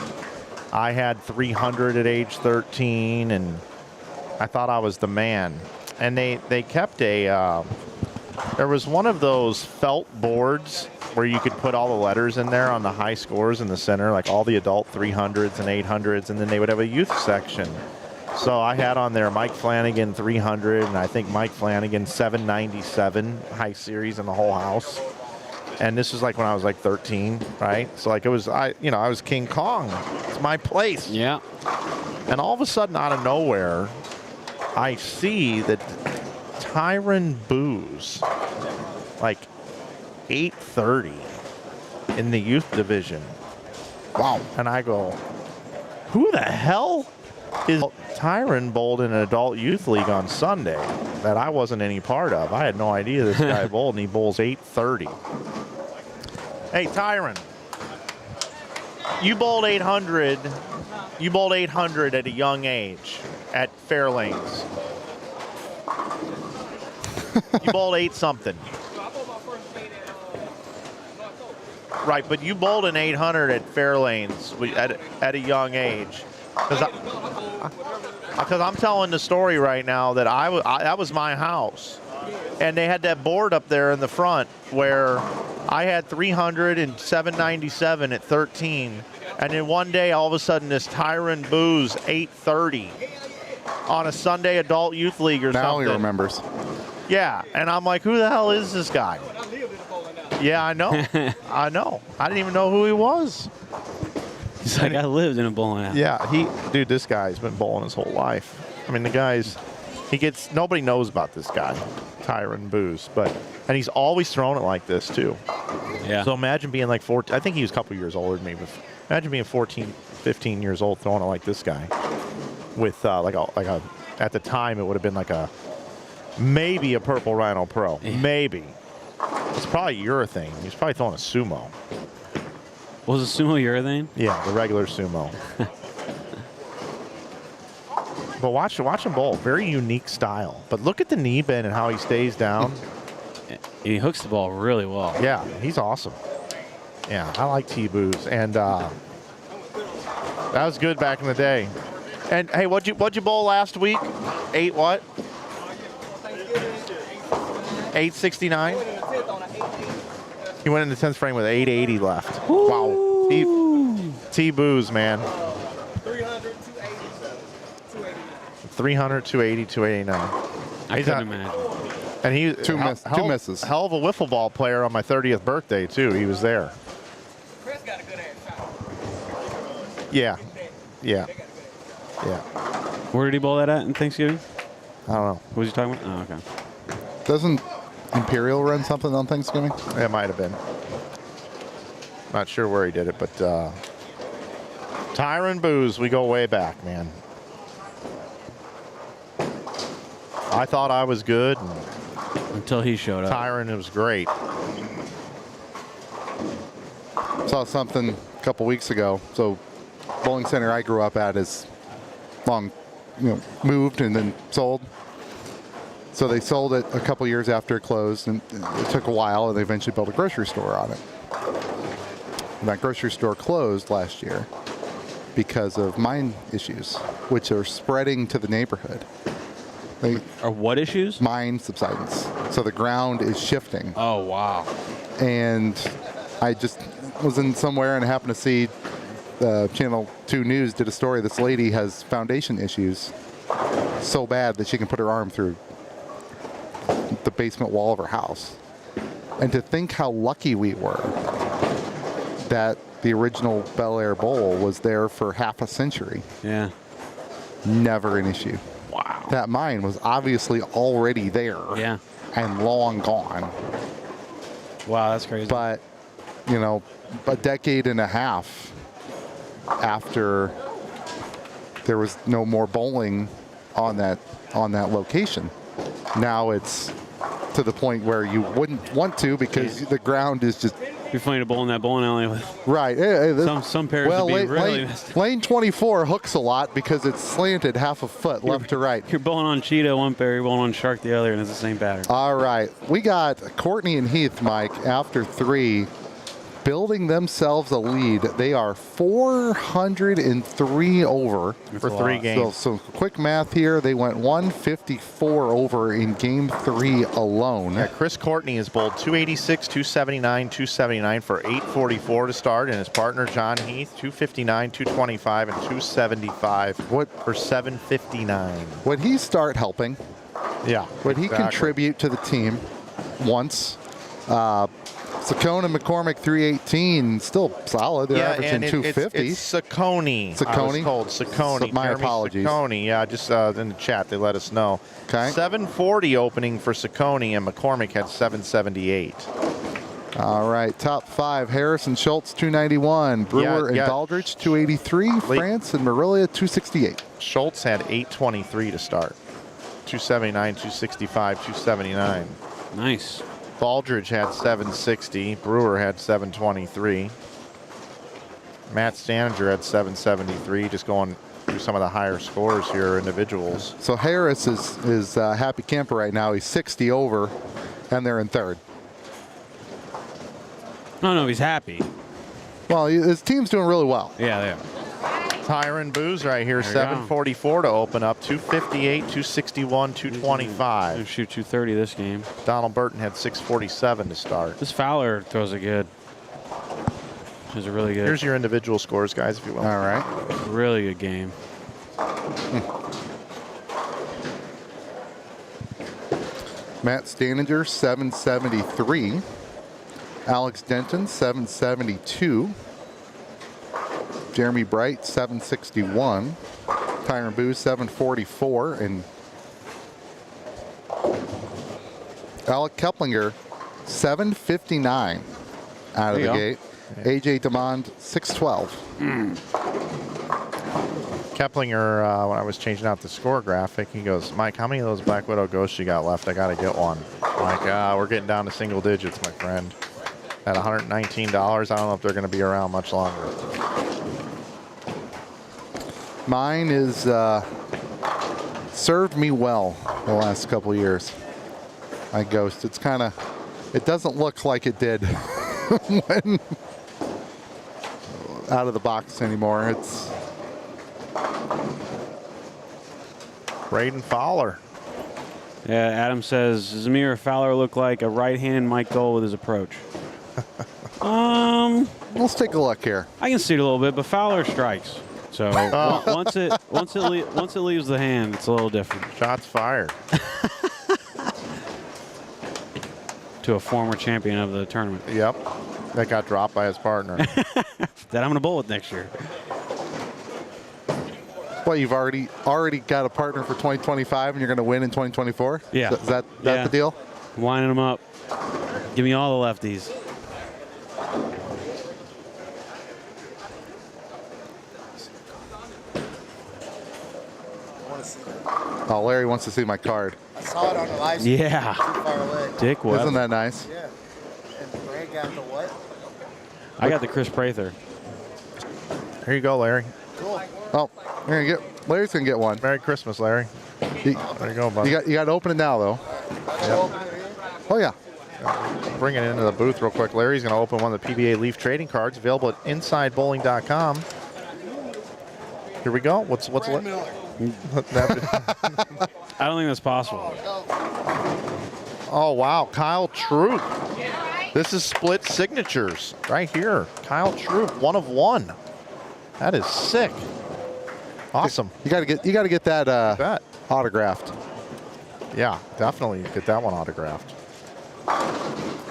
I had 300 at age 13, and I thought I was the man. And they kept a, there was one of those felt boards where you could put all the letters in there on the high scores in the center, like all the adult 300s and 800s, and then they would have a youth section. So I had on there Mike Flanagan 300, and I think Mike Flanagan 797 high series in the whole house. And this was like when I was like 13, right? So like it was, I was King Kong. It's my place. Yeah. And all of a sudden, out of nowhere, I see that Tyron Booze, like 830 in the youth division. Wow. And I go, who the hell is Tyron bowled in an adult youth league on Sunday that I wasn't any part of? I had no idea this guy bowled, and he bowls 830. Hey, Tyron, you bowled 800. You bowled 800 at a young age at Fairlanes. You bowled 8-something. Right, but you bowled an 800 at Fairlanes at a young age. Because I'm telling the story right now that that was my house. And they had that board up there in the front where I had 300 and 797 at 13. And then one day, all of a sudden, this Tyron Booze 830 on a Sunday adult youth league or something. Now he remembers. Yeah, and I'm like, who the hell is this guy? Yeah, I know. I know. I didn't even know who he was. He's like, I lived in a bowling alley. Yeah, dude, this guy's been bowling his whole life. I mean, nobody knows about this guy, Tyron Booze, and he's always thrown it like this too. Yeah. So imagine being like 14, I think he was a couple years older than me, but imagine being 14, 15 years old throwing it like this guy with at the time it would have been like a Maybe a Purple Rhino Pro. Maybe. It's probably urethane. He's probably throwing a sumo. Was a sumo urethane? Yeah, the regular sumo. But watch him bowl. Very unique style. But look at the knee bend and how he stays down. He hooks the ball really well. Yeah, he's awesome. Yeah, I like T-Booze. And that was good back in the day. And hey, what'd you bowl last week? 8 what? 869? He went in the 10th frame with 880 left. Ooh. Wow. T-Booze, man. 300, 280, 289. I couldn't imagine. And he Two misses. Hell of a wiffle ball player on my 30th birthday too. He was there. Chris got a good ass shot. Yeah. Where did he bowl that at in Thanksgiving? I don't know. What was he talking about? Oh, okay. Doesn't Imperial run something on Thanksgiving? It might have been. Not sure where he did it, but Tyron Booze, we go way back, man. I thought I was good. Until he showed up. Tyron, it was great. Saw something a couple weeks ago. So, bowling center I grew up at is moved and then sold. So they sold it a couple years after it closed, and it took a while, and they eventually built a grocery store on it. And that grocery store closed last year because of mine issues, which are spreading to the neighborhood. Or what issues? Mine subsidence. So the ground is shifting. Oh, wow. And I just was in somewhere and happened to see Channel 2 News did a story. This lady has foundation issues so bad that she can put her arm through the basement wall of her house. And to think how lucky we were that the original Bel Air Bowl was there for half a century. Yeah. Never an issue. Wow. That mine was obviously already there. Yeah. And long gone. Wow, that's crazy. But, a decade and a half after there was no more bowling on that location, now it's to the point where you wouldn't want to because the ground is just. You're funny to bowl in that bowling alley with. Right. Some pairs would be really. Lane 24 hooks a lot because it's slanted half a foot left to right. You're bowling on Cheetah one pair, you're bowling on Shark the other, and it's the same pattern. All right. We got Courtney and Heath, Mike, after 3, building themselves a lead. They are 403 over for 3 games. So quick math here. They went 154 over in game 3 alone. Yeah, Chris Courtney has bowled 286, 279, 279 for 844 to start, and his partner John Heath 259, 225, and 275 for 759. Would he start helping? Yeah. Would he contribute to the team once? Saccone and McCormick 318, still solid. They're averaging 250. It's Saccone. Saccone? I was told Saccone. My Jeremy apologies. Saccone. Yeah, just in the chat they let us know. Okay. 740 opening for Saccone, and McCormick had 778. All right, top 5. Harris and Schultz 291. Brewer and Baldrige 283. France and Marilia 268. Schultz had 823 to start. 279, 265, 279. Nice. Baldridge had 760. Brewer had 723. Matt Staninger had 773. Just going through some of the higher scores here, individuals. So Harris is happy camper right now. He's 60 over, and they're in 3rd. No, he's happy. Well, his team's doing really well. Yeah, they are. Tyron Booze right here, 744 to open up, 258, 261, 225. Shoot 230 this game. Donald Burton had 647 to start. This Fowler throws it good. Those are really good. Here's your individual scores, guys, if you will. All right. Really good game. Matt Staninger 773. Alex Denton 772. Jeremy Bright 761. Tyron Booze 744. And Alec Keplinger 759 out of the gate. AJ Demond 612. Keplinger, when I was changing out the score graphic, he goes, Mike, how many of those Black Widow ghosts you got left? I got to get one. I'm like, we're getting down to single digits, my friend. At $119, I don't know if they're going to be around much longer. Mine is served me well the last couple years. My Ghost. It's kind of, it doesn't look like it did when out of the box anymore. It's Braden Fowler. Yeah, Adam says, does Amir Fowler look like a right-handed Mike Dole with his approach? Let's take a look here. I can see it a little bit, but Fowler strikes. So once it leaves the hand, it's a little different. Shots fired. To a former champion of the tournament. Yep. That got dropped by his partner. That I'm going to bowl with next year. Well, you've already got a partner for 2025, and you're going to win in 2024? Yeah. Is that the deal? Winding them up. Give me all the lefties. Oh, Larry wants to see my card. I saw it on the live stream. Yeah. Too far away. Dick Webb. Isn't that nice? Yeah. And Greg got the what? I got the Chris Prather. Here you go, Larry. Cool. Oh, Larry's gonna get one. Merry Christmas, Larry. There you go, buddy. You got to open it now, though. Oh yeah. Bring it into the booth real quick. Larry's going to open one of the PBA Leaf trading cards available at InsideBowling.com. Here we go. What's Brad Miller. I don't think that's possible. Oh wow, Kyle Troop. This is split signatures right here. Kyle Troop, 1 of 1. That is sick. Awesome. You got to get that autographed. Yeah, definitely get that one autographed.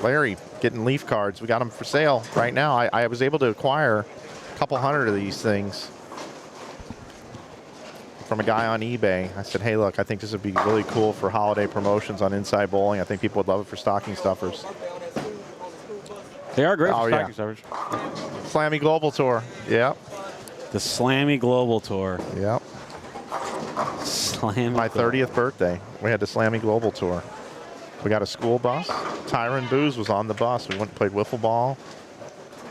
Larry getting Leaf cards. We got them for sale right now. I was able to acquire a couple hundred of these things from a guy on eBay. I said, hey, look, I think this would be really cool for holiday promotions on Inside Bowling. I think people would love it for stocking stuffers. They are great for stocking stuffers. Slammy Global Tour. Yep. The Slammy Global Tour. Yep. Slammy. My 30th birthday, we had the Slammy Global Tour. We got a school bus. Tyron Booze was on the bus. We went and played wiffle ball.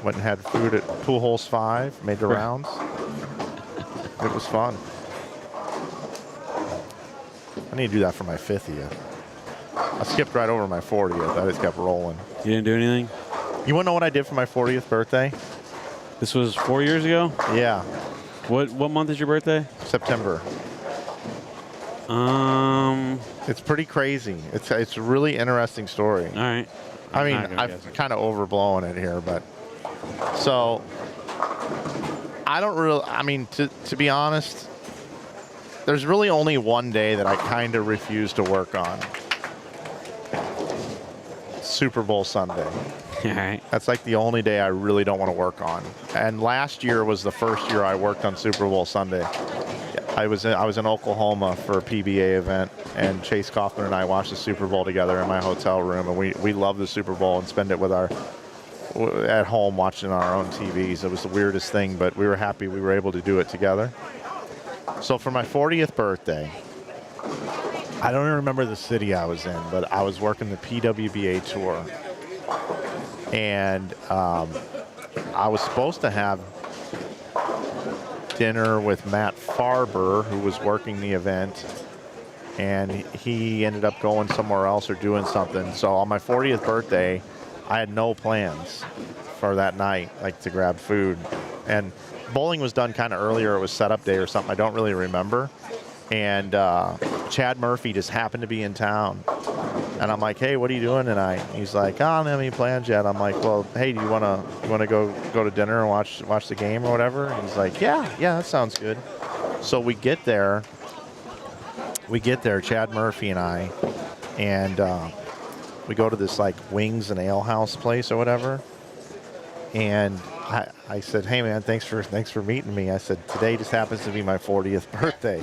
Went and had food at Pool Holes 5. Made the rounds. It was fun. I need to do that for my 50th. I skipped right over my 40th. I just kept rolling. You didn't do anything? You want to know what I did for my 40th birthday? This was 4 years ago? Yeah. What month is your birthday? September. It's pretty crazy. It's a really interesting story. All right. I mean, I've kind of overblown it here, but so I don't really. I mean, to be honest, there's really only one day that I kind of refuse to work on. Super Bowl Sunday. All right. That's like the only day I really don't want to work on. And last year was the first year I worked on Super Bowl Sunday. I was in Oklahoma for a PBA event, and Chase Kaufman and I watched the Super Bowl together in my hotel room, and we love the Super Bowl and spend it with at home watching our own TVs. It was the weirdest thing, but we were happy we were able to do it together. So for my 40th birthday, I don't even remember the city I was in, but I was working the PWBA tour, and I was supposed to have dinner with Matt Farber, who was working the event, and he ended up going somewhere else or doing something. So on my 40th birthday, I had no plans for that night, like to grab food. And bowling was done kind of earlier. It was setup day or something. I don't really remember. And Chad Murphy just happened to be in town. And I'm like, hey, what are you doing tonight? He's like, I don't have any plans yet. I'm like, well, hey, do you wanna go to dinner and watch the game or whatever? And he's like, yeah, that sounds good. So we get there, Chad Murphy and I, and we go to this like wings and ale house place or whatever. And I said, hey man, thanks for meeting me. I said, today just happens to be my 40th birthday.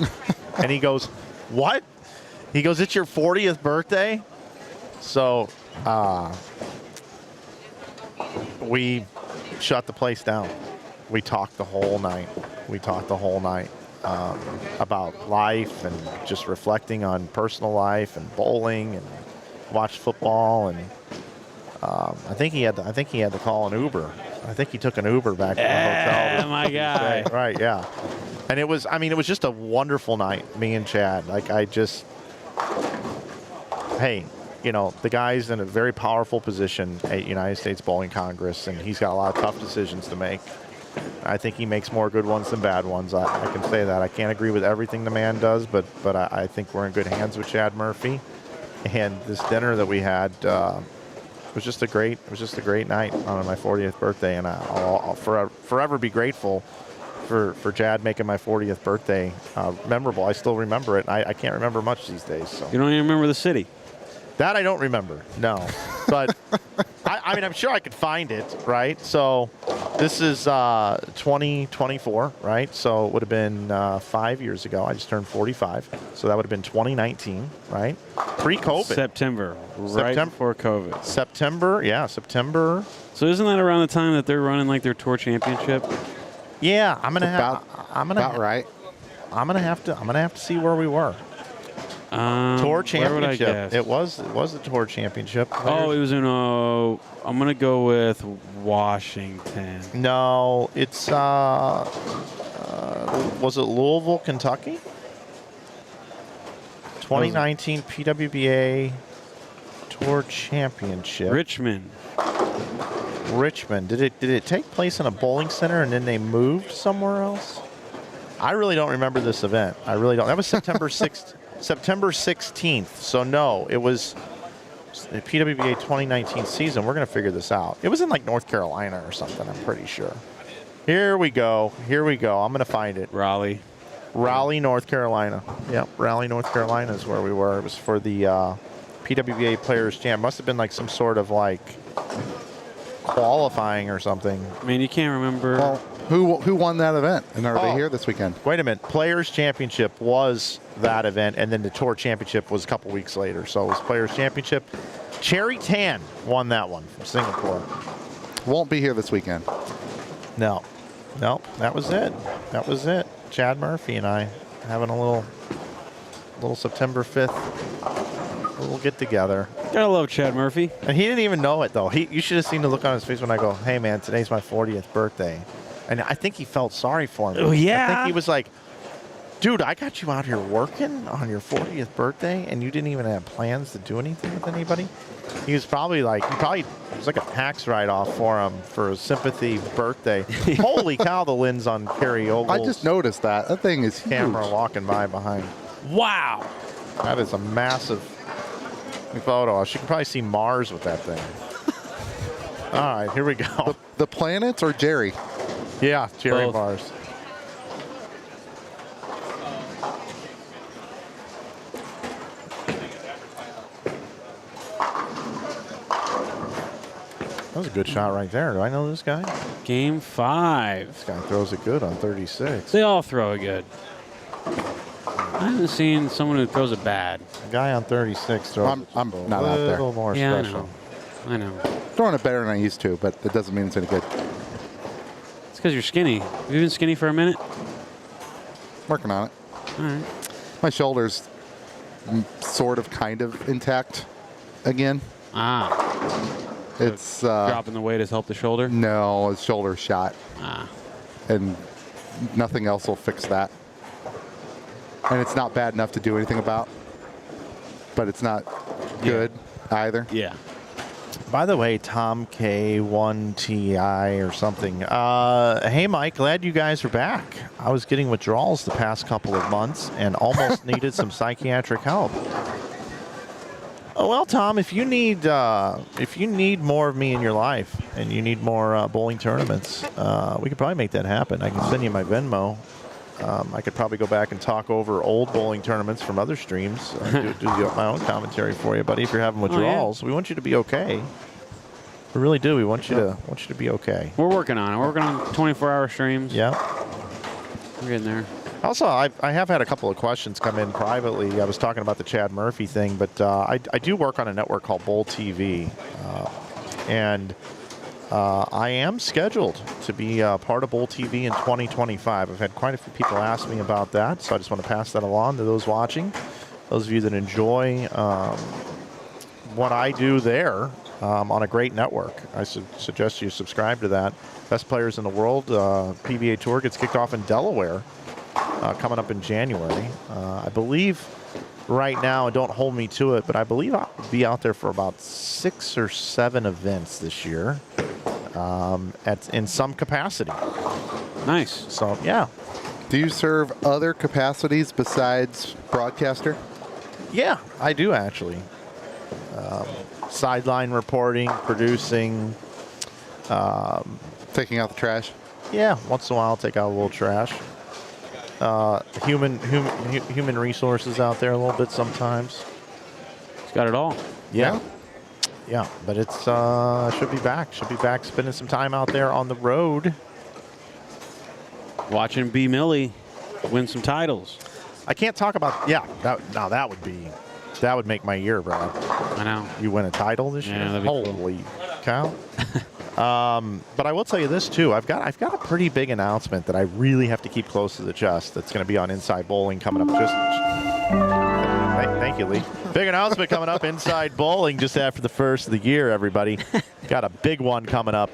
And he goes, what? He goes, it's your 40th birthday? So we shut the place down. We talked the whole night. about life and just reflecting on personal life and bowling and watched football. And I think he had to call an Uber. I think he took an Uber back to the hotel. Oh my God! Right, yeah. And it was just a wonderful night. Me and Chad, hey, the guy's in a very powerful position at United States Bowling Congress, and he's got a lot of tough decisions to make. I think he makes more good ones than bad ones. I can say that. I can't agree with everything the man does, but I think we're in good hands with Chad Murphy. And this dinner that we had was just a great night on my 40th birthday, and I'll forever be grateful for Chad making my 40th birthday memorable. I still remember it. I can't remember much these days. So. You don't even remember the city? That I don't remember, no. But, I mean, I'm sure I could find it, right? So this is 2024, right? So it would have been 5 years ago. I just turned 45. So that would have been 2019, right? Pre-COVID. September, right before COVID. September. So isn't that around the time that they're running like their tour championship? Yeah, I'm gonna have to see where we were. Tour championship. It was the tour championship. Oh, it was in. I'm gonna go with Washington. No, it's was it Louisville, Kentucky? 2019 PWBA Tour Championship. Richmond. Did it take place in a bowling center and then they moved somewhere else? I really don't remember this event. I really don't. That was September 6th. September 16th. So no, it was the PWBA 2019 season. We're going to figure this out. It was in like North Carolina or something, I'm pretty sure. Here we go. I'm going to find it. Raleigh, North Carolina. Yep, Raleigh, North Carolina is where we were. It was for the PWBA Players Jam. Must have been like some sort of like qualifying or something. I mean, you can't remember. Well, who won that event? And are they here this weekend? Wait a minute. Players Championship was that event, and then the Tour Championship was a couple weeks later. So it was Players Championship. Cherry Tan won that one from Singapore. Won't be here this weekend. No, that was it. Chad Murphy and I having a little September 5th little get together. Gotta love Chad Murphy. And he didn't even know it though. You should have seen the look on his face when I go, "Hey man, today's my 40th birthday," and I think he felt sorry for me. Oh yeah. I think he was like, "Dude, I got you out here working on your 40th birthday, and you didn't even have plans to do anything with anybody." He was probably it was like a tax write-off for him for a sympathy birthday. Holy cow, the lens on Carrie Ogle's I just noticed that. That thing is camera huge. walking by behind. Wow. That is a massive photo. You can probably see Mars with that thing. All right, here we go. The planets or Jerry? Yeah, Jerry Both. Mars. That was a good shot right there. Do I know this guy? Game 5. This guy throws it good on 36. They all throw it good. I haven't seen someone who throws it bad. The guy on 36 throws I'm it not a out there. little more Yeah, special. I know. Throwing it better than I used to, but that doesn't mean it's any good. It's because you're skinny. Have you been skinny for a minute? Working on it. All right. My shoulder's sort of kind of intact again. It's Dropping the weight has helped the shoulder? no, it's shoulder shot, and nothing else will fix that. And it's not bad enough to do anything about, but it's not good either. Yeah. By the way, Tom K1TI or something. Hey, Mike, glad you guys are back. I was getting withdrawals the past couple of months and almost needed some psychiatric help. Oh, well, Tom, if you need more of me in your life and you need more bowling tournaments, we could probably make that happen. I can send you my Venmo. I could probably go back and talk over old bowling tournaments from other streams. Do my own commentary for you, buddy. If you're having withdrawals, we want you to be okay. We really do. We want you to be okay. We're working on it. We're working on 24-hour streams. Yeah. We're getting there. Also, I have had a couple of questions come in privately. I was talking about the Chad Murphy thing, but I do work on a network called Bowl TV, and I am scheduled to be part of Bowl TV in 2025. I've had quite a few people ask me about that, so I just want to pass that along to those watching. Those of you that enjoy what I do there on a great network, I suggest you subscribe to that. Best Players in the World PBA Tour gets kicked off in Delaware coming up in January. I believe right now, and don't hold me to it, but I believe I'll be out there for about 6 or 7 events this year in some capacity. Nice. So, yeah. Do you serve other capacities besides broadcaster? Yeah, I do actually. Sideline reporting, producing. Taking out the trash? Yeah, once in a while I'll take out a little trash. Human resources out there a little bit sometimes. It's got it all. Yeah. Yeah, but it's should be back. Should be back spending some time out there on the road. Watching B. Millie win some titles. I can't talk about, that would make my year, bro. I know. You win a title this Yeah, year? that'd be cool. Holy cow. But I will tell you this too. I've got a pretty big announcement that I really have to keep close to the chest. That's going to be on Inside Bowling coming up. Thank you, Lee. Big announcement coming up Inside Bowling just after the first of the year. Everybody got a big one coming up.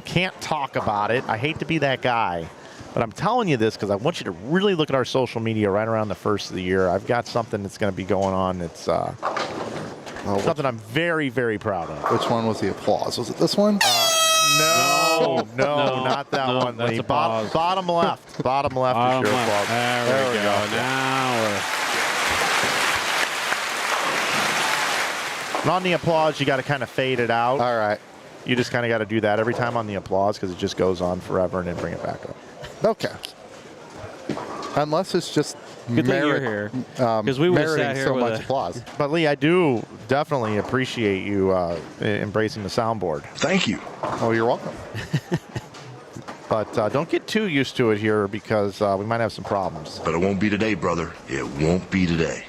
Can't talk about it. I hate to be that guy, but I'm telling you this because I want you to really look at our social media right around the first of the year. I've got something that's going to be going on. It's something I'm very, very proud of. Which one was the applause? Was it this one? No, not that one. That's Lee. a pause. Bottom left. Bottom left is your applause. There we go. Now And on the applause, you got to kind of fade it out. All right. You just kind of got to do that every time on the applause because it just goes on forever and then bring it back up. Okay. Unless it's just good thing you're here, because we would have sat here so with much applause. But Lee, I do definitely appreciate you embracing the soundboard. Thank you. Oh, you're welcome. But don't get too used to it here because we might have some problems. But it won't be today, brother. It won't be today.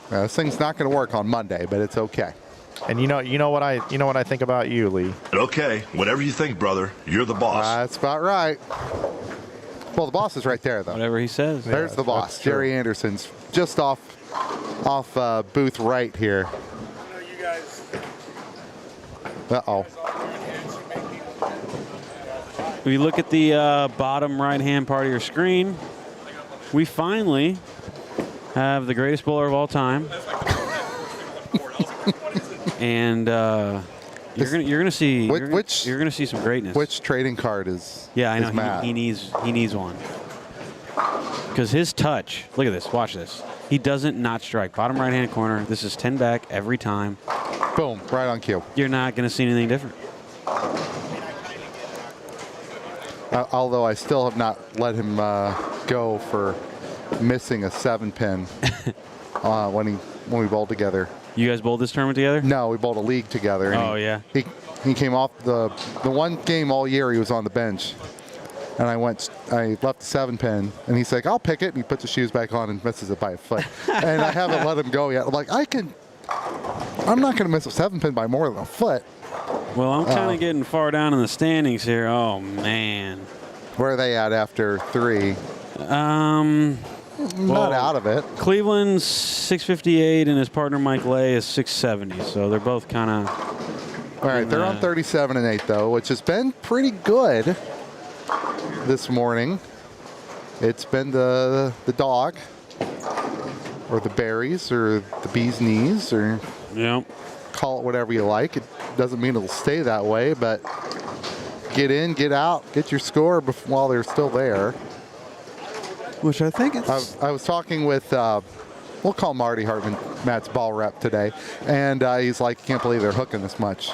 This thing's not going to work on Monday, but it's okay. And you know what I think about you, Lee. Okay, whatever you think, brother. You're the boss. That's about right. Well, the boss is right there, though. whatever he says. There's the boss. Jerry Anderson's just off booth right here. Uh-oh. If you look at the bottom right-hand part of your screen, we finally have the greatest bowler of all time. And you're gonna see some greatness. Which trading card is? Yeah, I know. Matt? He needs one. Because his touch, look at this, watch this. He doesn't not strike. Bottom right-hand corner. This is 10 back every time. Boom, right on cue. You're not going to see anything different. Although I still have not let him go for missing a 7-pin when we bowled together. You guys bowled this tournament together? No, we bowled a league together. Oh, yeah. He came off the one game all year he was on the bench. And I left the 7-pin, and he's like, I'll pick it. And he puts his shoes back on and misses it by a foot. And I haven't let him go yet. I'm like, I'm not going to miss a 7-pin by more than a foot. Well, I'm kind of getting far down in the standings here. Oh, man. Where are they at after 3? Not out of it. Cleveland's 658, and his partner Mike Lay is 670. So they're both kind of. All right, they're on 37-8 though, which has been pretty good this morning. It's been the dog, or the berries, or the bee's knees, or call it whatever you like. It doesn't mean it'll stay that way, but get in, get out, get your score while they're still there. Which I think it's. I was talking with, we'll call Marty Hartman, Matt's ball rep today, and he's like, can't believe they're hooking this much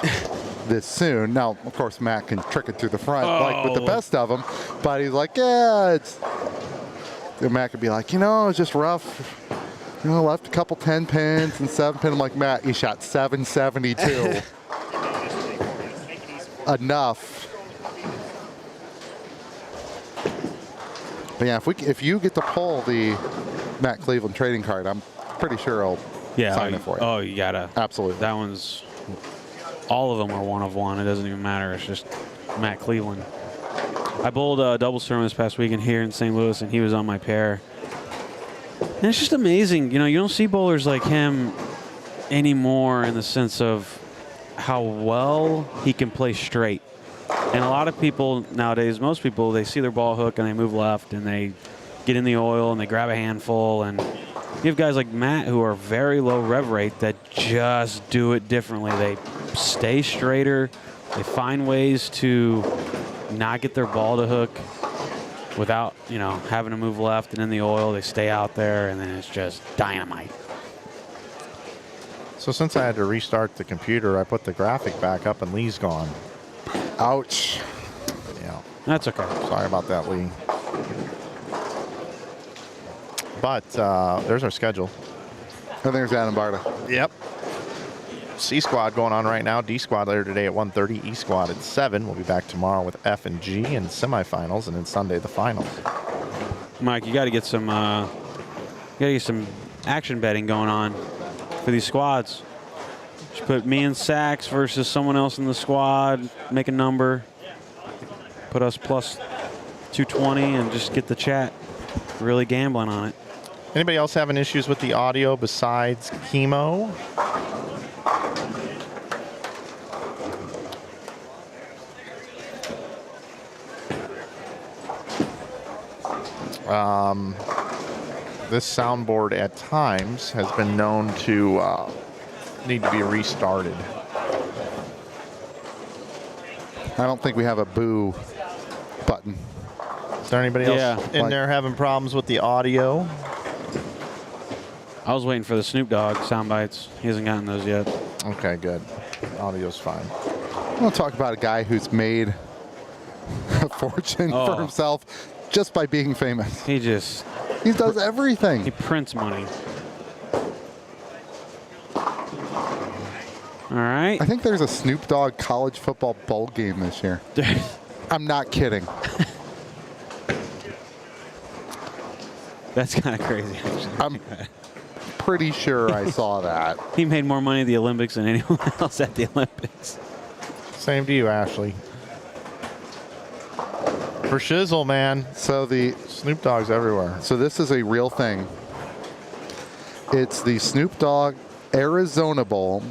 this soon. Now, of course, Matt can trick it through the front like with the best of them, but he's like, yeah, and Matt could be like, it's just rough. Left a couple 10 pins and 7-pin. I'm like, Matt, you shot 772. Enough. But yeah, if you get to pull the Matt Cleveland trading card, I'm pretty sure I'll sign it for you. Oh, you gotta. Absolutely. That one's all of them are 1 of 1. It doesn't even matter. It's just Matt Cleveland. I bowled a double tournament this past weekend here in St. Louis, and he was on my pair. And it's just amazing. You know, you don't see bowlers like him anymore in the sense of how well he can play straight. And a lot of people nowadays, most people, they see their ball hook and they move left and they get in the oil and they grab a handful. And you have guys like Matt who are very low rev rate that just do it differently. They stay straighter. They find ways to not get their ball to hook without, you know, having to move left and in the oil. They stay out there, and then it's just dynamite. So since I had to restart the computer, I put the graphic back up, and Lee's gone. Ouch. Yeah. That's okay. Sorry about that, Lee. But there's our schedule. And there's Adam Barta. Yep. C squad going on right now. D squad later today at 1:30. E squad at 7. We'll be back tomorrow with F and G in semifinals, and then Sunday the finals. Mike, you got to get some action betting going on for these squads. Just put me and Sachs versus someone else in the squad. Make a number. Put us plus 220 and just get the chat really gambling on it. Anybody else having issues with the audio besides Chemo? This soundboard at times has been known to need to be restarted. I don't think we have a boo button. Is there anybody else in there having problems with the audio? I was waiting for the Snoop Dogg sound bites. He hasn't gotten those yet. Okay, good. Audio's fine. I want to talk about a guy who's made a fortune for himself just by being famous. He does everything. He prints money. All right. I think there's a Snoop Dogg college football bowl game this year. I'm not kidding. That's kind of crazy, actually. I'm pretty sure I saw that. He made more money at the Olympics than anyone else at the Olympics. Same to you, Ashley. For shizzle, man. So the Snoop Dogg's everywhere. So this is a real thing. It's the Snoop Dogg Arizona Bowl,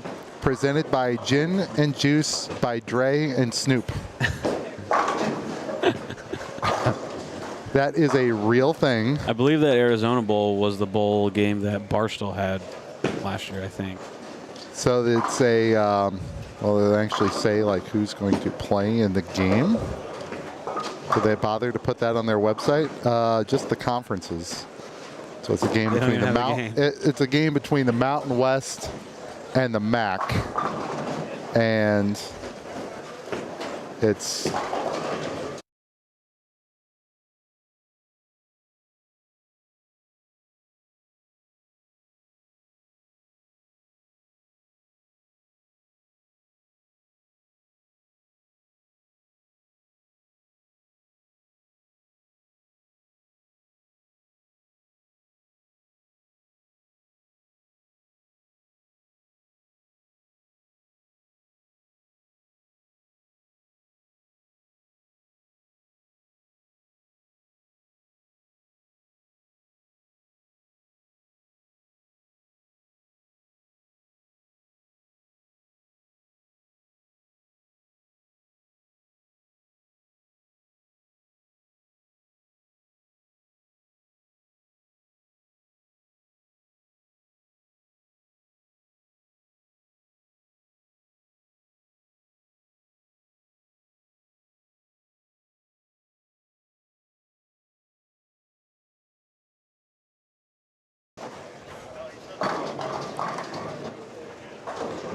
presented by Gin and Juice by Dre and Snoop. That is a real thing. I believe that Arizona Bowl was the bowl game that Barstool had last year, I think. So it's a, well, they actually say like who's going to play in the game. Did they bother to put that on their website? Just the conferences. So it's a game between the Mountain. It's a game between the Mountain West and the MAC, and it's.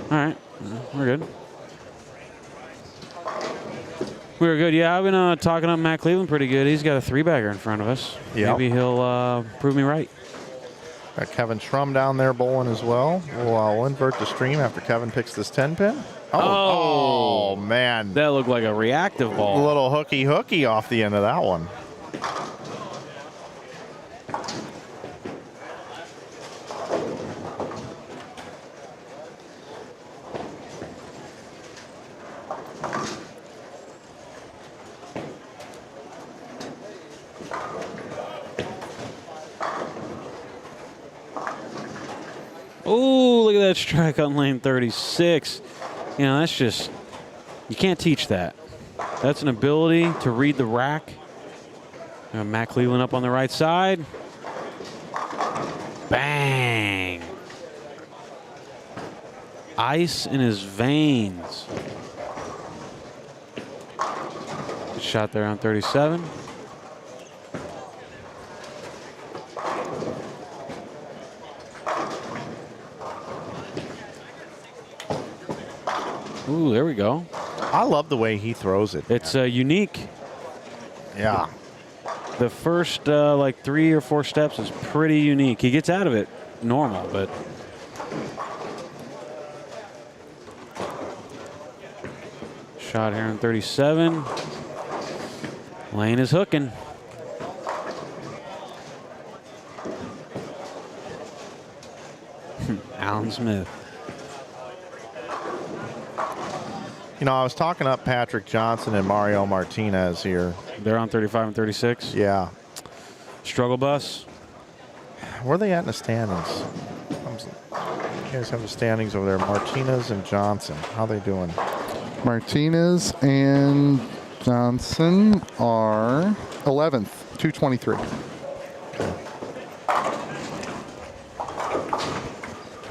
All right, we're good. We were good. Yeah, I've been talking up Matt Cleveland pretty good. He's got a 3-bagger in front of us. Yep. Maybe he'll prove me right. Got Kevin Schrum down there bowling as well. We'll invert the stream after Kevin picks this 10-pin. Oh, man. That looked like a reactive A ball. little hooky off the end of that one. Oh, look at that strike on lane 36. You know, that's just, you can't teach that. That's an ability to read the rack. Matt Cleveland up on the right side. Bang. Ice in his veins. Good shot there on 37. Ooh, there we go. I love the way he throws it. It's unique. Yeah. The first like 3 or 4 steps is pretty unique. He gets out of it normal, but shot here on 37. Lane is hooking. Alan Smith. You know, I was talking up Patrick Johnson and Mario Martinez here. They're on 35 and 36. Yeah. Struggle bus. Where are they at in the standings? You guys have the standings over there. Martinez and Johnson. How are they doing? Martinez and Johnson are 11th, 223.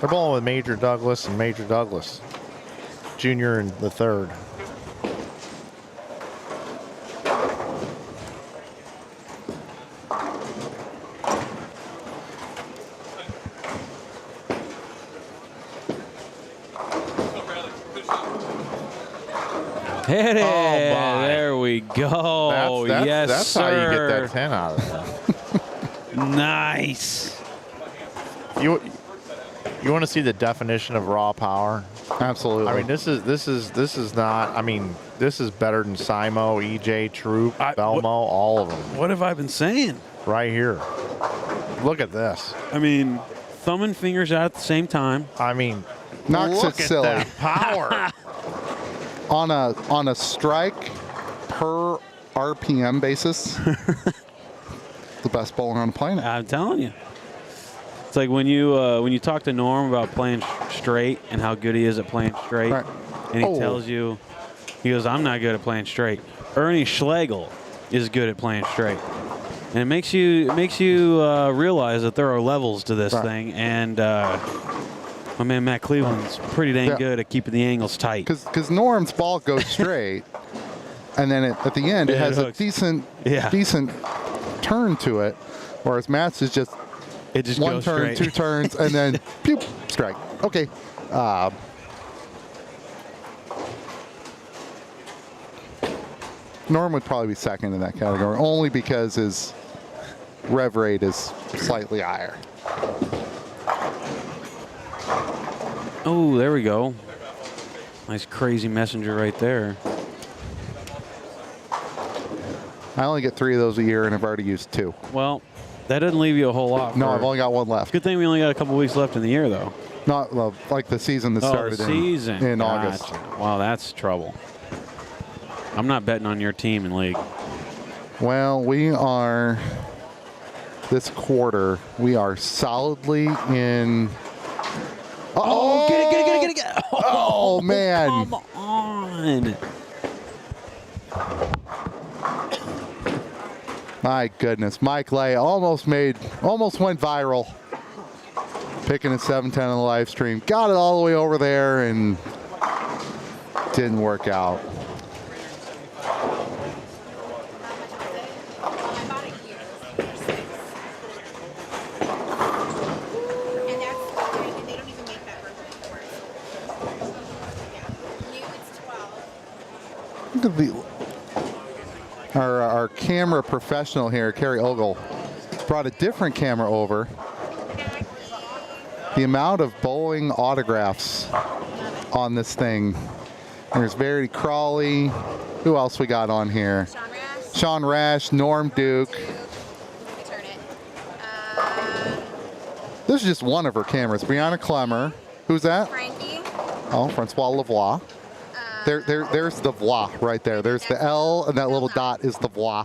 They're bowling with Major Douglas and Major Douglas. Junior and the third. Hit it. Oh, my. There we go. Yes, that's sir. how you get that 10 out of that. Nice. You want to see the definition of raw power? Absolutely. I mean, this is not. I mean, this is better than Simo, EJ, Troop, Belmo, all of them. What have I been saying? Right here. Look at this. I mean, thumb and fingers out at the same time. I mean, Knocks look it at silly. that power. On a strike per RPM basis, the best bowler on the planet. I'm telling you. It's like when you talk to Norm about playing straight and how good he is at playing straight, Right. and he tells you, he goes, I'm not good at playing straight. Ernie Schlegel is good at playing straight. And it makes you realize that there are levels to this thing, and my man Matt Cleveland's pretty dang good at keeping the angles tight. Because Norm's ball goes straight, and then at the end it has a decent turn to it, whereas Matt's is just one goes turn, straight. 2 turns, and then pew, strike. Okay. Norm would probably be second in that category, only because his rev rate is slightly higher. Oh, there we go. Nice crazy messenger right there. I only get 3 of those a year, and I've already used 2. Well, that doesn't leave you a whole lot. No, I've only got 1 left. Good thing we only got a couple weeks left in the year, though. Not like the season that started in August. Gotcha. Wow, that's trouble. I'm not betting on your team in league. Well, we are, this quarter, we are solidly in. Oh, get it. Oh, man. Come on. My goodness. Mike Lay almost went viral. Picking a 710 on the live stream. Got it all the way over there and didn't work out. Look at our camera professional here, Carrie Ogle, brought a different camera over. The amount of bowling autographs on this thing. There's Verity Crawley. Who else we got on here? Sean Rash, Norm Duke. This is just one of her cameras. Brianna Clemmer. Who's that? Frankie. Oh, Francois Lavoie. There's the voix right there. There's the L, and that little dot is the voix.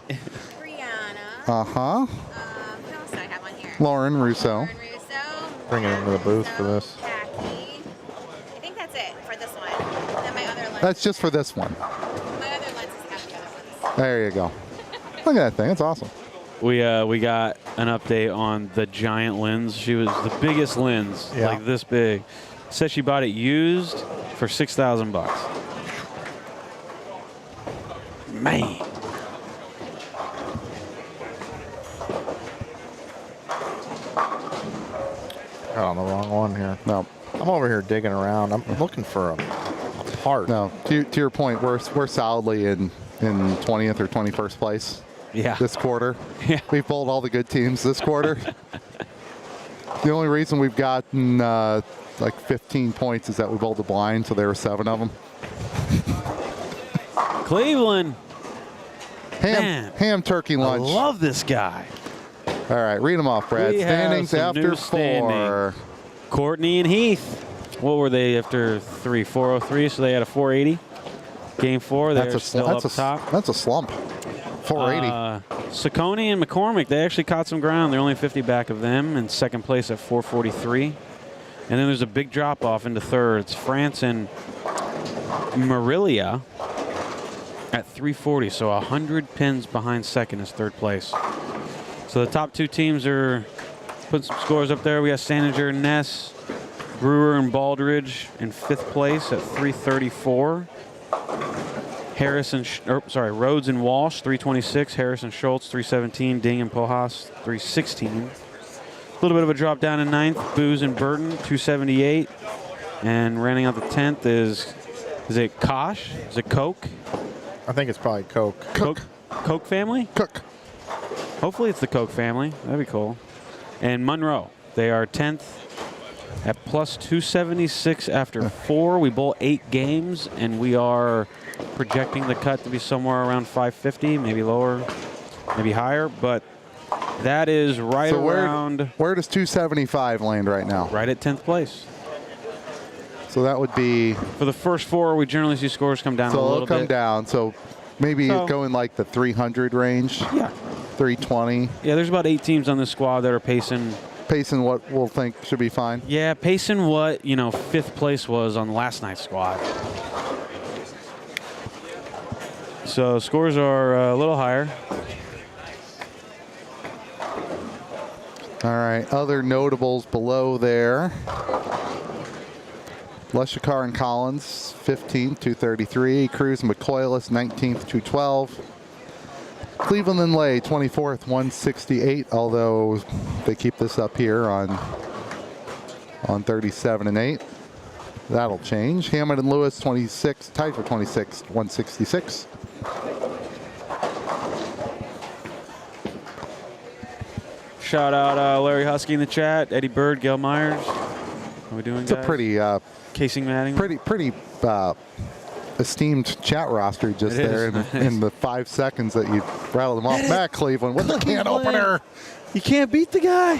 Brianna. Uh-huh. Who else do I have on here? Lauren Russo. Lauren Russo. bring it into the booth for this. Khaki. I think that's it for this one. And then my other lens. That's just for this one. My other lenses have the other ones. There you go. Look at that thing. It's awesome. We got an update on the giant lens. She was the biggest lens, Yeah. like this big. Said she bought it used for $6,000. Man. Got on the wrong one here. No. I'm over here digging around. I'm looking for a part. No. To your point, we're solidly in 20th or 21st place. Yeah. This quarter. Yeah. We've bowled all the good teams this quarter. The only reason we've gotten like 15 points is that we bowled the blind, so there were 7 of them. Cleveland. Man, ham turkey lunch. I love this guy. All right, read them off, Brad. We Standings have some after new 4. standing. Courtney and Heath. What were they after 3? 403, so they had a 480. Game 4, they're still up top. That's a slump. 480. Saccone and McCormick, they actually caught some ground. They're only 50 back of them in second place at 443. And then there's a big drop off into third. It's France and Marilia at 340. So 100 pins behind second is third place. So the top 2 teams are putting some scores up there. We got Saninger, Ness, Brewer, and Baldridge in 5th place at 334. Harris and Rhodes and Walsh 326. Harris and Schultz 317. Ding and Pojas 316. A little bit of a drop down in 9th. Booz and Burton 278. And rounding out the 10th is it Kosh? Is it Coke? I think it's probably Coke. Coke family? Cook. Hopefully it's the Coke family. That'd be cool. And Monroe, they are 10th at plus 276 after 4. We bowl 8 games, and we are projecting the cut to be somewhere around 550, maybe lower, maybe higher. But that is right around. Where does 275 land right now? Right at 10th place. So that would be. For the first 4, we generally see scores come down a little bit. So it'll come down. So maybe go in like the 300 range. Yeah. 320. Yeah, there's about 8 teams on this squad that are pacing. Pacing what we'll think should be fine. Yeah, pacing what 5th place was on last night's squad. So scores are a little higher. All right, other notables below there. Leshakar and Collins, 15th, 233. Cruz and McCoylis, 19th, 212. Cleveland and Lay, 24th, 168, although they keep this up here on 37 and 8. That'll change. Hammond and Lewis, 26, tied for 26th, 166. Shout out Larry Husky in the chat, Eddie Bird, Gail Myers. How we doing, It's guys? a pretty Casing Matting. pretty esteemed chat roster just It there is. in the 5 seconds that you rattled them off. Matt Cleveland with the can opener. You can't beat the guy.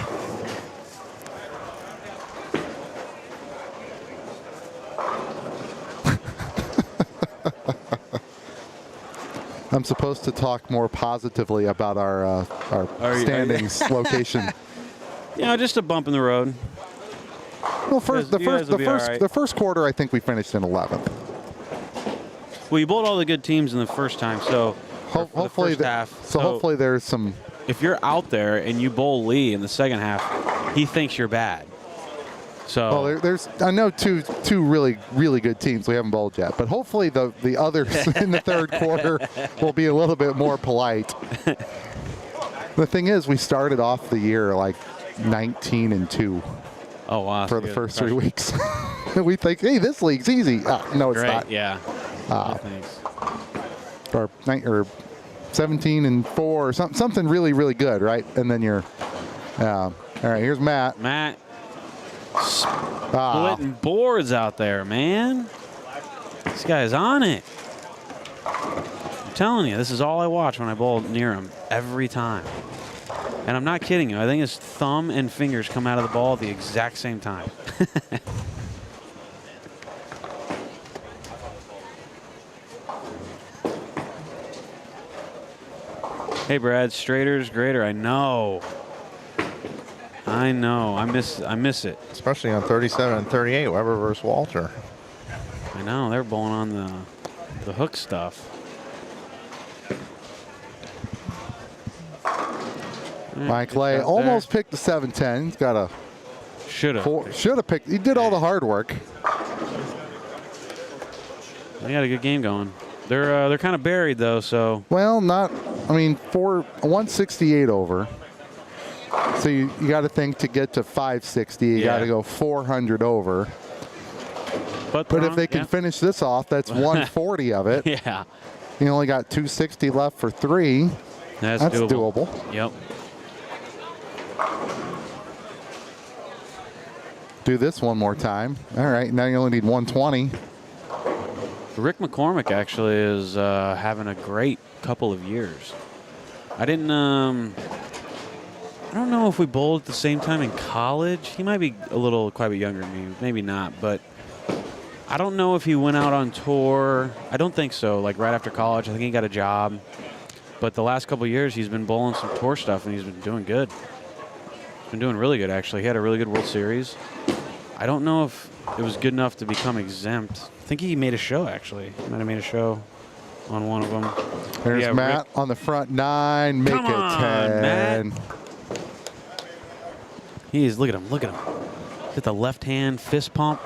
I'm supposed to talk more positively about our standings location. Just a bump in the road. Well, the first quarter, I think we finished in 11th. Well, you bowled all the good teams in the first time, so hopefully the first half. So hopefully there's some. If you're out there and you bowl Lee in the second half, he thinks you're bad. So well, there's I know two really good teams we haven't bowled yet, but hopefully the others in the third quarter will be a little bit more polite. The thing is, we started off the year like 19-2. Oh wow! For the first 3 weeks, we think, hey, this league's easy. No, it's not. Yeah. No, or 17-4, or something really good, right? And then you're. All right, here's Matt. Matt. Splitting boards out there, man. This guy's on it. I'm telling you, this is all I watch when I bowl near him every time. And I'm not kidding you. I think his thumb and fingers come out of the ball at the exact same time. Hey, Brad, straighter's greater. I know. I know. I miss it. Especially on 37 and 38, Weber versus Walter. I know. They're bowling on the hook stuff. Mike Clay almost picked the 710. He's got a should have picked. He did all the hard work. They got a good game going. They're kind of buried though, so. Well, not. I mean, 168 over. So you got to think to get to 560, you got to go 400 over. But if they can finish this off, that's 140 of it. Yeah. You only got 260 left for 3. That's doable. Yep. Do this one more time. All right, now you only need 120. Rick McCormick actually is having a great couple of years. I don't know if we bowled at the same time in college. He might be quite a bit younger than me. Maybe not, but I don't know if he went out on tour. I don't think so. Like right after college, I think he got a job. But the last couple of years, he's been bowling some tour stuff, and he's been doing good. He's been doing really good, actually. He had a really good World Series. I don't know if it was good enough to become exempt. I think he made a show, actually. He might have made a show on one of them. There's Matt on the front 9. Make it 10. Matt. Look at him. Look at him. Hit the left hand fist pump.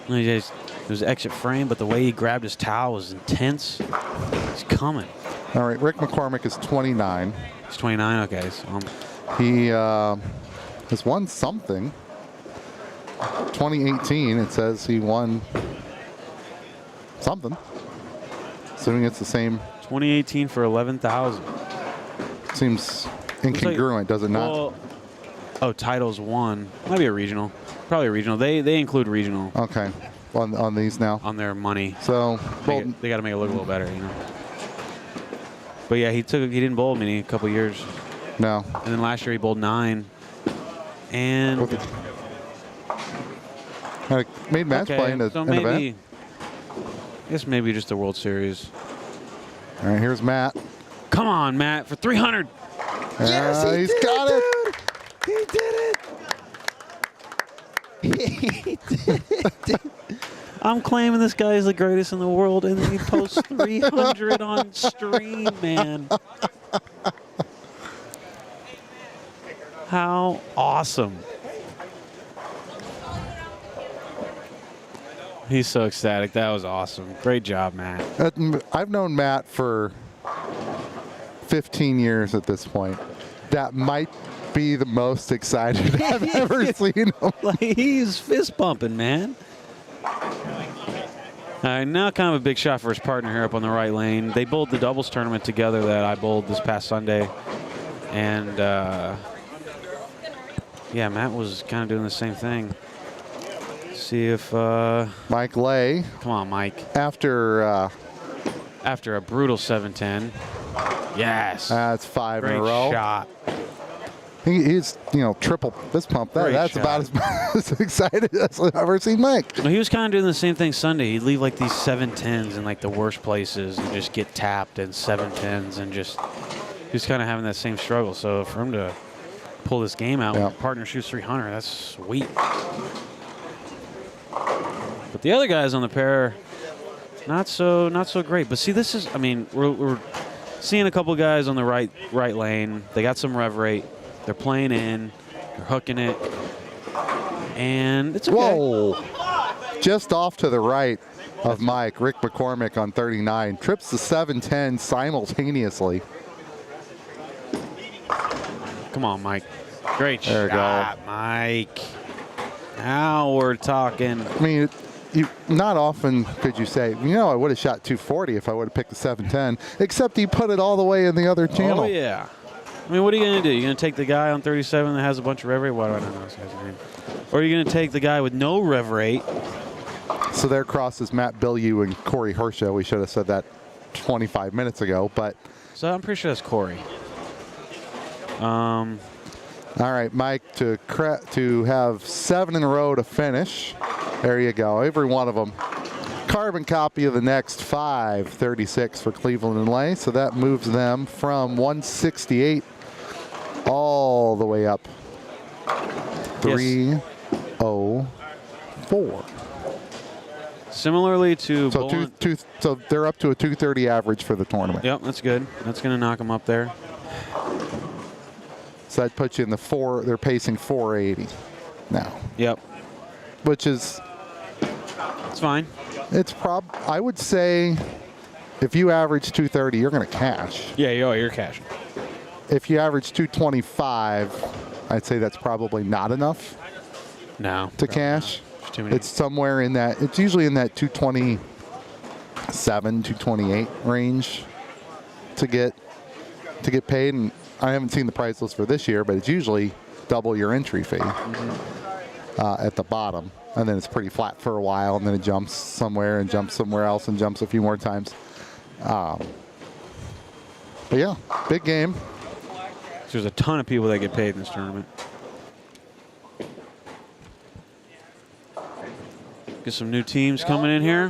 It was exit frame, but the way he grabbed his towel was intense. He's coming. All right, Rick McCormick is 29. He's 29, okay. So he has won something. 2018, it says he won something. Assuming it's the same. 2018 for 11,000. Seems incongruent, does it not? Well, oh, titles won. Might be a regional. Probably a regional. They include regional. Okay. On these now. On their money. So they got to make it look a little better, you know. But yeah, he didn't bowl many a couple years. No. And then last year he bowled 9. And made match play in so an maybe, event. I guess maybe just a World Series. All right, here's Matt. Come on, Matt, for 300. Yes, he's got it. He did it. I'm claiming this guy is the greatest in the world, and then he posts 300 on stream, man. How awesome. He's so ecstatic. That was awesome. Great job, Matt. I've known Matt for 15 years at this point. That might be the most excited I've ever seen him. Like, he's fist pumping, man. Now kind of a big shot for his partner here up on the right lane. They bowled the doubles tournament together that I bowled this past Sunday. And, yeah, Matt was kind of doing the same thing. See if Mike Lay. Come on, Mike. After a brutal 7-10. Yes. That's 5 Great in a row. Shot. He's triple fist pump. That's shot. about as excited as I've ever seen Mike. Well, he was kind of doing the same thing Sunday. He'd leave like these 7-10s in like the worst places and just get tapped in 7-10s and just he was kind of having that same struggle. So for him to pull this game out, when partner shoots 300, that's sweet. But the other guys on the pair, not so great. But see, this is, I mean, we're seeing a couple guys on the right lane. They got some rev rate. They're playing in. They're hooking it. And it's okay. Whoa. Just off to the right of Mike, Rick McCormick on 39. Trips the 7-10 simultaneously. Come on, Mike. Great shot, Mike. Now we're talking. I mean, not often could you say, I would have shot 240 if I would have picked the 7-10, except he put it all the way in the other channel. Oh, yeah. I mean, what are you going to do? You're going to take the guy on 37 that has a bunch of rev rate? Why do I not know this guy's name? Or are you going to take the guy with no rev rate? So there crosses Matt Bilyeu and Corey Hersha. We should have said that 25 minutes ago, but. So I'm pretty sure that's Corey. All right, Mike, to have 7 in a row to finish. There you go, every one of them. Carbon copy of the next 5, 36 for Cleveland and Lay. So that moves them from 168 all the way up 304. Similarly to So bowling. so they're up to a 230 average for the tournament. Yep, that's good. That's going to knock them up there. So that puts you in the they're pacing 480 now. Yep. Which is, it's fine. I would say if you average 230, you're going to cash. Yeah, you're cashing. If you average 225, I'd say that's probably not enough to cash. Too many. It's somewhere in that, it's usually in that 227, 228 range to get paid. And I haven't seen the price list for this year, but it's usually double your entry fee at the bottom. And then it's pretty flat for a while, and then it jumps somewhere and jumps somewhere else and jumps a few more times. But yeah, big game. There's a ton of people that get paid in this tournament. Get some new teams coming in here.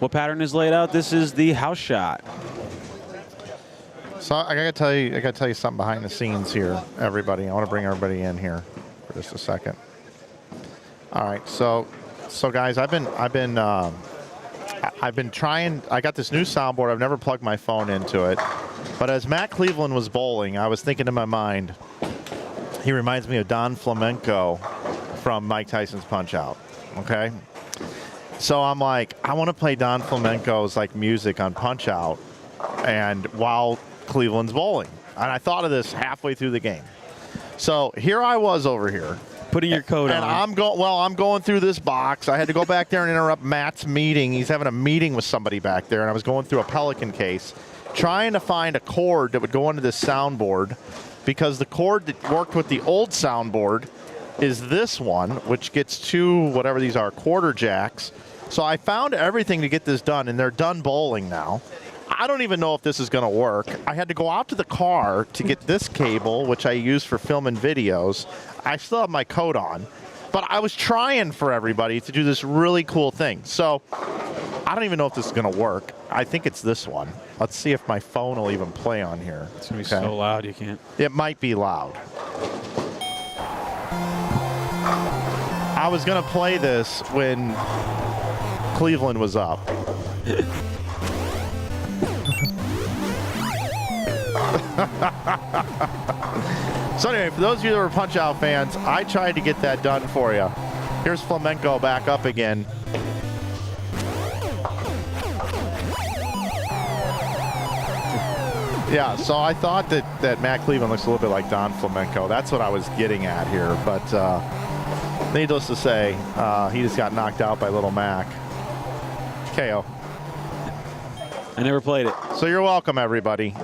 What pattern is laid out? This is the house shot. So I gotta tell you something behind the scenes here, everybody. I want to bring everybody in here for just a second. All right, so guys, I've been trying. I got this new soundboard. I've never plugged my phone into it, but as Matt Cleveland was bowling, I was thinking in my mind, he reminds me of Don Flamenco from Mike Tyson's Punch-Out. Okay, so I'm like, I want to play Don Flamenco's like music on Punch-Out, and while Cleveland's bowling, and I thought of this halfway through the game. So here I was over here. Putting your coat on. And I'm going through this box. I had to go back there and interrupt Matt's meeting. He's having a meeting with somebody back there, and I was going through a Pelican case, trying to find a cord that would go into this soundboard, because the cord that worked with the old soundboard is this one, which gets two, whatever these are, quarter jacks. So I found everything to get this done, and they're done bowling now. I don't even know if this is going to work. I had to go out to the car to get this cable, which I use for filming videos. I still have my coat on, but I was trying for everybody to do this really cool thing. So I don't even know if this is going to work. I think it's this one. Let's see if my phone will even play on here. It's going to be so loud you can't. It might be loud. I was going to play this when Cleveland was up. So anyway, for those of you that were Punch-Out fans, I tried to get that done for you. Here's Flamenco back up again. Yeah, so I thought that Matt Cleveland looks a little bit like Don Flamenco. That's what I was getting at here. But needless to say, he just got knocked out by Little Mac. KO. I never played it. So you're welcome, everybody.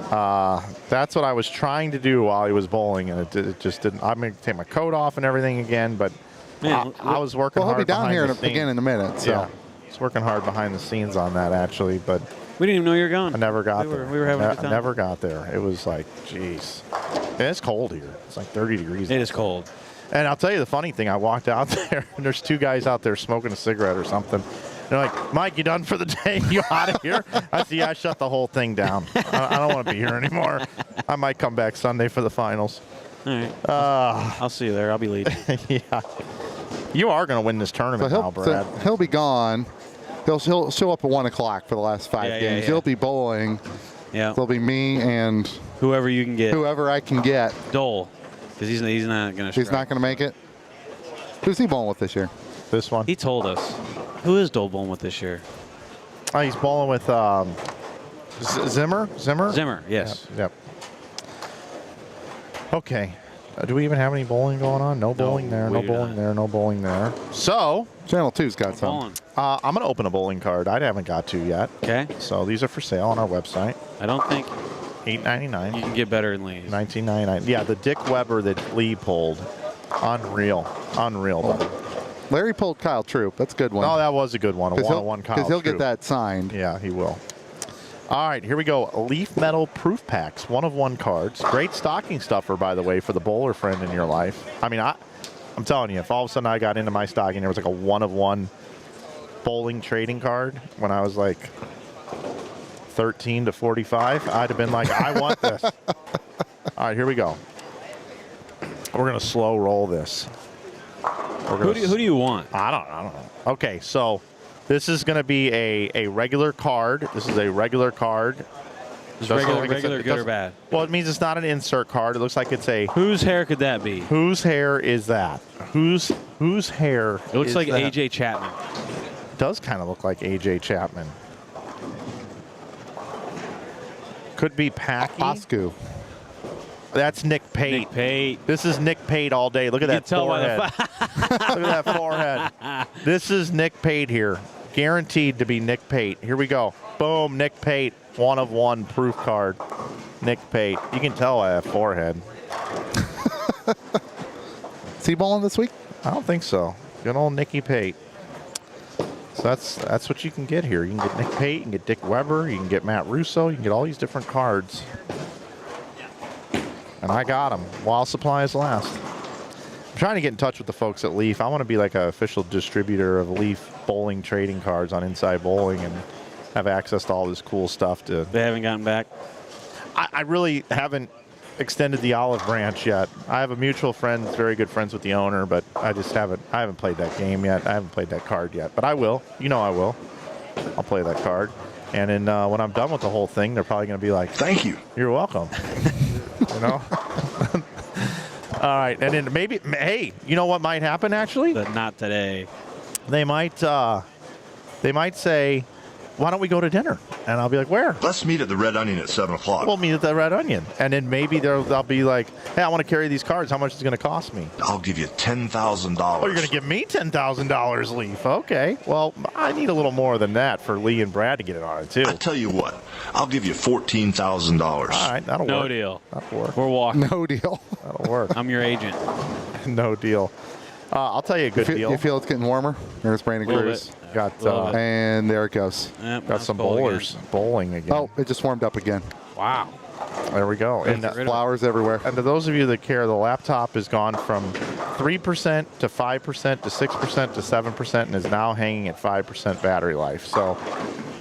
That's what I was trying to do while he was bowling, and it just didn't. I'm going to take my coat off and everything again, but man, I was working hard. He'll be down here again in a minute. So. Yeah, I was working hard behind the scenes on that, actually, but we didn't even know you were gone. I never got there. We were having a good time. I never got there. It was like, geez. And it's cold here. It's like 30 degrees. It is cold. And I'll tell you the funny thing. I walked out there, and there's two guys out there smoking a cigarette or something. They're like, Mike, you done for the day? You out of here? I said, yeah, I shut the whole thing down. I don't want to be here anymore. I might come back Sunday for the finals. All right. I'll see you there. I'll be leading. Yeah. You are going to win this tournament now, Brad. So he'll be gone. He'll show up at 1 o'clock for the last 5 games. Yeah. He'll be bowling. Yeah. There'll be me and whoever you can get. Whoever I can get. Dole. Because he's not going to. He's not going to make it. Who's he bowling with this year? This one. He told us. Who is Dole bowling with this year? Oh, he's bowling with Zimmer. Zimmer, yes. Yep. Okay. Do we even have any bowling going on? No bowling there. No bowling there. No bowling there. So Channel 2's got some. I'm going to open a bowling card. I haven't got to yet. Okay. So these are for sale on our website. I don't think $8.99. You can get better than Lee's. $19.99. Yeah, the Dick Weber that Lee pulled. Unreal. Buddy. Larry pulled Kyle Troop. That's a good one. Oh, that was a good one. A one-on-one Kyle Troop. Because he'll get that signed. Yeah, he will. All right, here we go. Leaf Metal Proof Packs, 1-of-1 cards. Great stocking stuffer, by the way, for the bowler friend in your life. I mean, I'm telling you, if all of a sudden I got into my stocking, there was like a 1-of-1 bowling trading card when I was like 13 to 45, I'd have been like, I want this. All right, here we go. We're going to slow roll this. Who do you want? I don't know. Okay, so this is going to be a regular card. This is a regular card. Is regular good or bad? Well, it means it's not an insert card. It looks like it's a... Whose hair could that be? Whose hair is that? Whose hair It looks is like that? AJ Chapman. It does kind of look like AJ Chapman. Could be Packy. Oscu. That's Nick Pate. Nick Pate. This is Nick Pate all day. Look at that forehead. Look at that forehead. This is Nick Pate here. Guaranteed to be Nick Pate. Here we go. Boom, Nick Pate. 1 of 1 proof card. Nick Pate. You can tell I have forehead. Is he bowling this week? I don't think so. Good old Nicky Pate. So that's what you can get here. You can get Nick Pate, you can get Dick Weber, you can get Matt Russo, you can get all these different cards. And I got them while supplies last. I'm trying to get in touch with the folks at Leaf. I want to be like an official distributor of Leaf bowling trading cards on Inside Bowling and have access to all this cool stuff. They haven't gotten back? I really haven't extended the olive branch yet. I have a mutual friend that's very good friends with the owner, but I haven't played that game yet. I haven't played that card yet, but I will. You know I will. I'll play that card. And then when I'm done with the whole thing, they're probably going to be like, Thank you. You're welcome. You know? All right. And then maybe, hey, you know what might happen actually? But not today. They might say, why don't we go to dinner? And I'll be like, where? Let's meet at the Red Onion at 7 o'clock. We'll meet at the Red Onion. And then maybe they'll be like, hey, I want to carry these cards. How much is it going to cost me? I'll give you $10,000. Oh, you're going to give me $10,000, Leaf. Okay. Well, I need a little more than that for Lee and Brad to get it on it, too. I tell you what, I'll give you $14,000. All right, that'll work. No deal. That'll work. We're walking. No deal. That'll work. I'm your agent. No deal. I'll tell you a good deal. You feel it's getting warmer? There's Brandon Cruz. Got and there it goes. Yep, got some bowlers bowling again. Oh, it just warmed up again. Wow. There we go. And flowers everywhere. And to those of you that care, the laptop has gone from 3% to 5% to 6% to 7% and is now hanging at 5% battery life. So,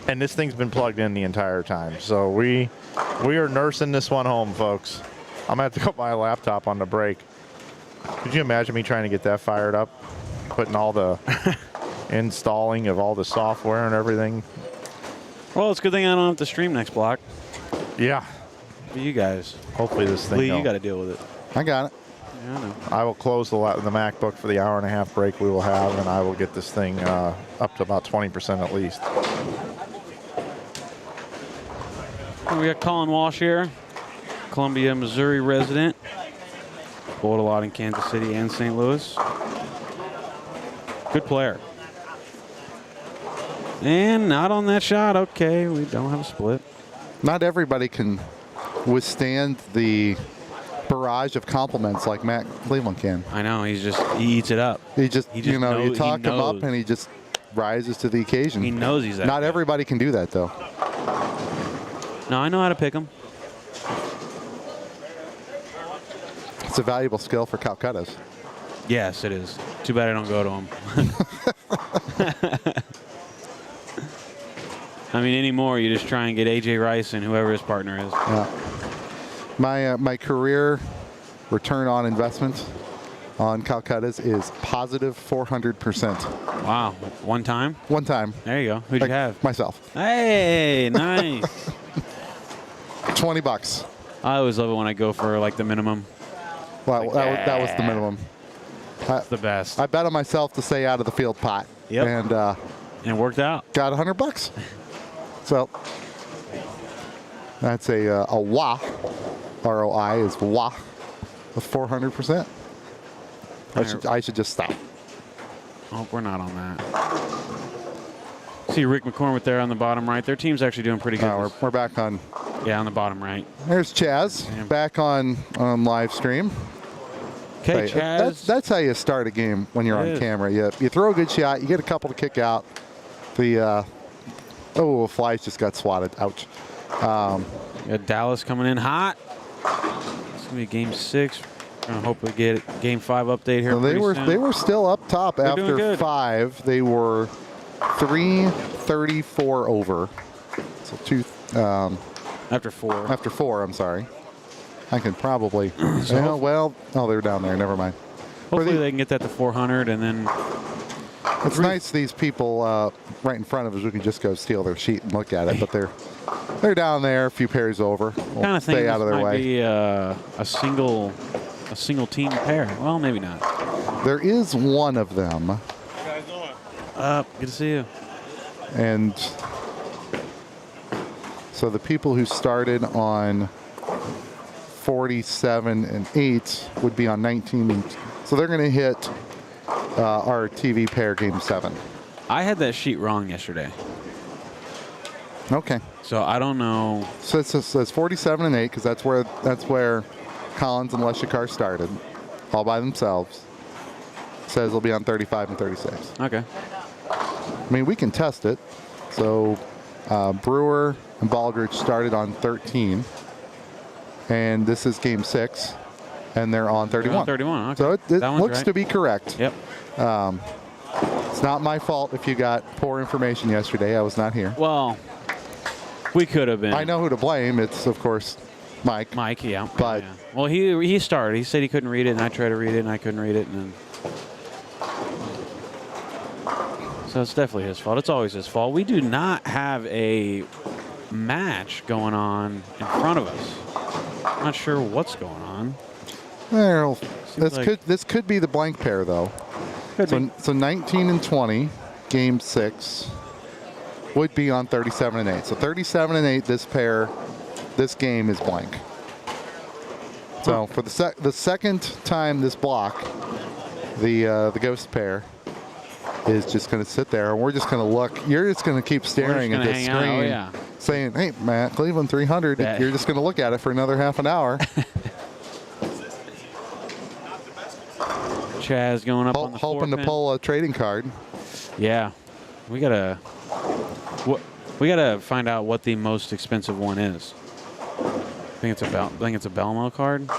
and this thing's been plugged in the entire time. So we are nursing this one home, folks. I'm gonna have to go buy a laptop on the break. Could you imagine me trying to get that fired up, putting all the installing of all the software and everything? Well, it's a good thing I don't have to stream next block. Yeah. For you guys. Hopefully this thing. Lee, you got to deal with it. I got it. Yeah, I know. I will close the MacBook for the hour-and-a-half break we will have, and I will get this thing up to about 20% at least. We got Colin Walsh here, Columbia, Missouri resident. Bowled a lot in Kansas City and St. Louis. Good player. And not on that shot. Okay, we don't have a split. Not everybody can withstand the barrage of compliments like Matt Cleveland can. I know. He eats it up. He just you knows, talk him up and he just rises to the occasion. He knows he's that Not guy. everybody can do that, though. No, I know how to pick him. It's a valuable skill for Calcutta's. Yes, it is. Too bad I don't go to him. I mean, anymore, you just try and get A.J. Rice and whoever his partner is. Yeah. My career return on investment on Calcutta's is positive 400%. Wow. One time? One time. There you go. Who'd you have? Myself. Hey, nice. $20. I always love it when I go for like the minimum. Well, Like, that was the minimum. It's the best. I bet on myself to stay out of the field pot. Yep. And it worked out. Got $100. So that's a WA. ROI is WA with 400%. I should just stop. Oh, we're not on that. See Rick McCormick there on the bottom right. Their team's actually doing pretty good. We're back on. Yeah, on the bottom right. There's Chaz back on live stream. Okay, Chaz. That's how you start a game when you're on camera. You throw a good shot. You get a couple to kick out. The flies just got swatted. Ouch. We got Dallas coming in hot. It's gonna be game 6. We're gonna hope we get game 5 update here. So they were still up top after 5. They were 334 over. So After 4. After 4, I'm sorry. I can probably. Well, they're down there. Never mind. Hopefully they can get that to 400, and then. It's nice these people right in front of us. We can just go steal their sheet and look at it, but they're down there, a few pairs over. We'll Kind of stay out of their way. Be a single team pair. Well, maybe not. There is one of them. How you guys doing? Good to see you. And so the people who started on 47 and 8 would be on 19. And so they're going to hit our TV pair game 7. I had that sheet wrong yesterday. Okay. So I don't know. So it says 47 and 8 because that's where Collins and Leshikar started, all by themselves. It says it'll be on 35 and 36. Okay. I mean, we can test it. So Brewer and Baldridge started on 13, and this is game 6, and they're on 31. They're on 31. Okay. So it looks right. to be correct. Yep. It's not my fault if you got poor information yesterday. I was not here. Well, we could have been. I know who to blame. It's, of course, Mike. Mike, yeah. But yeah. Well, he started. He said he couldn't read it, and I tried to read it, and I couldn't read it, and then. So it's definitely his fault. It's always his fault. We do not have a match going on in front of us. I'm not sure what's going on. Well, like this could be the blank pair, though. So 19 and 20, game 6, would be on 37 and 8. So 37 and 8, this game is blank. So for the second time this block, the ghost pair is just going to sit there, and we're just going to look. You're just going to keep staring at this screen, saying, "Hey, Matt, Cleveland 300." Yeah. You're just going to look at it for another half an hour. Chaz going up on the hoping to pin. pull a trading card. Yeah, we gotta find out what the most expensive one is. I think it's a Belmo card.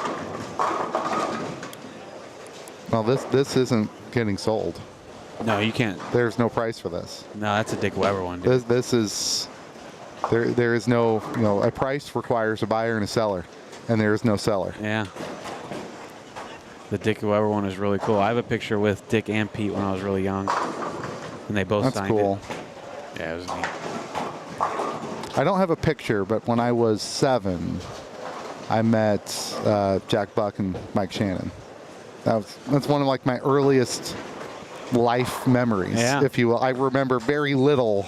Well, this isn't getting sold. No, you can't. There's no price for this. No, that's a Dick Weber one. Dude. This is there is no, a price requires a buyer and a seller, and there is no seller. Yeah. The Dick Weber one is really cool. I have a picture with Dick and Pete when I was really young, and they both signed cool. it. Yeah, it was neat. I don't have a picture, but when I was 7, I met Jack Buck and Mike Shannon. That's one of like my earliest life memories, if you will. I remember very little.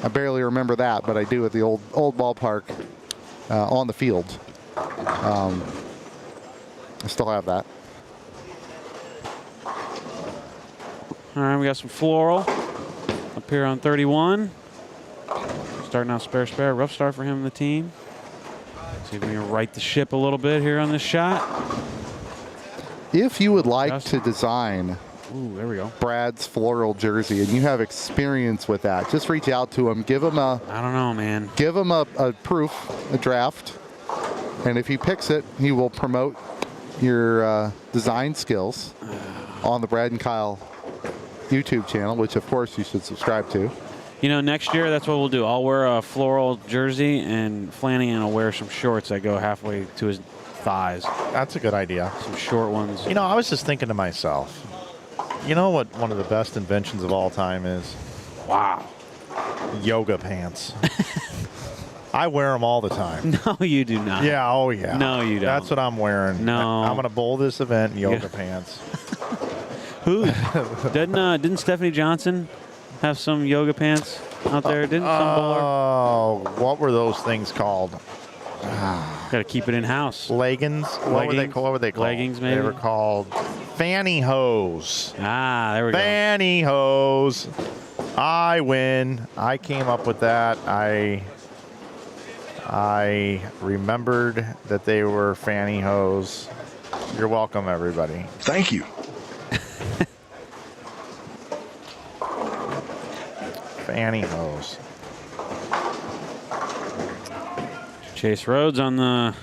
I barely remember that, but I do at the old ballpark on the field. I still have that. All right, we got some floral up here on 31. Starting out spare. Rough start for him and the team. See if we can right the ship a little bit here on this shot. If you would like to design there we go. Brad's floral jersey and you have experience with that, just reach out to him. Give him a... I don't know, man. Give him a proof, a draft. And if he picks it, he will promote your design skills on the Brad and Kyle YouTube channel, which of course you should subscribe to. You know, next year, that's what we'll do. I'll wear a floral jersey, and Flanagan will wear some shorts that go halfway to his thighs. That's a good idea. Some short ones. You know, I was just thinking to myself, you know what one of the best inventions of all time is? Wow. Yoga pants. I wear them all the time. No, you do not. Yeah, oh yeah. No, you don't. That's what I'm wearing. No. I'm going to bowl this event in yoga pants. Who? Didn't Stephanie Johnson have some yoga pants out there? Didn't some bowler? Oh, what were those things called? Got to keep it in house. Leggings? What were they called? Leggings, maybe? They were called fanny hose. Ah, there we go. Fanny hose. I win. I came up with that. I remembered that they were fanny hose. You're welcome, everybody. Thank you. Fanny hose. Chase Rhodes on the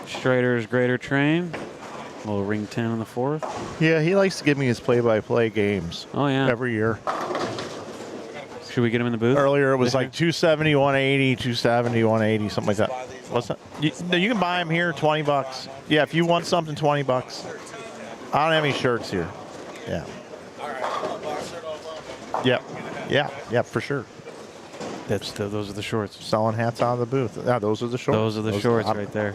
Strader's Greater train. A little ring 10 on the 4th. Yeah, he likes to give me his play-by-play games. Oh, yeah. Every year. Should we get him in the booth? Earlier it was like 270, 180, 270, 180, something like that. What's that? You can buy them here, $20. Yeah, if you want something, $20. I don't have any shirts here. Yeah. Yeah, for sure. Those are the shorts. Selling hats out of the booth. Yeah, those are the shorts. Those are the shorts right there.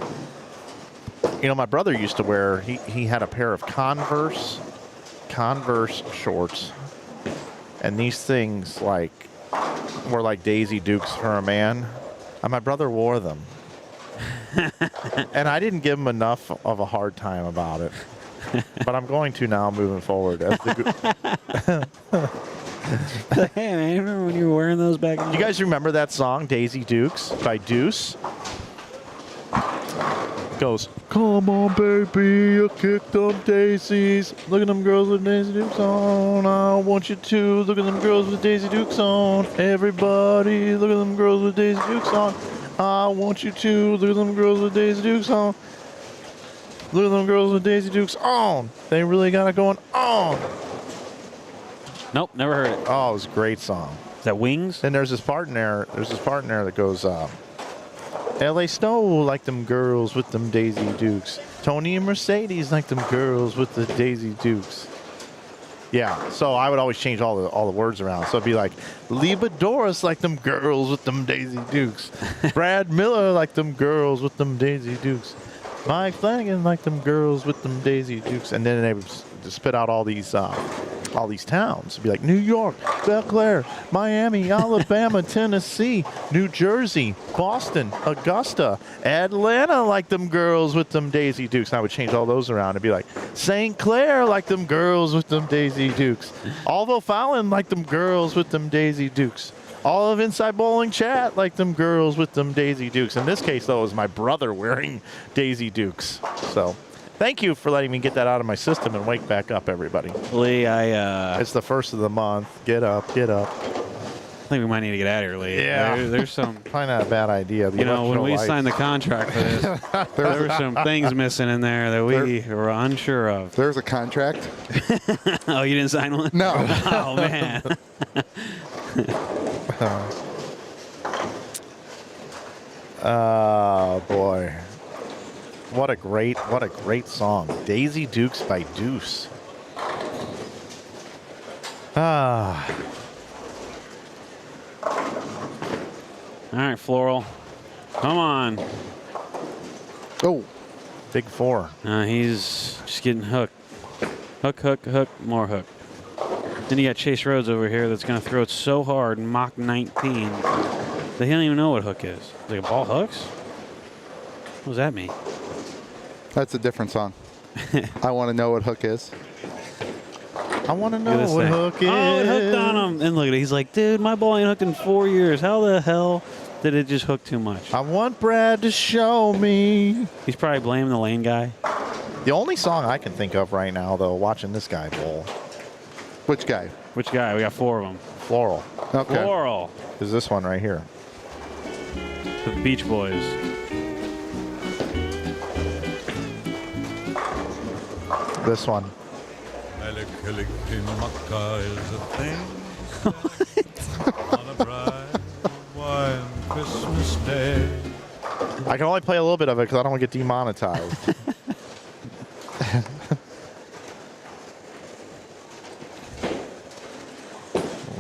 You know, my brother used to wear, he had a pair of Converse shorts. And these things were like Daisy Dukes for a man. And my brother wore them. And I didn't give him enough of a hard time about it. But I'm going to now moving forward. Hey, man, remember when you were wearing those back in the You guys remember that song, Daisy Dukes, by Deuce? Goes, come on, baby, you kick them daisies. Look at them girls with Daisy Dukes on. I want you to look at them girls with Daisy Dukes on. Everybody, look at them girls with Daisy Dukes on. I want you to look at them girls with Daisy Dukes on. Look at them girls with Daisy Dukes on. They really got it going on. Nope, never heard it. Oh, it was a great song. Is that Wings? And there's this part in there. That goes, L.A. Snow like them girls with them Daisy Dukes. Tony and Mercedes like them girls with the Daisy Dukes. Yeah, so I would always change all the words around. So it'd be like, Lee Boudouris like them girls with them Daisy Dukes. Brad Miller like them girls with them Daisy Dukes. Mike Flanagan like them girls with them Daisy Dukes. And then they would spit out all these towns. It'd be like New York, Clair, Miami, Alabama, Tennessee, New Jersey, Boston, Augusta, Atlanta like them girls with them Daisy Dukes. And I would change all those around. It'd be like St. Clair like them girls with them Daisy Dukes. Alvo Fallon like them girls with them Daisy Dukes. All of Inside Bowling Chat like them girls with them Daisy Dukes. In this case, though, it was my brother wearing Daisy Dukes. So thank you for letting me get that out of my system and wake back up, everybody. Lee, It's the first of the month. Get up, get up. I think we might need to get out of here, Lee. Yeah. There's some... Probably not a bad idea. You know, when we signed the contract for this, there were some things missing in there that we were unsure of. There's a contract. Oh, you didn't sign one? No. Oh, man. Oh, boy. What a great song. Daisy Dukes by Deuce. Ah. All right, Floral. Come on. Oh. Big four. He's just getting hooked. Hook, hook, hook, more hook. Then you got Chase Rhodes over here that's going to throw it so hard, Mach 19, that he don't even know what hook is. Like a ball hooks? What does that mean? That's a different song. I want to know what hook is. I want to know what hook is. Oh, it hooked on him. And look at it. He's like, dude, my ball ain't hooked in 4 years. How the hell did it just hook too much? I want Brad to show me. He's probably blaming the lane guy. The only song I can think of right now, though, watching this guy bowl. Which guy? Which guy? We got 4 of them. Floral. Okay. Floral. Is this one right here. The Beach Boys. This one. I can only play a little bit of it because I don't want to get demonetized.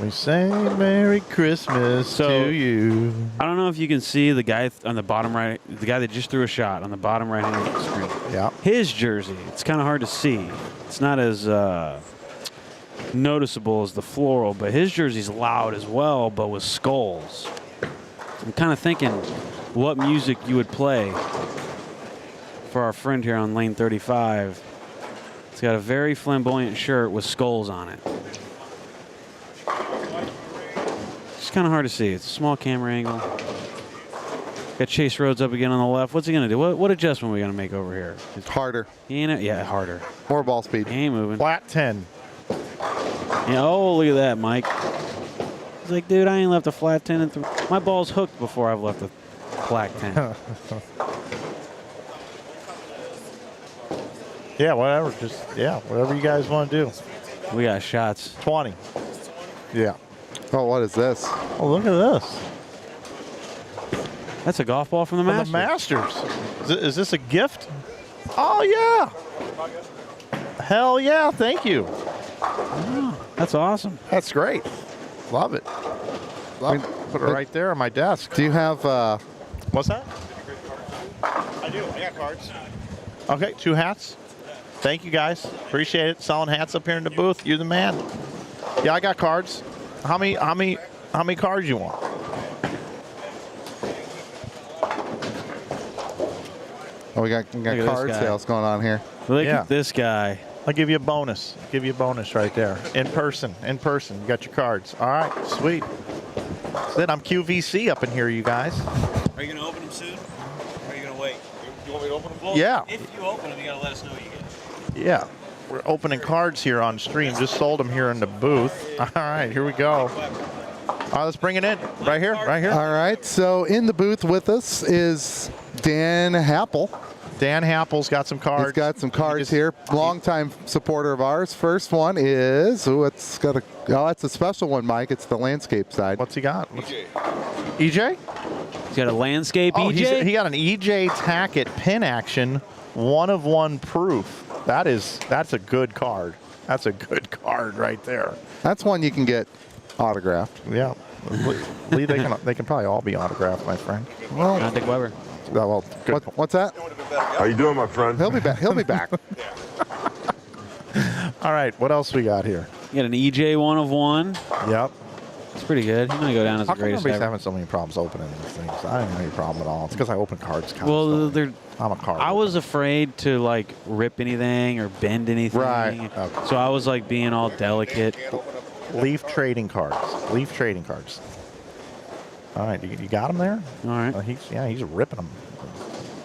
We say Merry Christmas to you. I don't know if you can see the guy on the bottom right, the guy that just threw a shot on the bottom right hand of the screen. Yeah. His jersey, it's kind of hard to see. It's not as noticeable as the Floral, but his jersey's loud as well, but with skulls. I'm kind of thinking what music you would play for our friend here on lane 35. It's got a very flamboyant shirt with skulls on it. It's kind of hard to see. It's a small camera angle. Got Chase Rhodes up again on the left. What's he going to do? What adjustment are we going to make over here? It's harder. He ain't yeah, harder. More ball speed. He ain't moving. Flat 10. Yeah, oh, look at that, Mike. He's like, dude, I ain't left a flat 10. My ball's hooked before I've left a flat 10. Yeah, whatever. Just, yeah, whatever you guys want to do. We got shots. 20. Yeah. Oh, what is this? Oh, look at this. That's a golf ball from the From Masters. the Masters. Is this a gift? Oh, yeah. Hell yeah. Thank you. Oh, that's awesome. That's great. Love it. Love it. Put it right there on my desk. Do you have, What's that? I do. I got cards. Okay, 2 hats. Thank you, guys. Appreciate it. Selling hats up here in the booth. You're the man. Yeah, I got cards. How many cards you want? oh, we got Look at card this guy. sales going on here. Look Yeah. at this guy. I'll give you a bonus. Give you a bonus right there. In person. In person. You got your cards. All right. Sweet. That's it. I'm QVC up in here, you guys. Are you going to open them soon? Or are you going to wait? You want me to open them? Well, Yeah. If you open them, you got to let us know you get them. Yeah. We're opening cards here on stream. Just sold them here in the booth. All right. Here we go. All right. Let's bring it in. Right here. Right here. All right, so in the booth with us is Dan Happel. Dan Happel's got some cards. He's got some cards here. Longtime supporter of ours. First one is, that's a special one, Mike. It's the landscape side. What's he got? EJ? He's got a landscape Oh, EJ. he got an EJ Tackett pin action, 1-of-1 proof. That's a good card. That's a good card right there. That's one you can get autographed. Yeah. Lee, they can probably all be autographed, my friend. Well, Not Dick Weber. Well, good. what's that? How you doing, my friend? He'll be back. He'll be back. All right, what else we got here? You got an EJ 1-of-1. Yep. It's pretty good. He might go down as How the come greatest everybody's ever. having so many problems opening these things? I don't have any problem at all. It's because I open cards Well, constantly. I'm a card. I was afraid to like rip anything or bend anything. Right. Okay. So I was like being all delicate. Leaf trading cards. Leaf trading cards. All right, you got him there? All right. He's ripping them.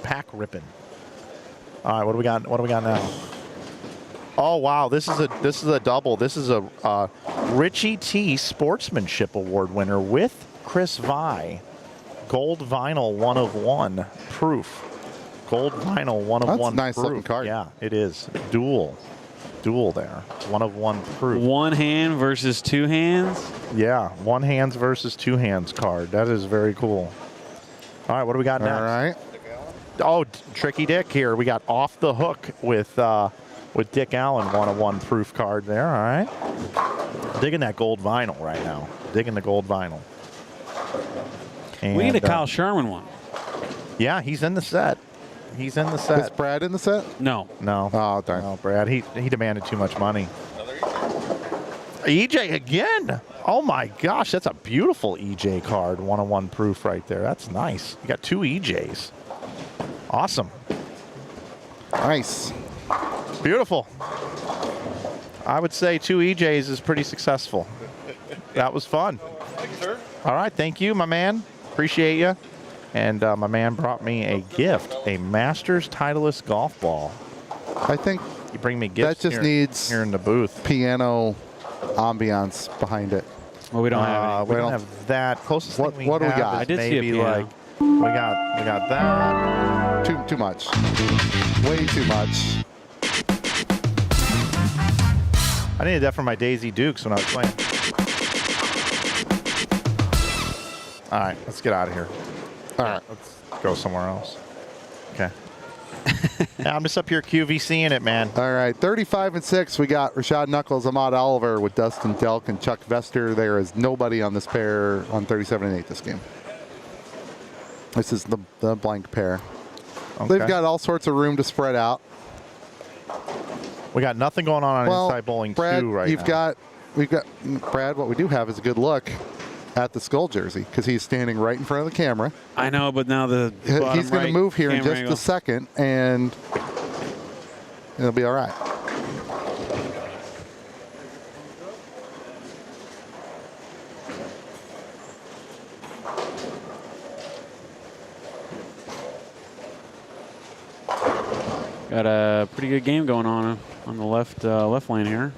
Pack ripping. All right, what do we got? What do we got now? Oh wow, this is a double. This is a Richie T Sportsmanship Award winner with Chris Vi. Gold vinyl 1-of-1 proof. Gold vinyl 1-of-1 That's a nice proof. looking card. Yeah, it is. Dual there. 1-of-1 proof. One hand versus two hands. Yeah, one hands versus two hands card. That is very cool. All right, what do we got next? All right. Oh, Tricky Dick here. We got Off the Hook with Dick Allen 1-of-1 proof card there. All right. Digging that gold vinyl right now. Digging the gold vinyl. And, We need a Kyle Sherman one. Yeah, he's in the set. He's in the set. Is Brad in the set? No. No. Oh, darn. No, Brad. He demanded too much money. EJ again. Oh my gosh, that's a beautiful EJ card. 1-of-1 proof right there. That's nice. You got 2 EJs. Awesome. Nice. Beautiful. I would say 2 EJs is pretty successful. That was fun. Thank you, sir. All right, thank you, my man. Appreciate you. And my man brought me a gift, a Masters Titleist golf ball. I think You bring me gifts that just here, needs here in the booth. piano ambiance behind it. Well, we don't have any. We don't Well, have that. Closest what- thing what do we have got? is I did see a maybe piano. like we got that. Too much. Way too much. I needed that for my Daisy Dukes when I was playing. All right, let's get out of here. All right. Let's go somewhere else. Okay. Yeah, I'm just up here QVCing it, man. All right, 35 and 6. We got Rashad Knuckles, Ahmad Oliver with Dustin Delk and Chuck Vester. There is nobody on this pair on 37 and 8 this game. This is the blank pair. Okay. They've got all sorts of room to spread out. We got nothing going on Inside Bowling Brad, 2 right we've now. got Brad. What we do have is a good look at the Skull jersey because he's standing right in front of the camera. I know, but now the He's going to move here in just angle. a second, and it'll be all right. Got a pretty good game going on the left lane here.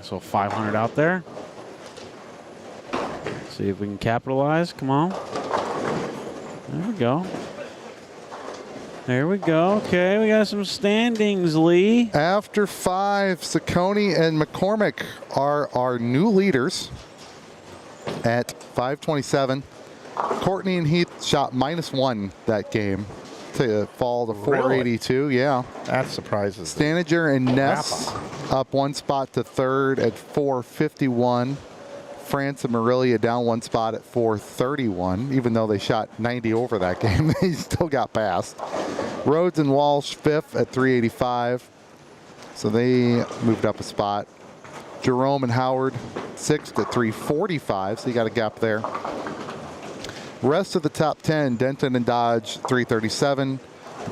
So 500 out there. See if we can capitalize. Come on. There we go. There we go. Okay, we got some standings, Lee. After 5, Saccone and McCormick are our new leaders. at 527. Courtney and Heath shot -1 that game to fall to 482. Really? Yeah. That surprises me. Stanager and Ness up 1 spot to 3rd at 451. France and Marilia down 1 spot at 431. Even though they shot 90 over that game, they still got past. Rhodes and Walsh 5th at 385. So they moved up a spot. Jerome and Howard 6th at 345. So you got a gap there. Rest of the top 10, Denton and Dodge 337.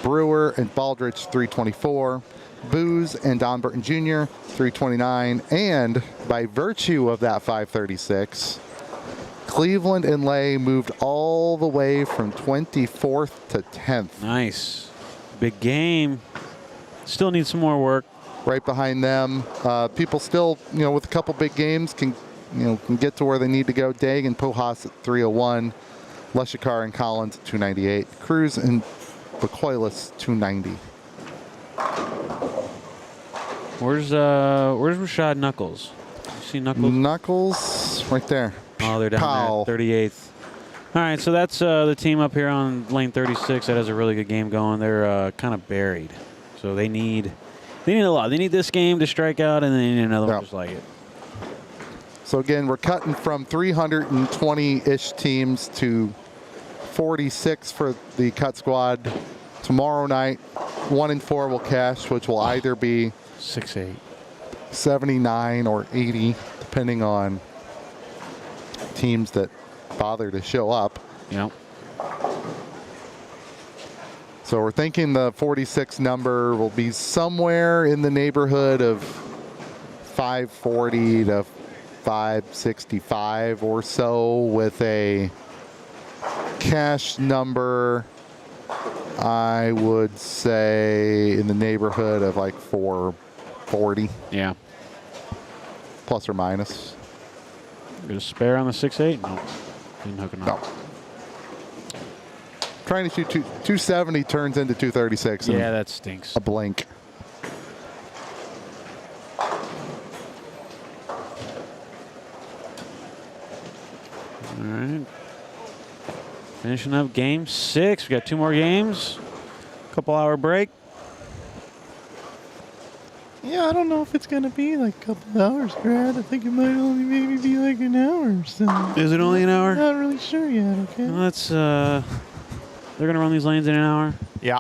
Brewer and Baldrige 324. Booz and Don Burton Jr. 329. And by virtue of that 536, Cleveland and Lay moved all the way from 24th to 10th. Nice. Big game. Still need some more work. Right behind them. People still, with a couple big games can get to where they need to go. Dag and Pujas at 301. Leshikar and Collins at 298. Cruz and Bekoilis 290. Where's Rashad Knuckles? You see Knuckles? Knuckles right there. Oh, they're down Powell. there, 38th. All right, so that's the team up here on lane 36 that has a really good game going. They're kind of buried, so they need a lot. They need this game to strike out, and then they need another one just like it. So again, we're cutting from 320-ish teams to 46 for the cut squad. Tomorrow night, 1 and 4 will cash, which will either be 6-8, 79 or 80, depending on teams that bother to show up. Yep. So we're thinking the 46 number will be somewhere in the neighborhood of 540 to 565 or so, with a cash number, I would say, in the neighborhood of like 440. Yeah. Plus or minus. Got a spare on the 6-8? No. Didn't hook it up. No. Trying to shoot 270 turns into 236. Yeah, that stinks. A blink. All right. Finishing up game 6. We got 2 more games. Couple hour break. Yeah, I don't know if it's going to be like a couple hours, Brad. I think it might only maybe be like an hour or so. Is it only an hour? Not really sure yet, okay? Well, that's, they're going to run these lanes in an hour? Yeah.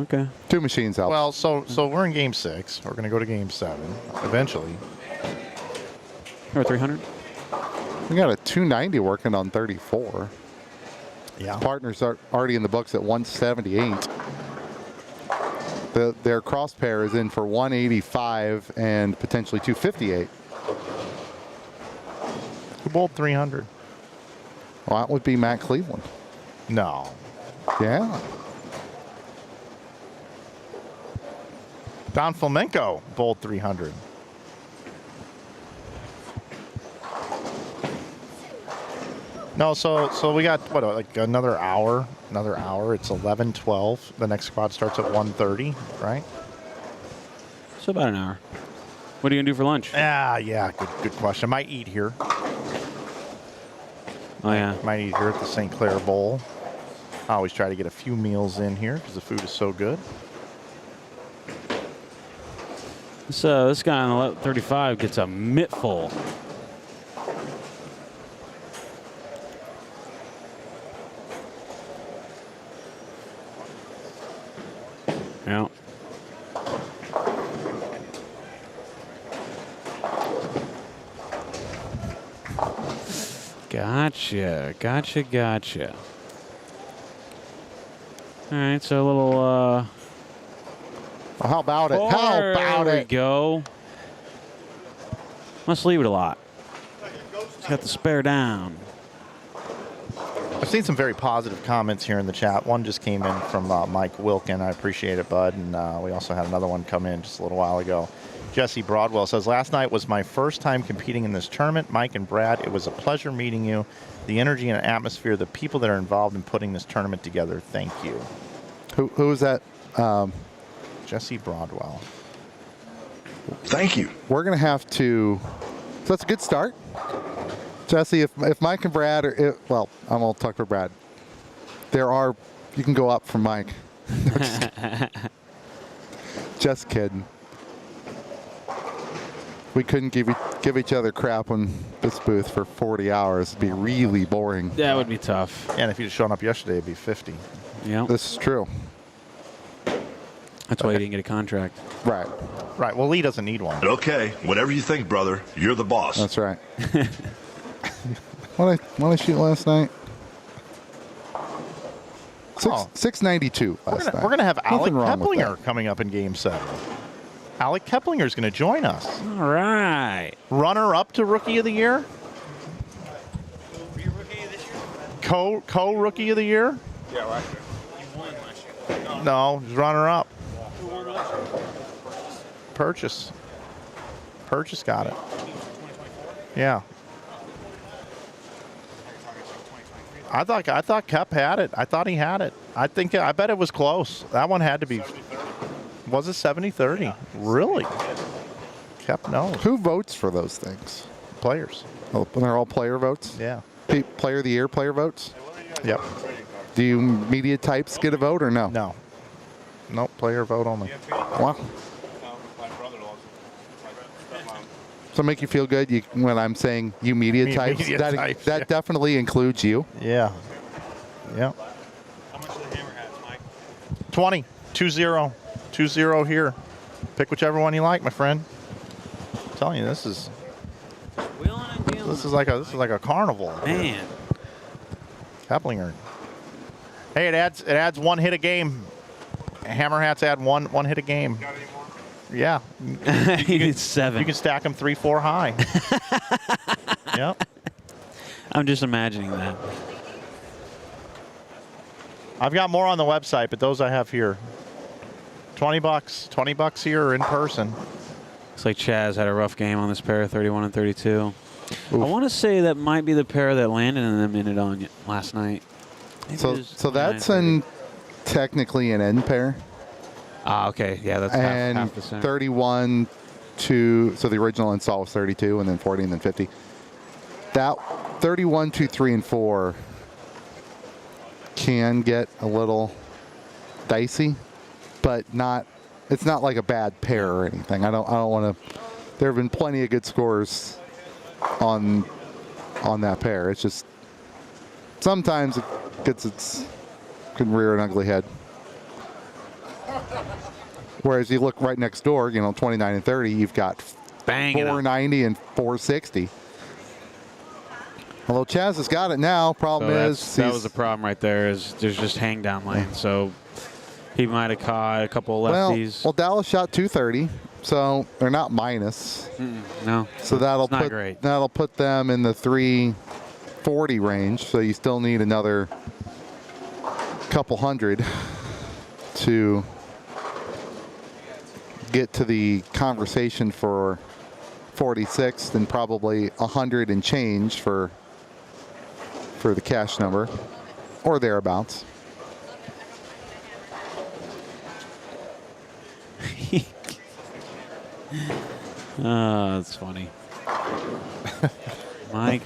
Okay. 2 machines out. Well, so we're in game 6. We're going to go to game 7 eventually. Or 300? We got a 290 working on 34. Yeah. Partners are already in the books at 178. Their cross pair is in for 185 and potentially 258. Who bowled 300? Well, that would be Matt Cleveland. No. Yeah. Don Flamenco bowled 300. No, so we got what, like another hour. It's 11:12. The next squad starts at 1:30, right? So about an hour. What are you gonna do for lunch? Yeah. Good question. Might eat here. Oh yeah. Might eat here at the St. Clair Bowl. I always try to get a few meals in here because the food is so good. This guy on the 35 gets a mitt full. Yeah. Gotcha. All right, so a little. Well, how about it? There we go. Must leave it a lot. He's got the spare down. I've seen some very positive comments here in the chat. One just came in from Mike Wilkin. I appreciate it, bud. And we also had another one come in just a little while ago. Jesse Broadwell says, last night was my first time competing in this tournament. Mike and Brad, it was a pleasure meeting you. The energy and atmosphere, the people that are involved in putting this tournament together, thank you. Who is that? Jesse Broadwell. Thank you. We're going to have to, so that's a good start. Jesse, if Mike and Brad are, well, I'm going to talk for Brad. You can go up from Mike. Just kidding. We couldn't give each other crap on this booth for 40 hours. It'd be really boring. That would be tough. And if you'd shown up yesterday, it'd be 50. Yeah. This is true. That's why you didn't get a contract. Right. Right. Well, Lee doesn't need one. Okay, whatever you think, brother. You're the boss. That's right. What did I shoot last night? 692 last night. We're gonna have Alec Nothing wrong with Keplinger coming up in Game 7. Alec Keplinger is going to join us. All right. Runner-up to Rookie of the Year. Co-Rookie of the Year. Yeah, right. You won last year. No, he's runner-up. Who won last year? Purchase got it. Yeah. I thought Kep had it. I thought he had it. I bet it was close. That one had to be. Was it 70-30? Really? Kep knows. Who votes for those things? Players. Oh, they're all player votes? Yeah. Player of the year, player votes? Yep. Do you media types get a vote or no? No. Nope. Player vote only. Wow. My brother-in-law. So make you feel good when I'm saying you media types? Media that types, that yeah. definitely includes you. Yeah. Yeah. How much are the hammer hats, Mike? 20. 2-0. 2-0 here. Pick whichever one you like, my friend. I'm telling you, this is like a carnival. Man. Keplinger. Hey, it adds one hit a game. Hammer hats add one hit a game. Got any more? Yeah. He needs 7. You can stack them 3-4 high. Yep. I'm just imagining that. I've got more on the website, but those I have here. $20. $20 here or in person. Looks like Chaz had a rough game on this pair, 31 and 32. I want to say that might be the pair that Landon and them ended on last night. So that's technically an end pair. Ah, okay. Yeah, that's and half the center. 31 to, so the original install was 32 and then 40 and then 50. That 31, 2, 3, and 4 can get a little dicey, but it's not like a bad pair or anything. I don't want to. There have been plenty of good scores on that pair. It's just sometimes it can rear an ugly head. Whereas you look right next door, 29 and 30, you've got Bang 490 and 460. Although Chaz has got it now, problem is that was the problem right there. Is there's just hang down lane, so he might have caught a couple of lefties. Well, Dallas shot 230, so they're not minus. No, so that'll put them in the 340 range. So you still need another couple hundred to get to the conversation for 46th, and probably 100 and change for the cash number or thereabouts. Oh, that's funny. Mike.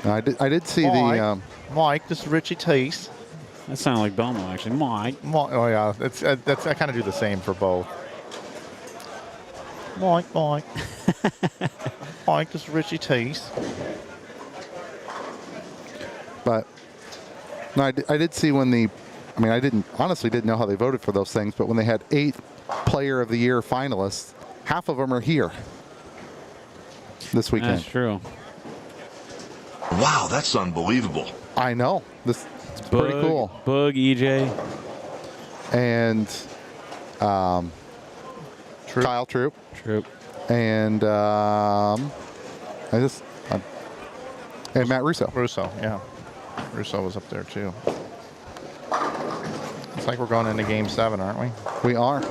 I did see the Mike, this is Richie Tace. That sounded like Belmo, actually. Mike. Oh yeah, I kind of do the same for both. Mike. Mike, this is Richie Tace. But no, I did see when I honestly didn't know how they voted for those things, but when they had 8 Player of the Year finalists, half of them are here this weekend. That's true. Wow, that's unbelievable. I know. This is pretty cool. Boog, EJ. And Kyle Troop. And and Matt Russo. Yeah. Russo was up there too. It's like we're going into Game 7, aren't we? We are. Here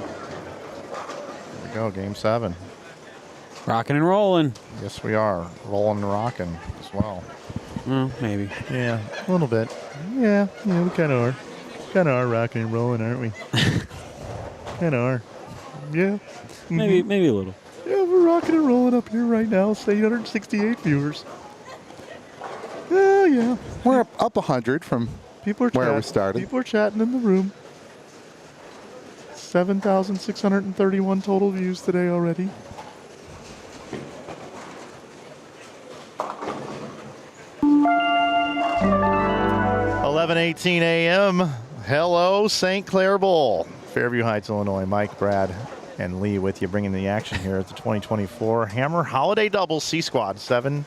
we go, Game 7. Rocking and rolling. Yes, we are. Rolling and rocking as well. Well, maybe. Yeah, a little bit. Yeah, we kind of are. Kind of are rocking and rolling, aren't we? Kind of are. Yeah. Maybe a little. Yeah, we're rocking and rolling up here right now. It's 868 viewers. Oh, yeah. We're up 100 from People are where chatting. we started. People are chatting in the room. 7,631 total views today already. $11:18 a.m. Hello, St. Clair Bowl. Fairview Heights, Illinois. Mike, Brad, and Lee with you, bringing the action here at the 2024 Hammer Holiday Double C Squad. 7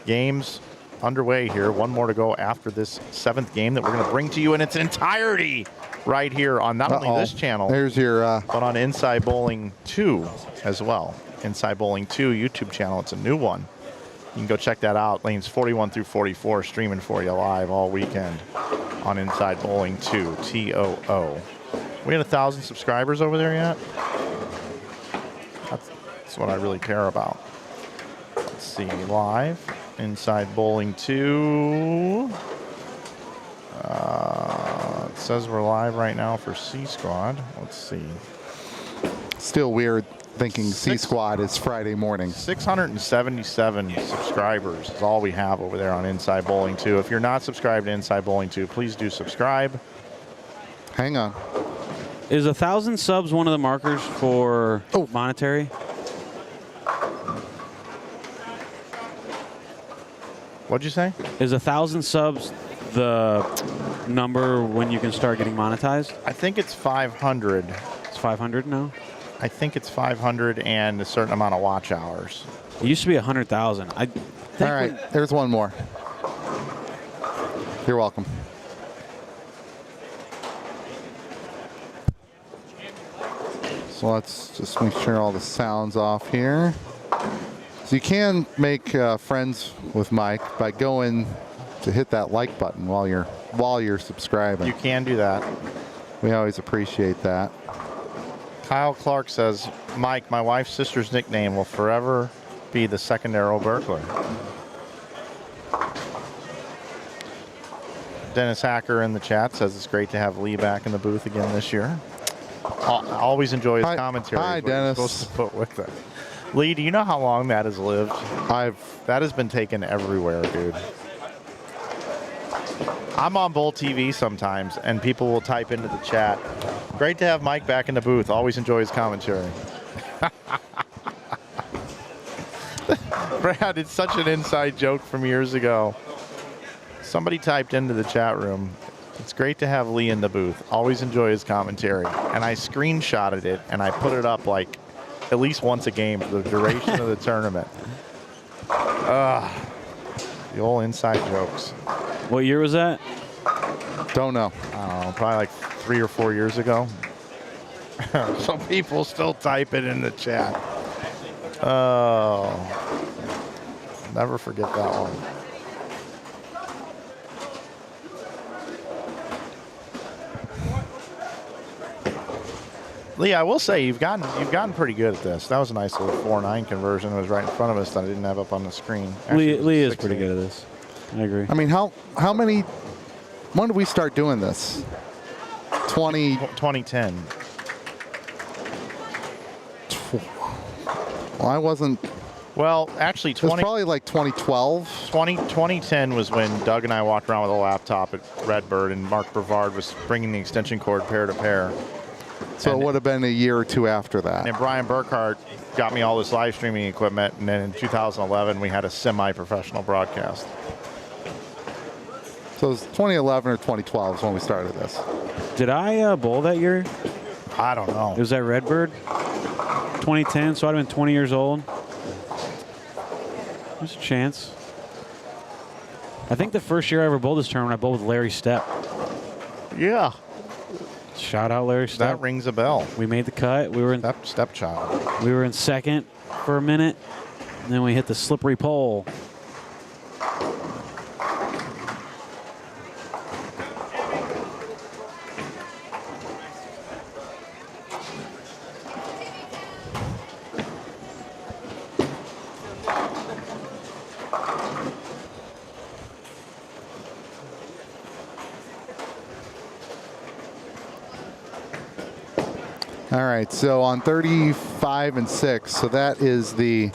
games underway here. One more to go after this 7th game that we're going to bring to you in its entirety right here on not only this channel, There's your but on Inside Bowling 2 as well. Inside Bowling 2 YouTube channel. It's a new one. You can go check that out. Lanes 41 through 44 streaming for you live all weekend on Inside Bowling 2, TOO. We had 1,000 subscribers over there yet? That's what I really care about. Let's see, live, Inside Bowling 2. It says we're live right now for C Squad. Let's see. still weird thinking C Squad is Friday morning. 677 subscribers is all we have over there on Inside Bowling 2. If you're not subscribed to Inside Bowling 2, please do subscribe. Hang on. Is 1,000 subs one of the markers for monetary? What'd you say? Is 1,000 subs the number when you can start getting monetized? I think it's 500. It's 500 now? I think it's 500 and a certain amount of watch hours. It used to be 100,000. All right, there's one more. You're welcome. So let's just make sure all the sound's off here. So you can make friends with Mike by going to hit that like button while you're subscribing. You can do that. We always appreciate that. Kyle Clark says, Mike, my wife's sister's nickname will forever be the second arrow burglar. Dennis Hacker in the chat says it's great to have Lee back in the booth again this year. I always enjoy his commentary. Hi, Dennis. Supposed to put with it. Lee, do you know how long that has lived? That has been taken everywhere, dude. I'm on Bowl TV sometimes, and people will type into the chat, great to have Mike back in the booth. Always enjoy his commentary. Brad, it's such an inside joke from years ago. Somebody typed into the chat room, it's great to have Lee in the booth. Always enjoy his commentary. And I screenshotted it, and I put it up like at least once a game for the duration of the tournament. The old inside jokes. What year was that? Don't know. I don't know, probably like 3 or 4 years ago. So people still type it in the chat. Oh, never forget that one. Lee, I will say you've gotten pretty good at this. That was a nice little 4-9 conversion. It was right in front of us that I didn't have up on the screen. Actually, Lee is pretty good at this. I agree. I mean, how many? When did we start doing this? 2010. Well, I wasn't. Well, actually, It was probably like 2012. 2010 was when Doug and I walked around with a laptop at Redbird, and Mark Brevard was bringing the extension cord pair to pair. So it would have been a year or two after that. And Brian Burkhart got me all this live streaming equipment, and then in 2011 we had a semi-professional broadcast. So it was 2011 or 2012 is when we started this. Did I bowl that year? I don't know. It was at Redbird? 2010, so I'd have been 20 years old. There's a chance. I think the first year I ever bowled this tournament, I bowled with Larry Stepp. Yeah. Shout out Larry Stepp. That rings a bell. We made the cut. We were in stepchild. We were in second for a minute, and then we hit the slippery pole. All right, so on 35 and 6, so that is the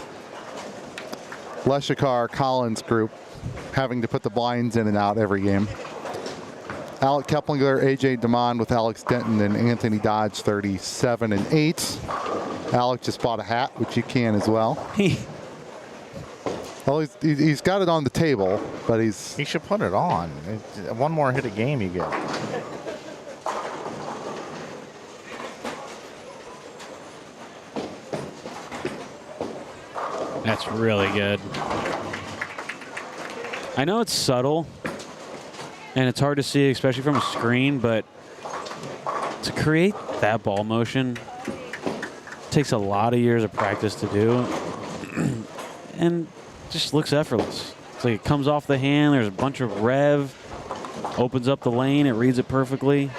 Leshikar Collins group. having to put the blinds in and out every game. Alec Keplinger, AJ DeMond with Alex Denton and Anthony Dodge, 37 and 8. Alec just bought a hat, which you can as well. Well, he's got it on the table, but he should put it on. One more hit a game you get. That's really good. I know it's subtle, and it's hard to see, especially from a screen, but to create that ball motion takes a lot of years of practice to do, and just looks effortless. It's like it comes off the hand, there's a bunch of rev, opens up the lane, it reads it perfectly.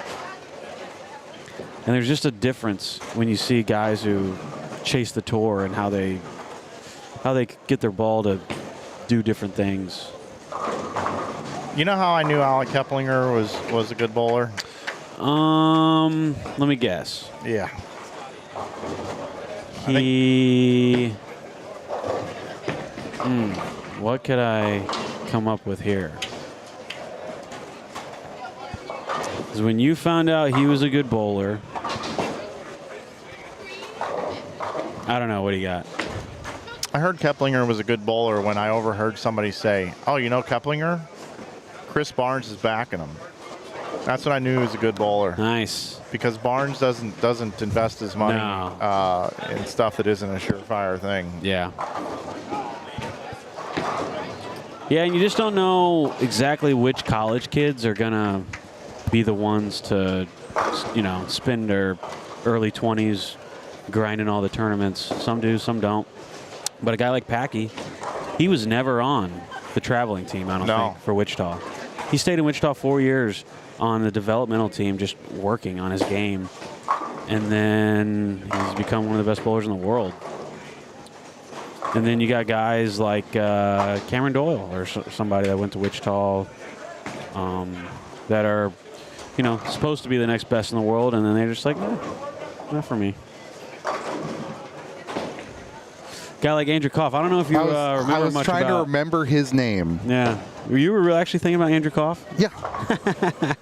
And there's just a difference when you see guys who chase the tour and how they get their ball to do different things. You know how I knew Alec Keplinger was a good bowler? Let me guess. Yeah. What could I come up with here? Because when you found out he was a good bowler, I don't know what he got. I heard Keplinger was a good bowler when I overheard somebody say, "Oh, you know Keplinger? Chris Barnes is backing him." That's when I knew he was a good bowler. Nice. Because Barnes doesn't invest his money in stuff that isn't a surefire thing. Yeah. Yeah, and you just don't know exactly which college kids are gonna be the ones to, spend their early 20s grinding all the tournaments. Some do, some don't. But a guy like Packy, he was never on the traveling team, I don't think, for Wichita. He stayed in Wichita 4 years on the developmental team, just working on his game. And then he's become one of the best bowlers in the world. And then you got guys like Cameron Doyle or somebody that went to Wichita that are, supposed to be the next best in the world. And then they're just like, not for me. Guy like Andrew Koff. I don't know if you remember much about. I was trying to remember his name. Yeah. You were actually thinking about Andrew Koff? Yeah.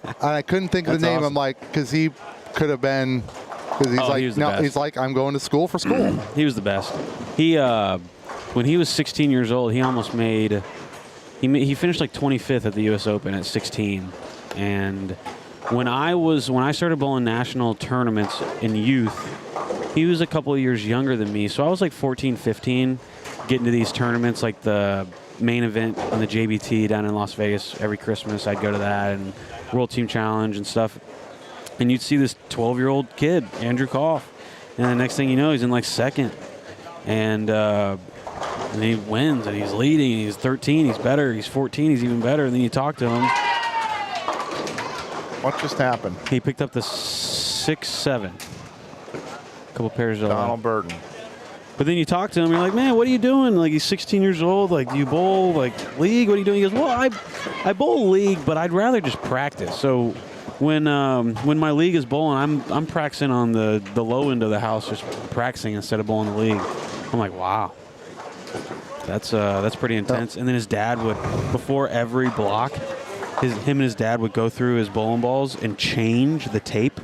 And I couldn't think of the name. Awesome. I'm like, because he could have been, because he's like, I'm going to school for school. He was the best. He, when he was 16 years old, he almost made, he finished like 25th at the U.S. Open at 16. And when I started bowling national tournaments in youth, he was a couple of years younger than me. So I was like 14, 15, getting to these tournaments, like the main event on the JBT down in Las Vegas every Christmas. I'd go to that, and World Team Challenge and stuff. And you'd see this 12-year-old kid, Andrew Koff. And the next thing you know, he's in like second. And he wins, and he's leading. He's 13, he's better. He's 14, he's even better. And then you talk to him. What just happened? He picked up the 6-7. A couple pairs of Donald Burton. But then you talk to him, you're like, man, what are you doing? Like, he's 16 years old. Like, do you bowl, like, league? What are you doing? He goes, well, I bowl league, but I'd rather just practice. So when my league is bowling, I'm practicing on the low end of the house, just practicing instead of bowling the league. I'm like, wow. That's pretty intense. And then his dad would, before every block, him and his dad would go through his bowling balls and change the tape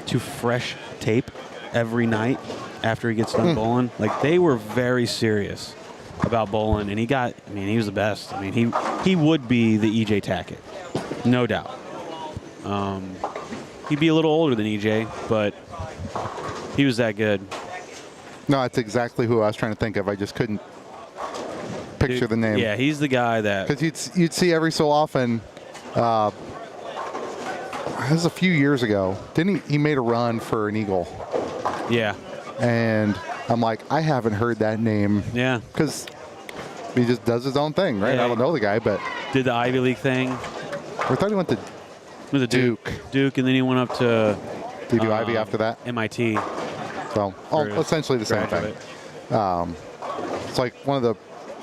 to fresh tape every night after he gets done bowling. Like, they were very serious about bowling, and he was the best. I mean, he would be the EJ Tackett, no doubt. He'd be a little older than EJ, but he was that good. No, that's exactly who I was trying to think of. I just couldn't picture the name. Yeah, he's the guy that... Because you'd see every so often, it was a few years ago, didn't he made a run for an Eagle. Yeah. And I'm like, I haven't heard that name. Yeah. Because he just does his own thing, right? Yeah. I don't know the guy, but... Did the Ivy League thing. I thought he went to... With a Duke, and then he went up to... Did he do Ivy after that? MIT. So, essentially the same thing. It's like one of the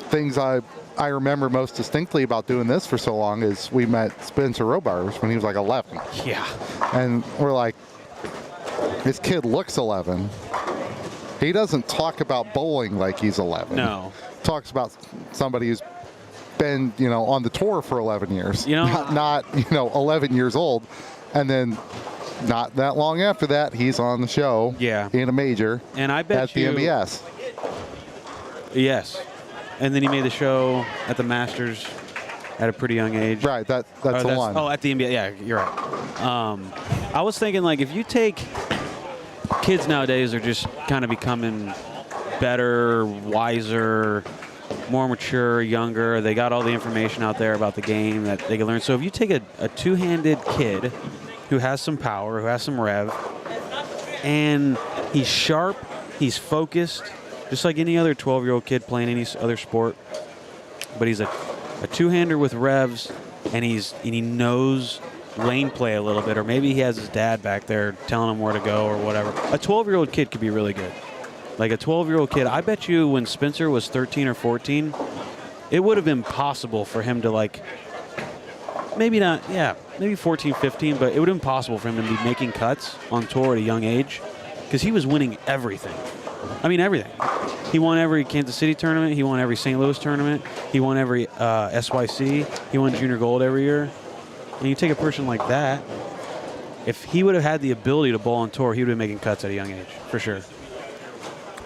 things I remember most distinctly about doing this for so long is we met Spencer Robars when he was like 11. Yeah. And we're like, this kid looks 11. He doesn't talk about bowling like he's 11. No. Talks about somebody who's been, on the tour for 11 years. Not 11 years old. And then not that long after that, he's on the show in a major and I bet at the MBS. Yes. And then he made the show at the Masters at a pretty young age. Right, that's the one. Oh, at the NBA. Yeah, you're right. I was thinking, like, if you take kids nowadays are just kind of becoming better, wiser, more mature, younger. They got all the information out there about the game that they can learn. So if you take a two-handed kid who has some power, who has some rev, and he's sharp, he's focused, just like any other 12-year-old kid playing any other sport, but he's a two-hander with revs, and he knows lane play a little bit, or maybe he has his dad back there telling him where to go or whatever. A 12-year-old kid could be really good. Like a 12-year-old kid, I bet you when Spencer was 13 or 14, it would have been possible for him to, like, maybe 14, 15, but it would have been possible for him to be making cuts on tour at a young age because he was winning everything. I mean, everything. He won every Kansas City tournament. He won every St. Louis tournament. He won every SYC. He won junior gold every year. And you take a person like that, if he would have had the ability to bowl on tour, he would have been making cuts at a young age, for sure.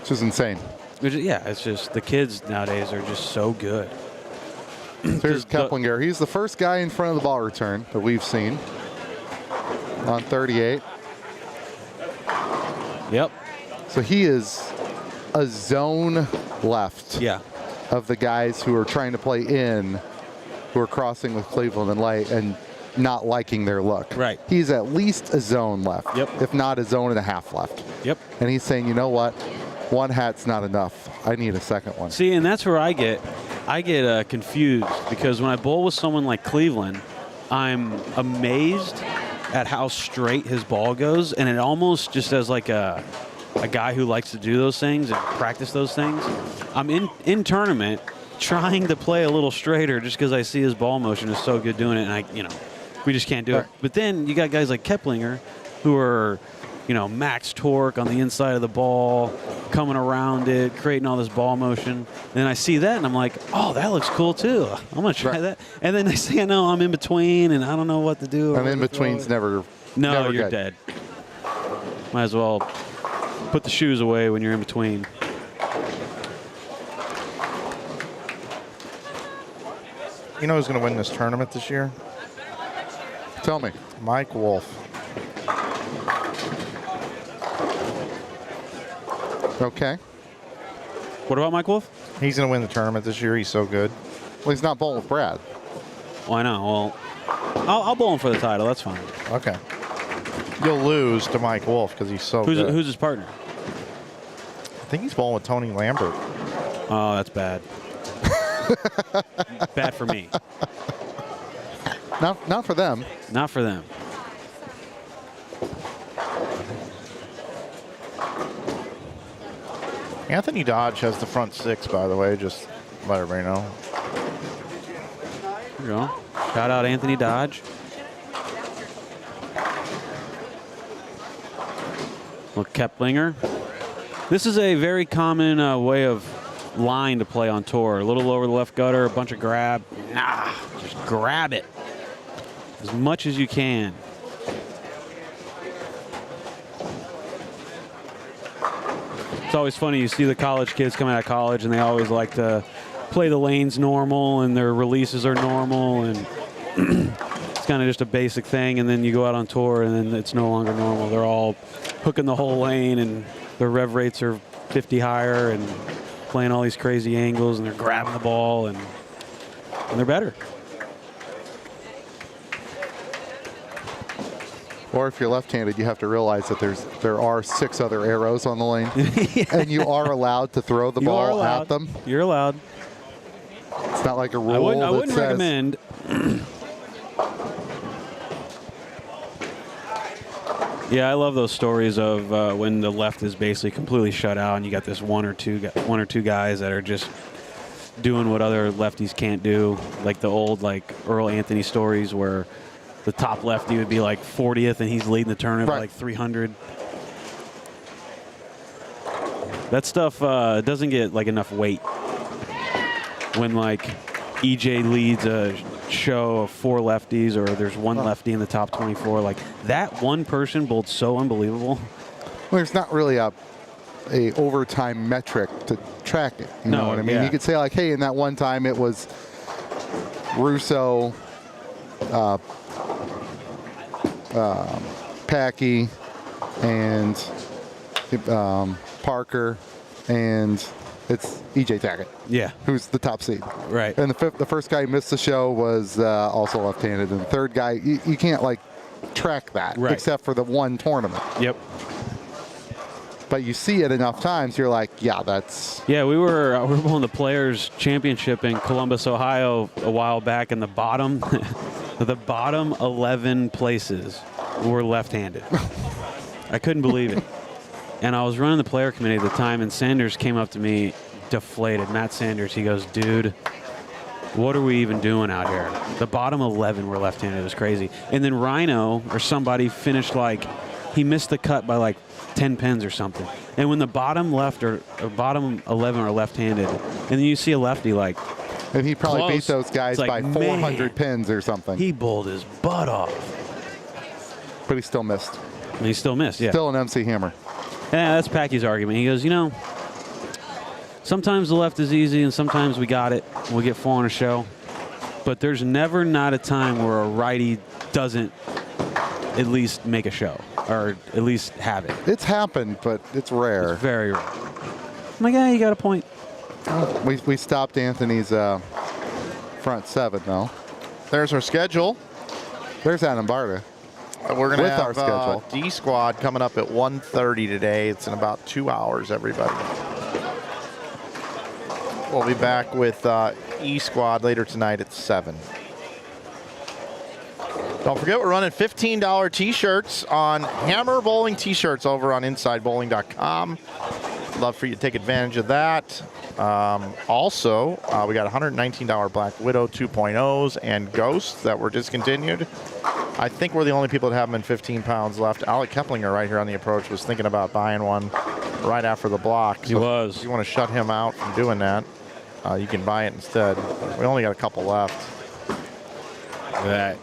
Which is insane. Yeah, it's just the kids nowadays are just so good. There's Keplinger. He's the first guy in front of the ball return that we've seen on 38. Yep. So he is a zone left of the guys who are trying to play in, who are crossing with Cleveland and Light and not liking their look. Right. He's at least a zone left, if not a zone and a half left. Yep. And he's saying, you know what? One hat's not enough. I need a second one. See, and that's where I get confused, because when I bowl with someone like Cleveland, I'm amazed at how straight his ball goes, and it almost just as like a guy who likes to do those things and practice those things. I'm in tournament trying to play a little straighter just because I see his ball motion is so good doing it, and we just can't do it. But then you got guys like Keplinger who are, max torque on the inside of the ball, coming around it, creating all this ball motion. And I see that, and I'm like, oh, that looks cool, too. I'm going to try that. And then I see, I'm in between, and I don't know what to do. And in between's never you're good. dead. Might as well put the shoes away when you're in between. You know who's going to win this tournament this year? Tell me. Mike Wolf. Okay. What about Mike Wolf? He's going to win the tournament this year. He's so good. Well, he's not bowling with Brad. Well, I know. Well, I'll bowl him for the title. That's fine. Okay. You'll lose to Mike Wolf because he's so good. Who's his partner? I think he's bowling with Tony Lambert. Oh, that's bad. Bad for me. Not for them. Not for them. Anthony Dodge has the front six, by the way. Just let everybody know. There you go. Shout out Anthony Dodge. Look, Keplinger. This is a very common way of line to play on tour. A little over the left gutter, a bunch of grab. Just grab it as much as you can. It's always funny, you see the college kids coming out of college and they always like to play the lanes normal and their releases are normal, and it's kind of just a basic thing, and then you go out on tour and then it's no longer normal. They're all hooking the whole lane and their rev rates are 50 higher and playing all these crazy angles, and they're grabbing the ball, and they're better. Or if you're left-handed, you have to realize that there are 6 other arrows on the lane, and you are allowed to throw the ball at them. You're allowed. It's not like a rule I wouldn't says, recommend. Yeah, I love those stories of when the left is basically completely shut out, and you got this one or two guys that are just doing what other lefties can't do, like the old Earl Anthony stories where the top lefty would be like 40th and he's leading the tournament by like 300. That stuff doesn't get enough weight when EJ leads a show of 4 lefties, or there's one lefty in the top 24. Like, that one person bowled so unbelievable. Well, there's not really a overtime metric to track it. You know what I mean? Yeah. You could say, like, hey, in that one time it was Russo, Packy, and Parker, and it's EJ Tackett. Yeah. Who's the top seed. Right. And the first guy who missed the show was also left-handed. And the third guy, you can't, like, track that. Right. Except for the one tournament. Yep. But you see it enough times, you're like, yeah, that's... Yeah, we were bowling the Players Championship in Columbus, Ohio a while back, and the bottom 11 places were left-handed. I couldn't believe it. And I was running the player committee at the time, and Sanders came up to me deflated. Matt Sanders, he goes, dude, what are we even doing out here? The bottom 11 were left-handed. It was crazy. And then Rhino or somebody finished he missed the cut by 10 pins or something. And when the bottom left or bottom 11 are left-handed, and then you see a lefty And he probably close, beat those guys by 400 pins or something. He bowled his butt off. But he still missed. And he still missed, yeah. Still an MC hammer. Yeah, that's Packy's argument. He goes, sometimes the left is easy and sometimes we got it. We'll get 4 on a show. But there's never not a time where a righty doesn't at least make a show or at least have it. It's happened, but it's rare. It's very rare. I'm like, you got a point. We stopped Anthony's front 7, though. There's our schedule. There's Adam Barta. We're going to have our schedule. D Squad coming up at 1:30 today. It's in about 2 hours, everybody. We'll be back with E Squad later tonight at 7. Don't forget, we're running $15 T-shirts on Hammer Bowling T-shirts over on InsideBowling.com. Love for you to take advantage of that. Also, we got $119 Black Widow 2.0s and Ghosts that were discontinued. I think we're the only people that have them in 15 pounds left. Alec Keplinger right here on the approach was thinking about buying one right after the block. So he was. If you want to shut him out from doing that, you can buy it instead. We only got a couple left. That.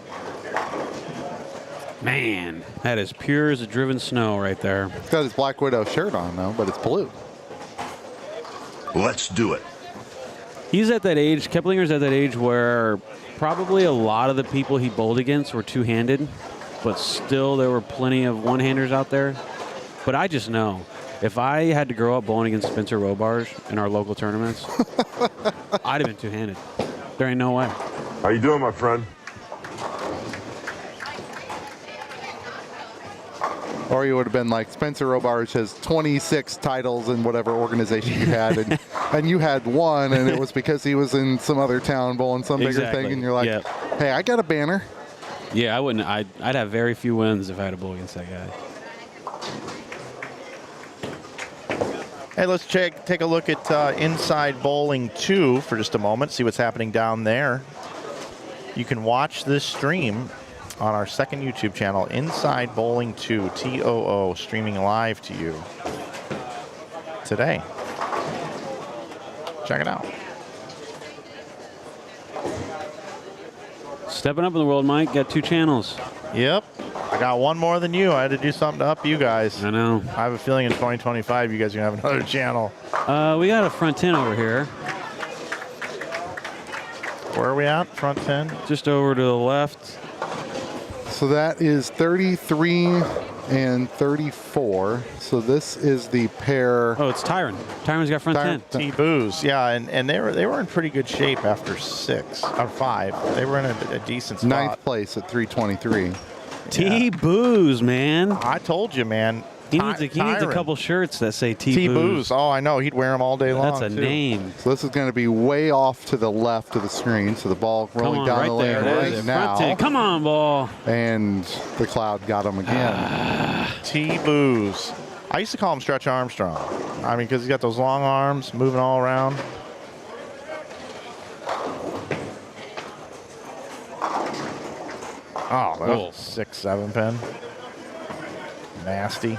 Man, that is pure as a driven snow right there. He's got his Black Widow shirt on, though, but it's blue. Let's do it. He's at that age, Keplinger's at that age where probably a lot of the people he bowled against were two-handed, but still there were plenty of one-handers out there. But I just know, if I had to grow up bowling against Spencer Robarge in our local tournaments, I'd have been two-handed. There ain't no way. How you doing, my friend? Or you would have been like, Spencer Robarge has 26 titles in whatever organization you had, and you had one, and it was because he was in some other town bowling some bigger thing, and you're like, hey, I got a banner. Yeah, I wouldn't. I'd have very few wins if I had to bowl against that guy. Hey, let's take a look at Inside Bowling 2 for just a moment, see what's happening down there. You can watch this stream on our second YouTube channel, Inside Bowling 2, TOO, streaming live to you today. Check it out. Stepping up in the world, Mike. Got 2 channels. Yep. I got one more than you. I had to do something to up you guys. I know. I have a feeling in 2025 you guys are going to have another channel. We got a front 10 over here. Where are we at? Front 10? Just over to the left. So that is 33 and 34. So this is the pair. Oh, it's Tyron. Tyron's got front 10. T-Booze, yeah, and they were in pretty good shape after 6 or 5. They were in a decent spot. 9th place at 323. T-Booze, man. I told you, man. He needs a couple shirts that say T-Booze. T-Booze. Oh, I know. He'd wear them all day long. That's a name. So this is going to be way off to the left of the screen. So the ball rolling down the lane right now. Come on, ball. And the cloud got him again. T-Booze. I used to call him Stretch Armstrong. I mean, because he's got those long arms moving all around. Oh, Cool. 6-7 pin. Nasty.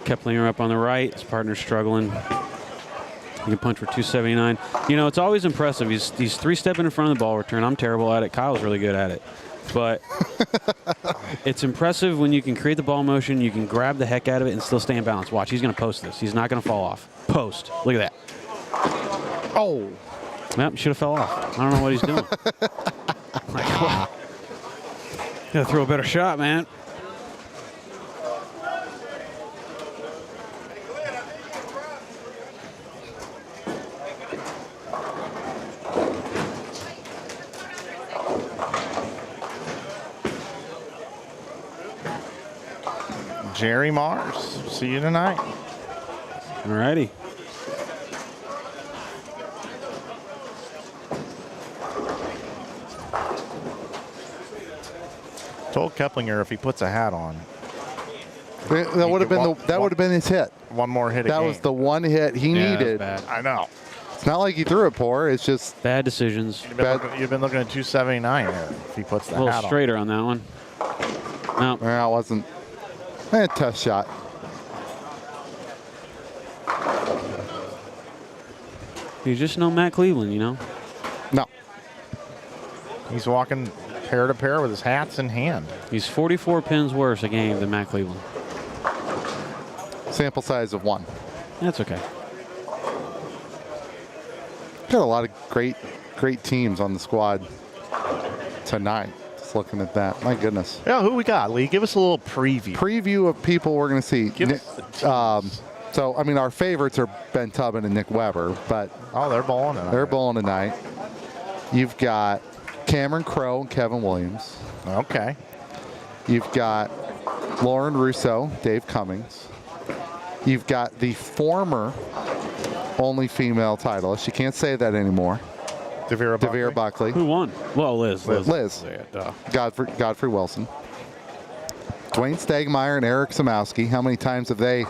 Keplinger up on the right. His partner's struggling. He can punch for 279. You know, it's always impressive. He's 3-stepping in front of the ball return. I'm terrible at it. Kyle's really good at it. But it's impressive when you can create the ball motion, you can grab the heck out of it and still stay in balance. Watch, he's going to post this. He's not going to fall off. Post. Look at that. Oh. Yep, he should have fell off. I don't know what he's doing. Like, wow. Got to throw a better shot, man. Jerry Mars, see you tonight. All righty. Told Keplinger if he puts a hat on. That would have been his hit. One more hit. That was the one hit he needed. Bad. I know. It's not like he threw it poor. It's just bad decisions. You've been looking at 279 there. If he puts the a little hat on. straighter on that one. No, that wasn't. Tough shot. You just know Matt Cleveland, you know? No. He's walking pair to pair with his hats in hand. He's 44 pins worse a game than Matt Cleveland. Sample size of 1. That's okay. Got a lot of great teams on the squad tonight. Just looking at that. My goodness. Yeah, who we got, Lee? Give us a little preview. Preview of people we're going to see. So, I mean, our favorites are Ben Tubbin and Nick Weber, but they're bowling tonight. They're bowling tonight. You've got Cameron Crowe and Kevin Williams. Okay. You've got Lauren Russo, Dave Cummings. You've got the former only female titleist. You can't say that anymore. Devere Buckley. Who won? Well, Liz. Yeah, Godfrey Wilson. Dwayne Stegmeyer and Eric Samowski. How many times have they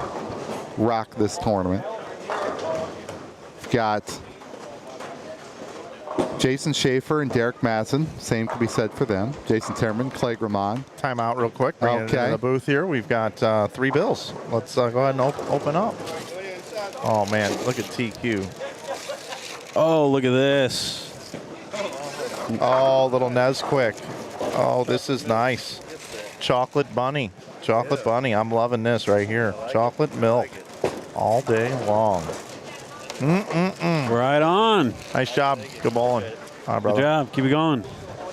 rocked this tournament? We've got Jason Schaefer and Derek Madsen. Same could be said for them. Jason Terman, Clay Gramond. Time out real quick. Bring it into the booth here. We've got 3 bills. Let's go ahead and open up. Oh, man. Look at TQ. Oh, look at this. Oh, little Nesquik. Oh, this is nice. Chocolate bunny. Chocolate bunny. I'm loving this right here. Chocolate milk all day long. Right on. Nice job. Good bowling. All right, brother. Good job. Keep it going.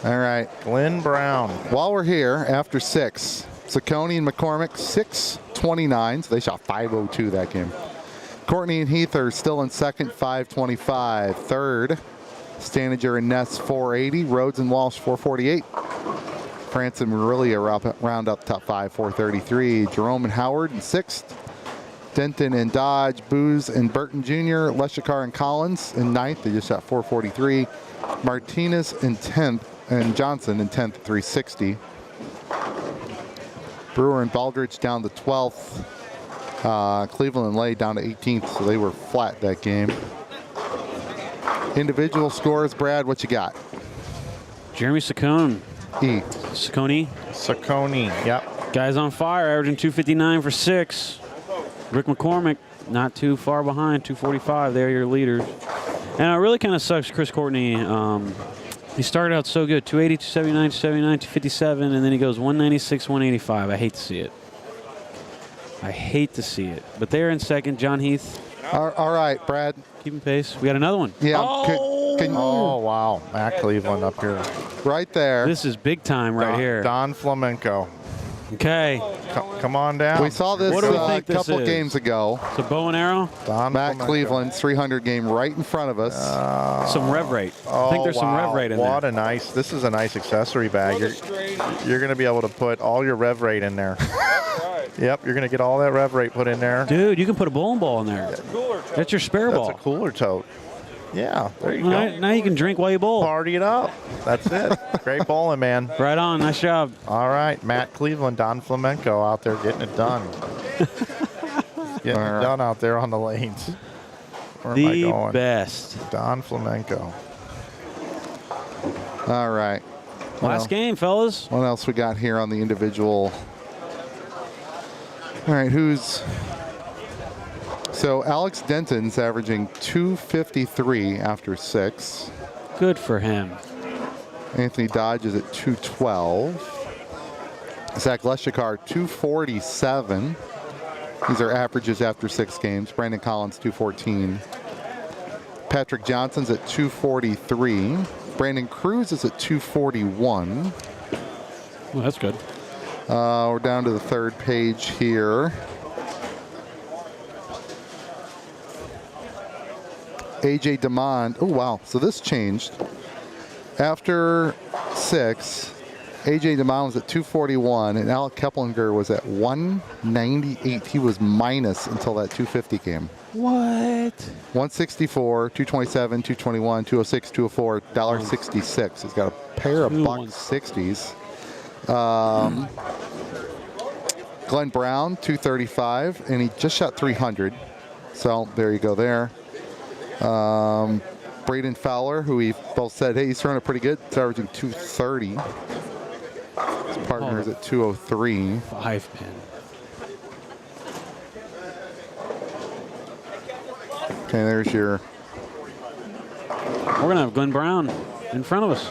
All right. Glenn Brown. While we're here, after 6, Saccone and McCormick, 629. So they shot 502 that game. Courtney and Heath are still in second, 525. Third, Stanager and Ness, 480. Rhodes and Walsh, 448. France and Murillia round up top 5, 433. Jerome and Howard in 6th. Denton and Dodge, Booz and Burton Jr., Leshikar and Collins in 9th. They just shot 443. Martinez in 10th and Johnson in 10th, 360. Brewer and Baldridge down to 12th. Cleveland and Lay down to 18th, so they were flat that game. Individual scores, Brad, what you got? Jeremy Saccone. Saccone, yep. Guy's on fire, averaging 259 for 6. Rick McCormick, not too far behind, 245. They're your leaders. And it really kind of sucks Chris Courtney. He started out so good, 280, 279, 279, 257, and then he goes 196, 185. I hate to see it. I hate to see it. But they're in second. John Heath. All right, Brad. Keeping pace. We got another one. Yeah. Oh, wow. Matt Cleveland up here. Right there. This is big time right here. Don Flamenco. Okay. Come on down. We saw this a couple games ago. It's a bow and arrow. Matt Cleveland's 300 game right in front of us. Some rev rate. I think there's some rev rate in there. This is a nice accessory bag. You're going to be able to put all your rev rate in there. Yep, you're going to get all that rev rate put in there. Dude, you can put a bowling ball in there. That's your spare ball. That's a cooler tote. Yeah, there you go. Now you can drink while you bowl. Party it up. That's it. Great bowling, man. Right on. Nice job. All right, Matt Cleveland, Don Flamenco out there getting it done. Getting it done out there on the lanes. Where am I going? The best. Don Flamenco. All right. Last game, fellas. What else we got here on the individual? All right, who's So Alex Denton's averaging 253 after 6. Good for him. Anthony Dodge is at 212. Zach Leshikar, 247. These are averages after 6 games. Brandon Collins, 214. Patrick Johnson's at 243. Brandon Cruz is at 241. Well, that's good. We're down to the 3rd page here. AJ DeMond. Oh, wow. So this changed. After 6, AJ DeMond was at 241, and Alec Keplinger was at 198. He was minus until that 250 game. What? 164, 227, 221, 206, 204, $1.66. He's got a pair of $1.60s. Glenn Brown, 235, and he just shot 300. So there you go there. Braden Fowler, who we both said, hey, he's throwing it pretty good. It's averaging 230. His partner is at 203. 5-pin. Okay, there's your. We're gonna have Glenn Brown in front of us.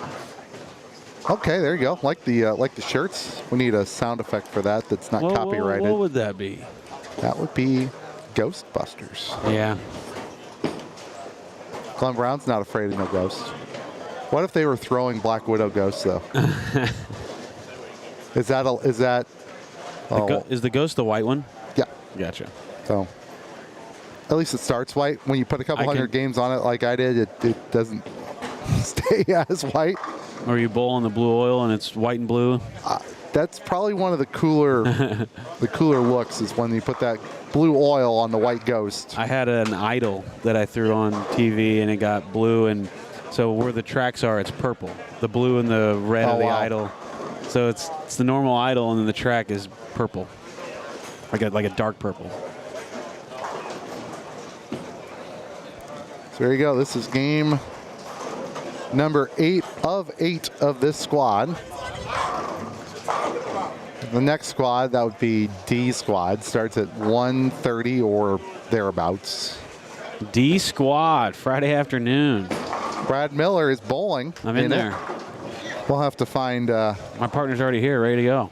Okay, there you go. Like the shirts. We need a sound effect for that. That's not copyrighted. What would that be? That would be Ghostbusters. Yeah. Glenn Brown's not afraid of no ghosts. What if they were throwing Black Widow ghosts though? Is that? Is the ghost the white one? Yeah. Gotcha. So at least it starts white. When you put a couple hundred games on it like I did, it doesn't stay as white. Or you bowl on the blue oil and it's white and blue. That's probably one of the cooler looks is when you put that blue oil on the white ghost. I had an idol that I threw on TV and it got blue, and so where the tracks are, it's purple. The blue and the red of the idol. So it's the normal idol, and then the track is purple, like a dark purple. So there you go. This is game number 8 of 8 of this squad. The next squad, that would be D squad, starts at 1:30 or thereabouts. D squad, Friday afternoon. Brad Miller is bowling. I'm in there. We'll have to find. My partner's already here, ready to go.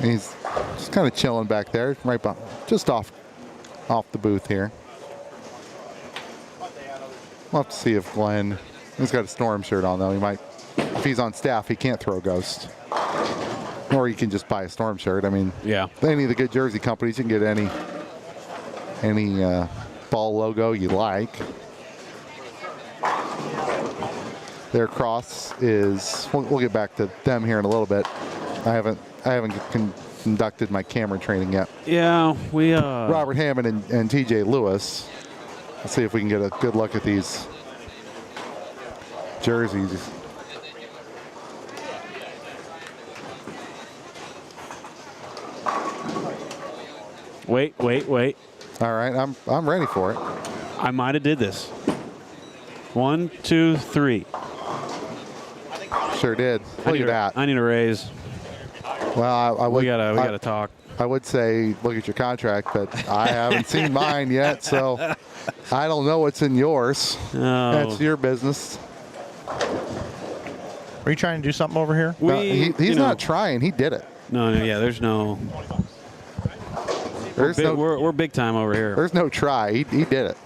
He's just kind of chilling back there, right by, just off the booth here. We'll have to see if Glenn. He's got a Storm shirt on though. He might, if he's on staff, he can't throw Ghost. Or you can just buy a Storm shirt. I mean, yeah. Any of the good jersey companies, you can get any ball logo you like. Their cross is. We'll get back to them here in a little bit. I haven't conducted my camera training yet. Yeah, we. Robert Hammond and T.J. Lewis. Let's see if we can get a good look at these jerseys. Wait. All right, I'm ready for it. I might have did this. 1, 2, 3. Sure did. Look at that. I need a raise. Well, I would. We gotta talk. I would say look at your contract, but I haven't seen mine yet, so I don't know what's in yours. Oh. That's your business. Are you trying to do something over here? He's not trying. He did it. No, yeah. There's no. We're big time over here. There's no try. He did it.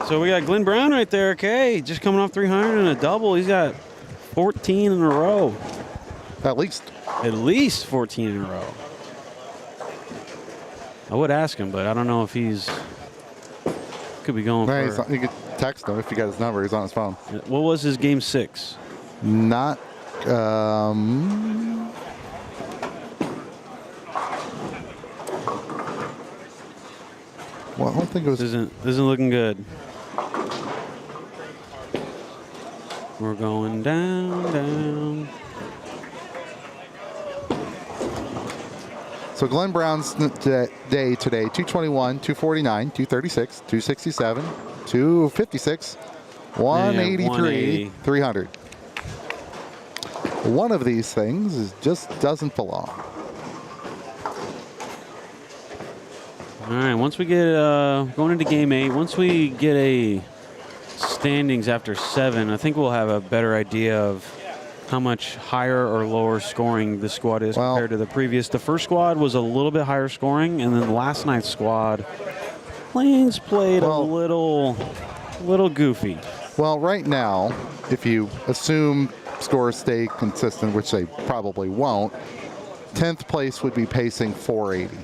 So we got Glenn Brown right there. Okay, just coming off 300 and a double. He's got 14 in a row. At least 14 in a row. I would ask him, but I don't know if he's could be going for. You could text him if you got his number. He's on his phone. What was his game 6? Not. Well, I don't think it was. Isn't looking good. We're going down. So Glenn Brown's day today, 221, 249, 236, 267, 256, 183, 300. One of these things just doesn't belong. All right, once we get going into game 8, once we get a standings after 7, I think we'll have a better idea of how much higher or lower scoring this squad is compared to the previous. The first squad was a little bit higher scoring, and then last night's squad, Plains played a little goofy. Well, right now, if you assume scores stay consistent, which they probably won't, 10th place would be pacing 480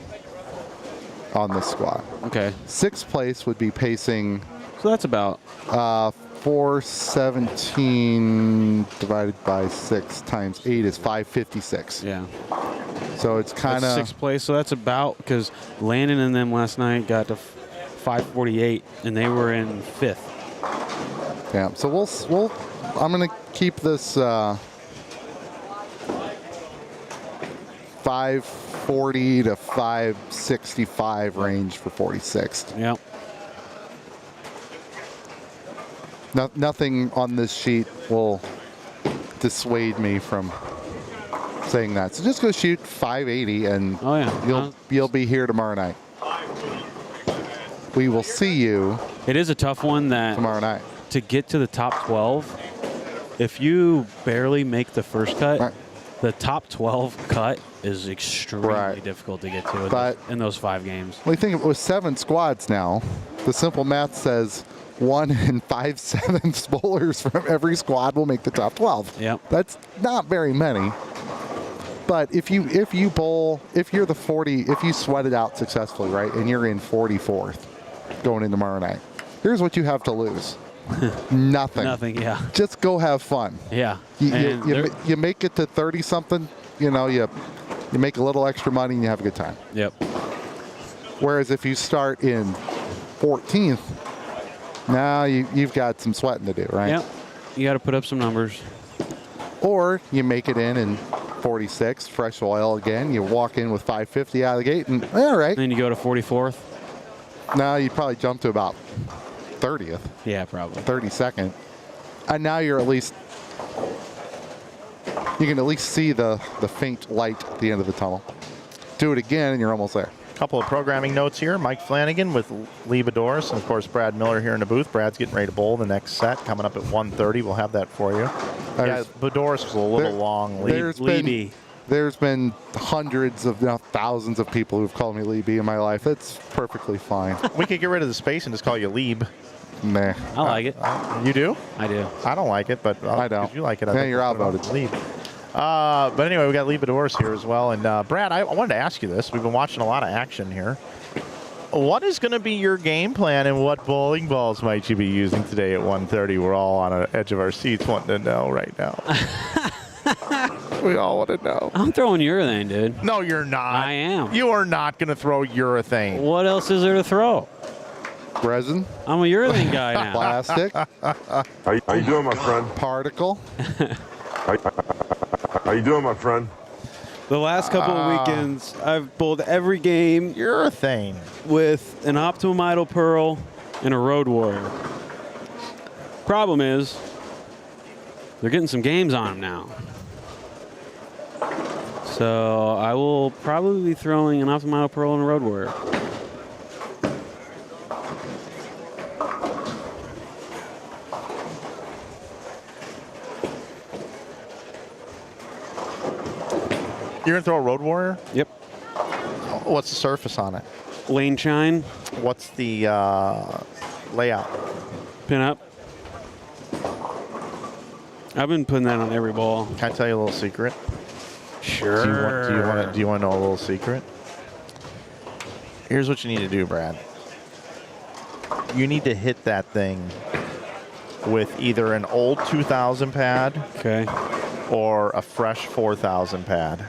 on this squad. Okay. 6th place would be pacing. So that's about 417 divided by 6 times 8 is 556. Yeah. So it's kind of 6th place. So that's about, because Landon and them last night got to 548, and they were in 5th. Yeah. So we'll I'm gonna keep this 540 to 565 range for 46th. Yep. Nothing on this sheet will dissuade me from saying that. So just go shoot 580, and you'll be here tomorrow night. We will see you. It is a tough one that tomorrow night. To get to the top 12, if you barely make the first cut, the top 12 cut is extremely difficult to get to in those 5 games. Well, you think it was 7 squads now. The simple math says 1 5/7 bowlers from every squad will make the top 12. Yep. That's not very many. But if you bowl, if you're the 40, if you sweat it out successfully, right, and you're in 44th going in tomorrow night, here's what you have to lose. Nothing. Nothing, yeah. Just go have fun. Yeah. You make it to 30-something, you make a little extra money and you have a good time. Yep. Whereas if you start in 14th, now you've got some sweating to do, right? Yep. You got to put up some numbers. Or you make it in 46, fresh oil again. You walk in with 550 out of the gate, and all right. And then you go to 44th. Now you probably jump to about 30th. Yeah, probably. 32nd. And now you're at least, you can at least see the faint light at the end of the tunnel. Do it again, and you're almost there. Couple of programming notes here. Mike Flanagan with Lee Boudouris, and of course Brad Miller here in the booth. Brad's getting ready to bowl the next set coming up at 1:30. We'll have that for you. Yeah, Boudouris was a little long. There's been hundreds of, thousands of people who've called me Lee B in my life. That's perfectly fine. We could get rid of the space and just call you Lieb. Nah. I like it. You do? I do. I don't like it, but I don't. You like it. Yeah, you're outvoted. Lieb. But anyway, we got Lee Boudouris here as well. And Brad, I wanted to ask you this. We've been watching a lot of action here. What is going to be your game plan, and what bowling balls might you be using today at 1:30? We're all on the edge of our seats wanting to know right now. We all want to know. I'm throwing urethane, dude. No, you're not. I am. You are not going to throw urethane. What else is there to throw? Resin. I'm a urethane guy now. Plastic. How you doing, my friend? Particle. How you doing, my friend? The last couple of weekends, I've bowled every game urethane with an Optimum Idle Pearl and a Road Warrior. Problem is, they're getting some games on them now. So I will probably be throwing an Optimum Idle Pearl and a Road Warrior. You're going to throw a Road Warrior? Yep. What's the surface on it? Lane shine. What's the layout? Pin up. I've been putting that on every ball. Can I tell you a little secret? Sure. Do you want to know a little secret? Here's what you need to do, Brad. You need to hit that thing with either an old 2000 pad, okay, or a fresh 4000 pad.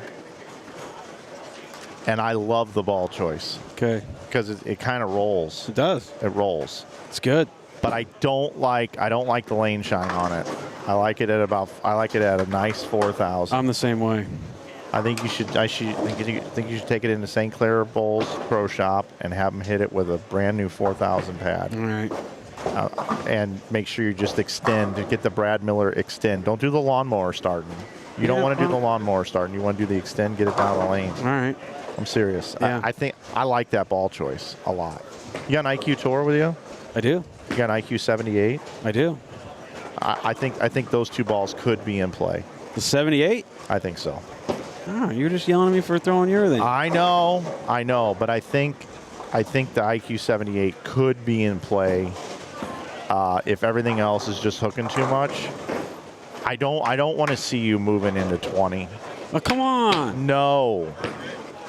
And I love the ball choice. Okay. Because it kind of rolls. It does. It rolls. It's good. But I don't like the lane shine on it. I like it at a nice 4000. I'm the same way. I think you should take it into St. Clair Bowls Pro Shop and have them hit it with a brand new 4000 pad. All right. And make sure you just extend to get the Brad Miller extend. Don't do the lawnmower starting. You don't want to do the lawnmower starting. You want to do the extend, get it down the lane. All right. I'm serious. Yeah. I think I like that ball choice a lot. You got an IQ Tour with you? I do. You got an IQ 78? I do. I think those two balls could be in play. The 78? I think so. Oh, you're just yelling at me for throwing your thing. I know, but I think the IQ 78 could be in play if everything else is just hooking too much. I don't want to see you moving into 20. Oh, come on. No.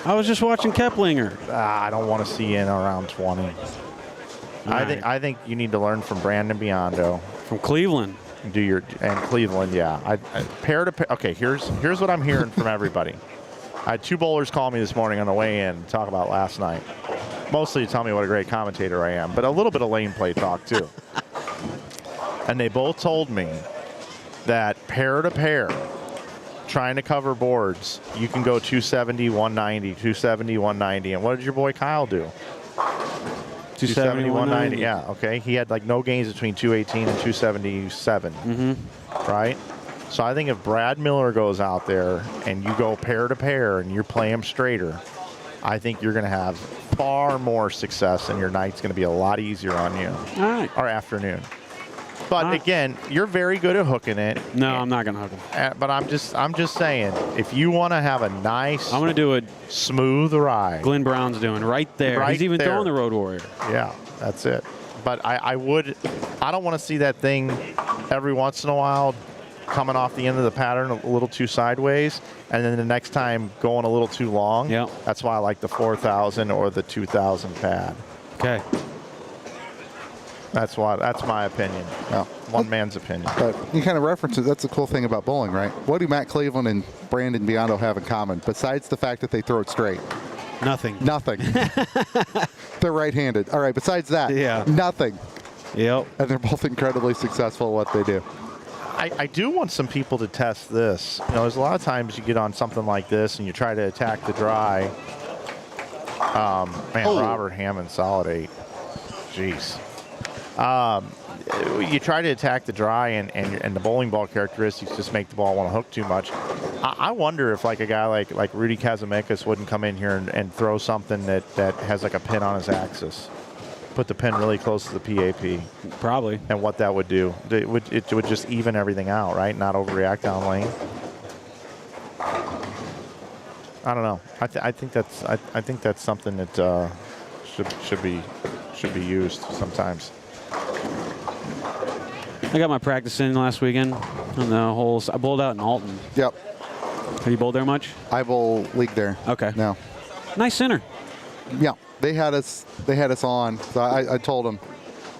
I was just watching Keplinger. I don't want to see you in around 20. I think you need to learn from Brandon Biondo. From Cleveland. And Cleveland, yeah. Pair to pair. Okay, here's what I'm hearing from everybody. I had two bowlers call me this morning on the way in to talk about last night. Mostly to tell me what a great commentator I am, but a little bit of lane play talk too. And they both told me that pair to pair, trying to cover boards, you can go 270, 190, 270, 190. And what did your boy Kyle do? 270, 190. Yeah, okay. He had like no gains between 218 and 277. Right? So I think if Brad Miller goes out there and you go pair to pair and you play him straighter, I think you're going to have far more success and your night's going to be a lot easier on you. All right. Or afternoon. But again, you're very good at hooking it. No, I'm not going to hook him. But I'm just saying, if you want to have a nice, I'm going to do a smooth ride. Glenn Brown's doing right there. Right He's even there. throwing the Road Warrior. Yeah, that's it. But I don't want to see that thing every once in a while coming off the end of the pattern a little too sideways, and then the next time going a little too long. Yeah. That's why I like the 4,000 or the 2,000 pad. Okay. That's my opinion. Yeah. One man's opinion. But you kind of reference it. That's the cool thing about bowling, right? What do Matt Cleveland and Brandon Biondo have in common besides the fact that they throw it straight? Nothing. Nothing. They're right-handed. All right. Besides that, Yeah. nothing. Yep. And they're both incredibly successful at what they do. I do want some people to test this. You know, there's a lot of times you get on something like this and you try to attack the dry. Robert Hammond, solid 8. Jeez. You try to attack the dry and the bowling ball characteristics just make the ball want to hook too much. I wonder if like a guy like Rudy Kazimekis wouldn't come in here and throw something that has like a pin on his axis. Put the pin really close to the PAP. Probably. And what that would do. It would just even everything out, right? Not overreact down lane. I don't know. I think that's something that should be used sometimes. I got my practice in last weekend on the holes. I bowled out in Alton. Yep. Have you bowled there much? I bowl league there. Okay. No. Nice center. Yeah. They had us on. So I told them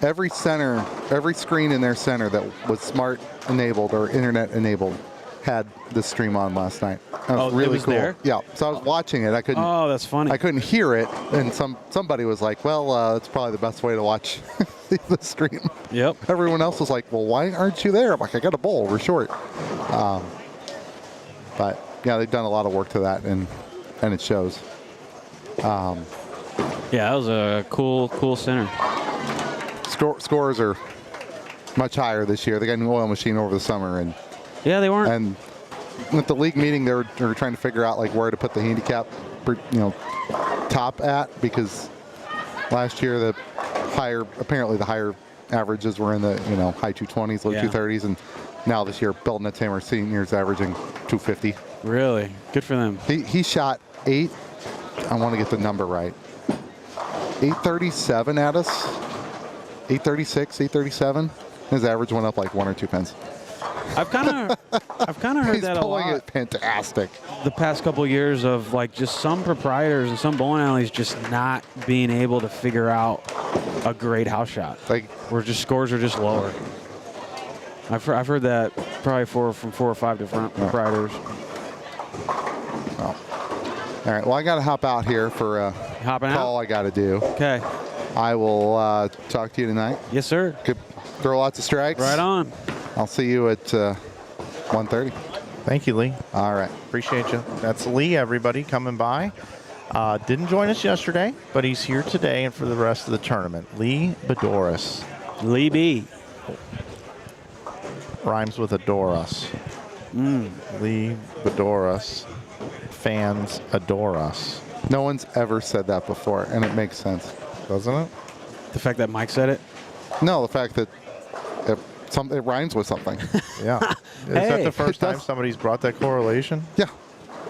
every screen in their center that was smart enabled or internet enabled had this stream on last night. That was really cool. There? Yeah. So I was watching it. I couldn't. Oh, that's funny. I couldn't hear it, and somebody was like, "Well, it's probably the best way to watch the stream." Yep. Everyone else was like, "Well, why aren't you there?" I'm like, "I got a bowl. We're short." But yeah, they've done a lot of work to that, and it shows. Yeah, that was a cool center. Scores are much higher this year. They got a new oil machine over the summer, and yeah, they weren't. And with the league meeting, they were trying to figure out like where to put the handicap, top at, because last year the higher averages were in the high 220s, low 230s, and now this year Bill Netzhammer seniors averaging 250. Really good for them. He shot 8. I want to get the number right. 837 at us. 836, 837. His average went up like 1 or 2 pence. I've kind of heard that a lot. He's pulling it fantastic. The past couple of years of like just some proprietors and some bowling alleys just not being able to figure out a great house shot. Like where just scores are just lower. I've heard that probably from 4 or 5 different proprietors. Oh. All right. Well, I got to hop out here for a call I got to do. Okay. I will talk to you tonight. Yes, sir. Could throw lots of strikes. Right on. I'll see you at 1:30. Thank you, Lee. All right. Appreciate you. That's Lee, everybody, coming by. Didn't join us yesterday, but he's here today and for the rest of the tournament. Lee Boudouris. Lee B. Rhymes with adore us. Lee Boudouris. Fans adore us. No one's ever said that before, and it makes sense, doesn't it? The fact that Mike said it? No, the fact that it rhymes with something. Yeah. Is that the first time somebody's brought that correlation? Yeah.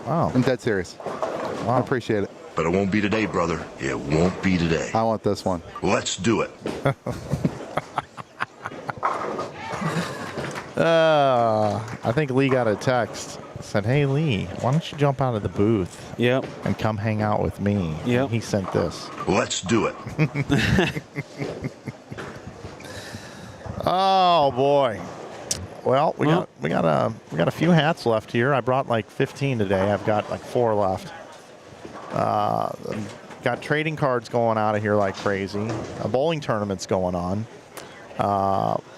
Wow. I'm dead serious. Wow. I appreciate it. But it won't be today, brother. It won't be today. I want this one. Let's do it. I think Lee got a text. Said, hey, Lee, why don't you jump out of the booth Yep. and come hang out with me? Yep. And he sent this. Let's do it. Oh, boy. Well, we got a few hats left here. I brought like 15 today. I've got like 4 left. Got trading cards going out of here like crazy. A bowling tournament's going on.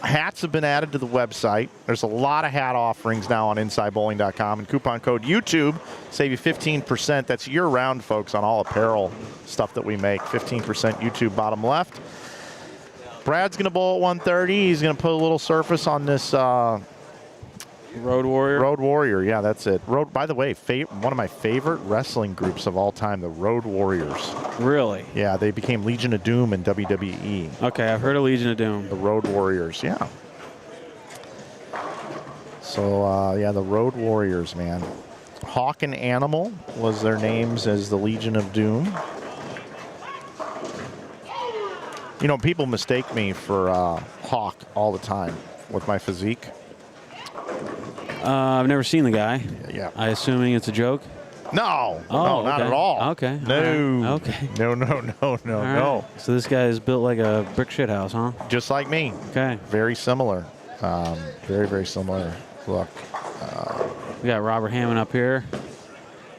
Hats have been added to the website. There's a lot of hat offerings now on InsideBowling.com, and coupon code YouTube save you 15%. That's year-round, folks, on all apparel stuff that we make. 15% YouTube bottom left. Brad's going to bowl at 130. He's going to put a little surface on this Road Warrior. Road Warrior, yeah, that's it. By the way, one of my favorite wrestling groups of all time, the Road Warriors. Really? Yeah, they became Legion of Doom in WWE. Okay, I've heard of Legion of Doom. The Road Warriors, yeah. So, yeah, the Road Warriors, man. Hawk and Animal was their names as the Legion of Doom. You know, people mistake me for Hawk all the time with my physique. I've never seen the guy. Yeah. I assuming it's a joke? No. Oh, no, not okay. at all. Okay. No. All right. Okay. No. All right. So this guy is built like a brick shit house, huh? Just like me. Okay. Very similar. Very, very similar look. We got Robert Hammond up here.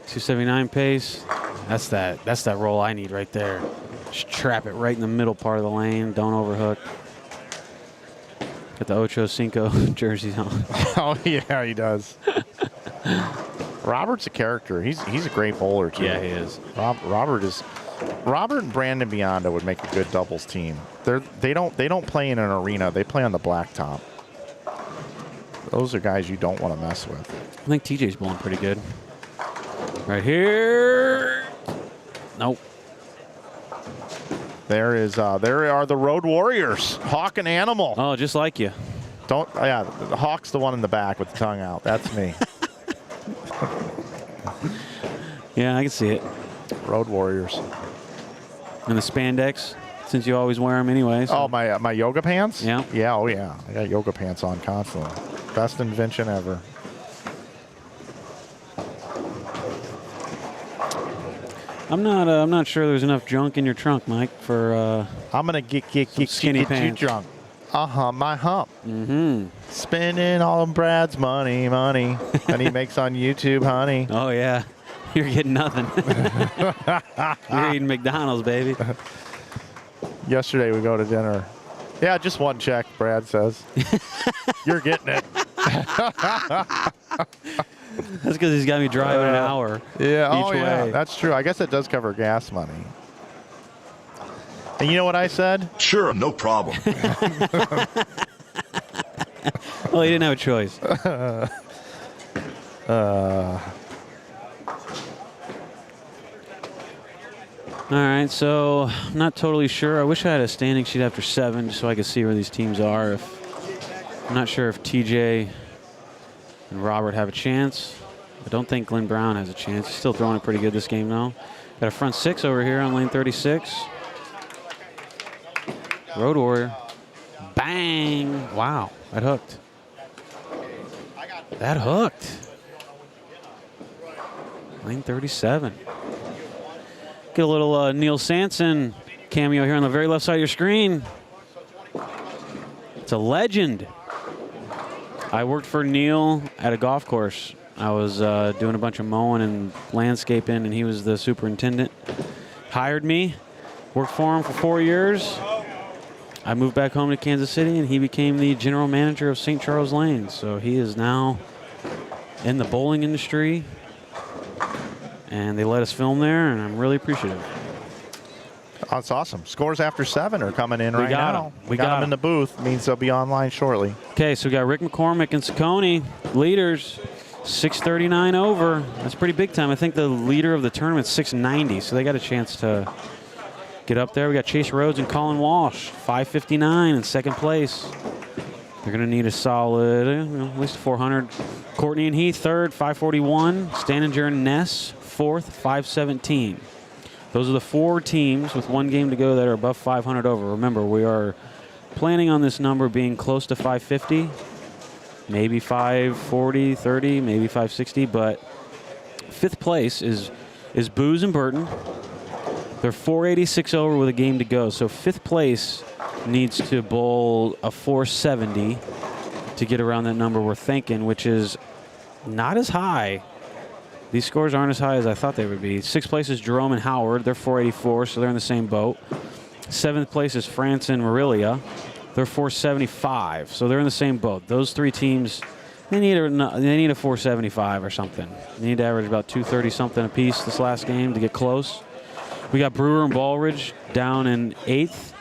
279 pace. That's that roll I need right there. Just trap it right in the middle part of the lane. Don't overhook. Got the Ocho Cinco jerseys on. Oh, yeah, he does. Robert's a character. He's a great bowler, too. Yeah, he is. Robert and Brandon Bionda would make a good doubles team. They don't play in an arena. They play on the blacktop. Those are guys you don't want to mess with. I think TJ's bowling pretty good. Right here. Nope. There are the Road Warriors, Hawk and Animal. Oh, just like you. Yeah, the Hawk's the one in the back with the tongue out. That's me. Yeah, I can see it. Road Warriors. And the spandex, since you always wear them anyway. So. Oh, my yoga pants? Yeah. Yeah, oh yeah. I got yoga pants on constantly. Best invention ever. I'm not sure there's enough junk in your trunk, Mike, for I'm gonna get skinny you pants. drunk. My hump. Mm-hmm. Spending all of Brad's money, and he makes on YouTube, honey. Oh yeah, you're getting nothing. You're eating McDonald's, baby. Yesterday we go to dinner. Yeah, just one check, Brad says. You're getting it. That's because he's got me driving an hour. Yeah, each yeah, way. that's true. I guess it does cover gas money. And you know what I said? Sure, no problem. Well, he didn't have a choice. All right, so I'm not totally sure. I wish I had a standing sheet after 7 just so I could see where these teams are. I'm not sure if TJ and Robert have a chance. I don't think Glenn Brown has a chance. He's still throwing it pretty good this game, though. Got a front 6 over here on lane 36. Road Warrior. Bang! Wow, that hooked. That hooked. Lane 37. Get a little Neil Sanson cameo here on the very left side of your screen. It's a legend. I worked for Neil at a golf course. I was doing a bunch of mowing and landscaping, and he was the superintendent. Hired me, worked for him for 4 years. I moved back home to Kansas City, and he became the general manager of St. Charles Lanes. So he is now in the bowling industry, and they let us film there, and I'm really appreciative. That's awesome. Scores after 7 are coming in right now. We got them in the booth. Means they'll be online shortly. Okay, so we got Rick McCormick and Saccone, leaders. 639 over. That's pretty big time. I think the leader of the tournament's 690, so they got a chance to get up there. We got Chase Rhodes and Colin Walsh, 559 in second place. They're going to need a solid, at least 400. Courtney and Heath, third, 541. Staninger and Ness, fourth, 517. Those are the 4 teams with 1 game to go that are above 500 over. Remember, we are planning on this number being close to 550, maybe 540, 30, maybe 560, but 5th place is Booz and Burton. They're 486 over with a game to go, so 5th place needs to bowl a 470 to get around that number we're thinking, which is not as high. These scores aren't as high as I thought they would be. 6th place is Jerome and Howard. They're 484, so they're in the same boat. 7th place is France and Marilia. They're 475, so they're in the same boat. Those 3 teams, they need a 475 or something. They need to average about 230 something apiece this last game to get close. We got Brewer and Baldridge down in 8th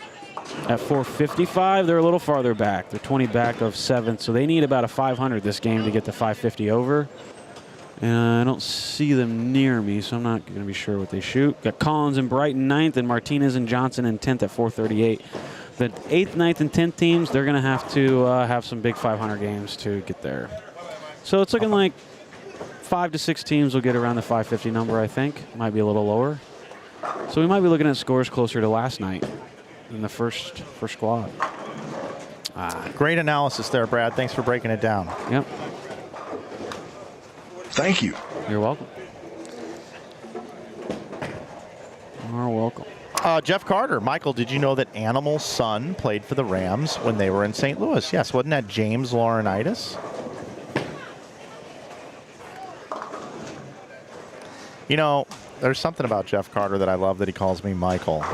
at 455. They're a little farther back. They're 20 back of 7th, so they need about a 500 this game to get to 550 over. And I don't see them near me, so I'm not going to be sure what they shoot. Got Collins and Brighton 9th, and Martinez and Johnson in 10th at 438. The 8th, 9th, and 10th teams, they're going to have some big 500 games to get there. So it's looking like 5 to 6 teams will get around the 550 number, I think. Might be a little lower. So we might be looking at scores closer to last night in the first squad. Great analysis there, Brad. Thanks for breaking it down. Yep. Thank you. You're welcome. You're welcome. Jeff Carter. Michael, did you know that Animal's son played for the Rams when they were in St. Louis? Yes. Wasn't that James Laurinaitis? You know, there's something about Jeff Carter that I love, that he calls me Michael.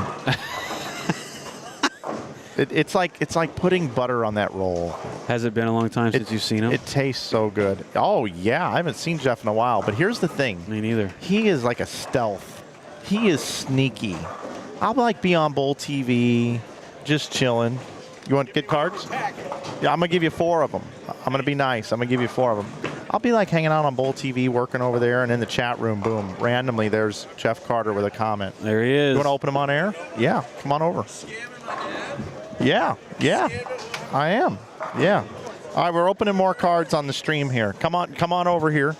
It's like putting butter on that roll. Has it been a long time since you've seen him? It tastes so good. Oh, yeah. I haven't seen Jeff in a while. But here's the thing. Me neither. He is like a stealth. He is sneaky. I'll be on Bowl TV, just chilling. You want to get cards? Yeah, I'm going to give you 4 of them. I'm going to be nice. I'm going to give you 4 of them. I'll be like hanging out on Bowl TV, working over there, and in the chat room, boom, randomly there's Jeff Carter with a comment. There he is. You want to open him on air? Yeah, come on over. Yeah, I am. Yeah. All right, we're opening more cards on the stream here. Come on over here.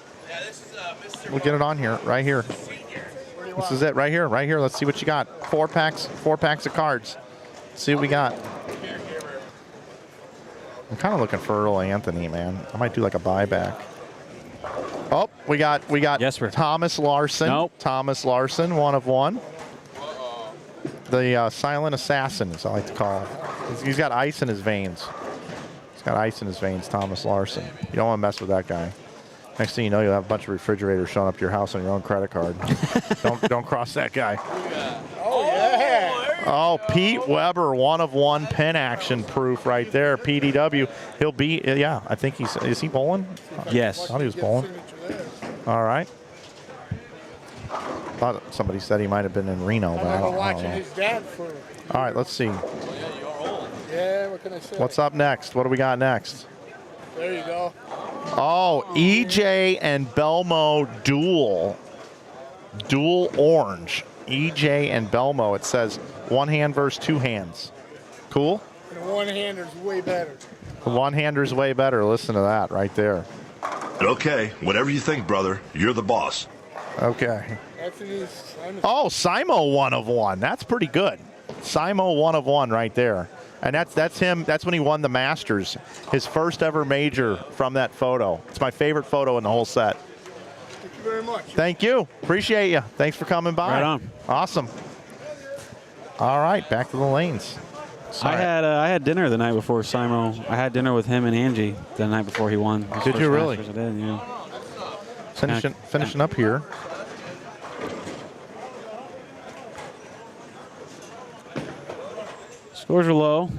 We'll get it on here, right here. This is it, right here. Let's see what you got. 4 packs of cards. Let's see what we got. I'm kind of looking for Earl Anthony, man. I might do like a buyback. Oh, we got Jesper. Thomas Larson. Nope. Thomas Larson, 1 of 1. The silent assassin, as I like to call him. He's got ice in his veins. Thomas Larson. You don't want to mess with that guy. Next thing you know, you'll have a bunch of refrigerators showing up to your house on your own credit card. don't cross that guy. Oh, yeah. Oh, Pete Weber, 1 of 1 pin action proof right there. PDW. He'll be, yeah, I think is he bowling? Yes. I thought he was bowling. All right. Thought somebody said he might have been in Reno, but I don't watching know. his dad for. All right, let's see. Yeah, what can I say? What's up next? What do we got next? There you go. Oh, EJ and Belmo dual orange. EJ and Belmo. It says 1 hand versus 2 hands. Cool? And the one-hander's way better. The one-hander's way better. Listen to that right there. Okay, whatever you think, brother. You're the boss. Okay. That's Oh, Simo 1 of 1. That's pretty good. Simo 1 of 1 right there. And that's him. That's when he won the Masters. His first ever major from that photo. It's my favorite photo in the whole set. Thank you very much. Thank you. Appreciate you. Thanks for coming by. Right on. Awesome. All right, back to the lanes. I had dinner the night before Simo. I had dinner with him and Angie the night before he won. Did you really? Masters. I did, yeah. Finishing up here. Scores are low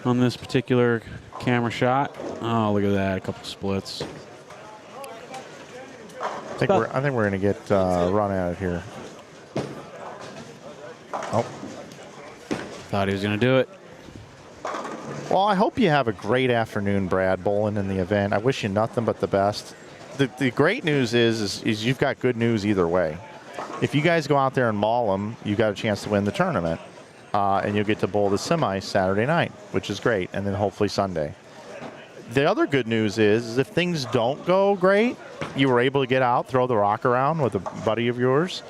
on this particular camera shot. Oh, look at that, a couple splits. I think we're going to get run at it here. Oh. Thought he was going to do it. Well, I hope you have a great afternoon, Brad, bowling in the event. I wish you nothing but the best. the great news is you've got good news either way. If you guys go out there and maul them, you got a chance to win the tournament, and you'll get to bowl the semis Saturday night, which is great, and then hopefully Sunday. The other good news is if things don't go great, you were able to get out, throw the rock around with a buddy of yours,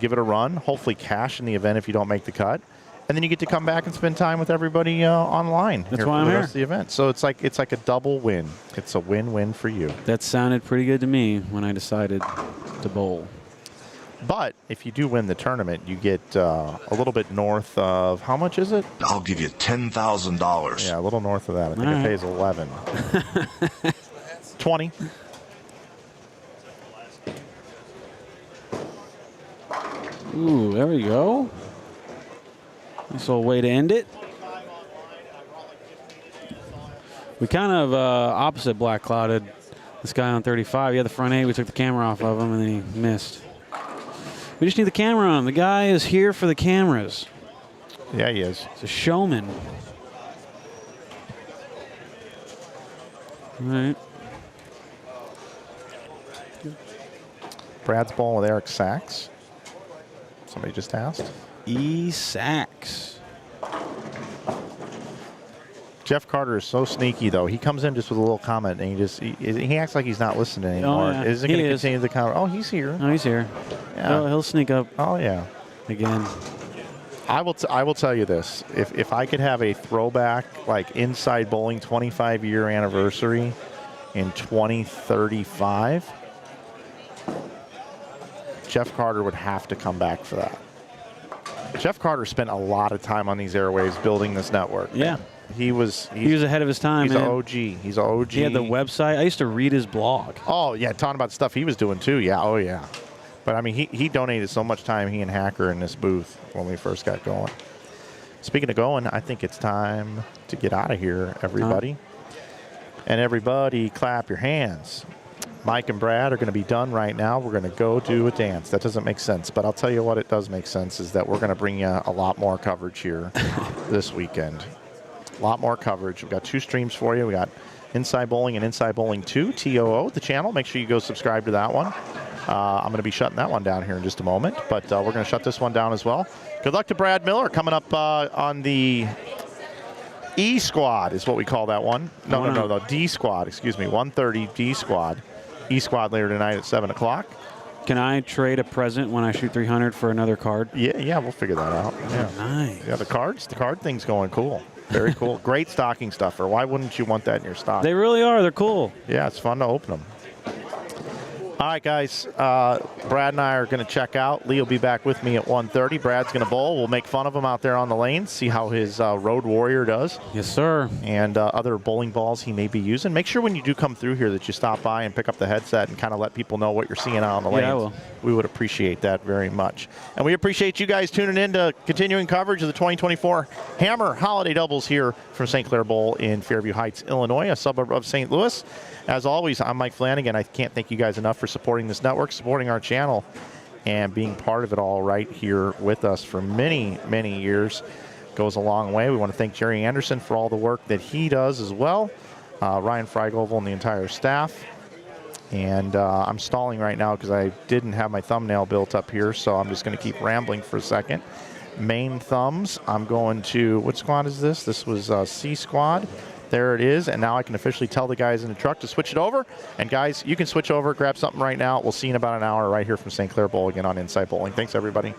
give it a run, hopefully cash in the event if you don't make the cut, and then you get to come back and spend time with everybody online. That's why I'm here. For the rest of the event. So it's like a double win. It's a win-win for you. That sounded pretty good to me when I decided to bowl. But if you do win the tournament, you get a little bit north of, how much is it? I'll give you $10,000. Yeah, a little north of that. I think it pays 11. 20. Ooh, there we go. Nice little way to end it. We kind of opposite black clouded this guy on 35. He had the front eight. We took the camera off of him, and then he missed. We just need the camera on. The guy is here for the cameras. Yeah, he is. He's a showman. All right. Brad's bowling with Eric Sachs. Somebody just asked. Sachs. Jeff Carter is so sneaky, though. He comes in just with a little comment, and he acts like he's not listening anymore. Oh, yeah. Isn't going to continue the comment? Oh, he's here. Oh, he's here. Yeah. He'll sneak up. Oh, yeah. Again. I will tell you this. If I could have a throwback, like Inside Bowling 25-year anniversary in 2035, Jeff Carter would have to come back for that. Jeff Carter spent a lot of time on these airwaves building this network. Yeah. He was ahead of his time. He's man. an OG. He's an OG. He had the website. I used to read his blog. Oh, yeah, talking about stuff he was doing, too. Yeah, oh, yeah. But, I mean, he donated so much time, he and Hacker, in this booth when we first got going. Speaking of going, I think it's time to get out of here, everybody. And everybody, clap your hands. Mike and Brad are going to be done right now. We're going to go do a dance. That doesn't make sense, but I'll tell you what it does make sense is that we're going to bring you a lot more coverage here this weekend. A lot more coverage. We've got 2 streams for you. We got Inside Bowling and Inside Bowling 2, TOO, the channel. Make sure you go subscribe to that one. I'm going to be shutting that one down here in just a moment, but we're going to shut this one down as well. Good luck to Brad Miller coming up on the E Squad is what we call that one. No, D Squad, excuse me, 1:30 D Squad. E Squad later tonight at 7 o'clock. Can I trade a present when I shoot 300 for another card? Yeah, we'll figure that out. Yeah. Nice. Yeah, the card thing's going cool. Very cool. Great stocking stuffer. Why wouldn't you want that in your stock? They really are. They're cool. Yeah, it's fun to open them. All right, guys. Brad and I are going to check out. Lee will be back with me at 1:30. Brad's going to bowl. We'll make fun of him out there on the lane, see how his Road Warrior does. Yes, sir. And other bowling balls he may be using. Make sure when you do come through here that you stop by and pick up the headset and kind of let people know what you're seeing out on the lanes. Yeah, I will. We would appreciate that very much. And we appreciate you guys tuning in to continuing coverage of the 2024 Hammer Holiday Doubles here from St. Clair Bowl in Fairview Heights, Illinois, a suburb of St. Louis. As always, I'm Mike Flanagan. I can't thank you guys enough for supporting this network, supporting our channel, and being part of it all right here with us for many, many years. Goes a long way. We want to thank Jerry Anderson for all the work that he does as well, Ryan Freigovel and the entire staff. And I'm stalling right now because I didn't have my thumbnail built up here, so I'm just going to keep rambling for a second. Main thumbs, I'm going to, what squad is this? This was C Squad. There it is, and now I can officially tell the guys in the truck to switch it over. And guys, you can switch over, grab something right now. We'll see you in about an hour right here from St. Clair Bowl again on Inside Bowling. Thanks, everybody.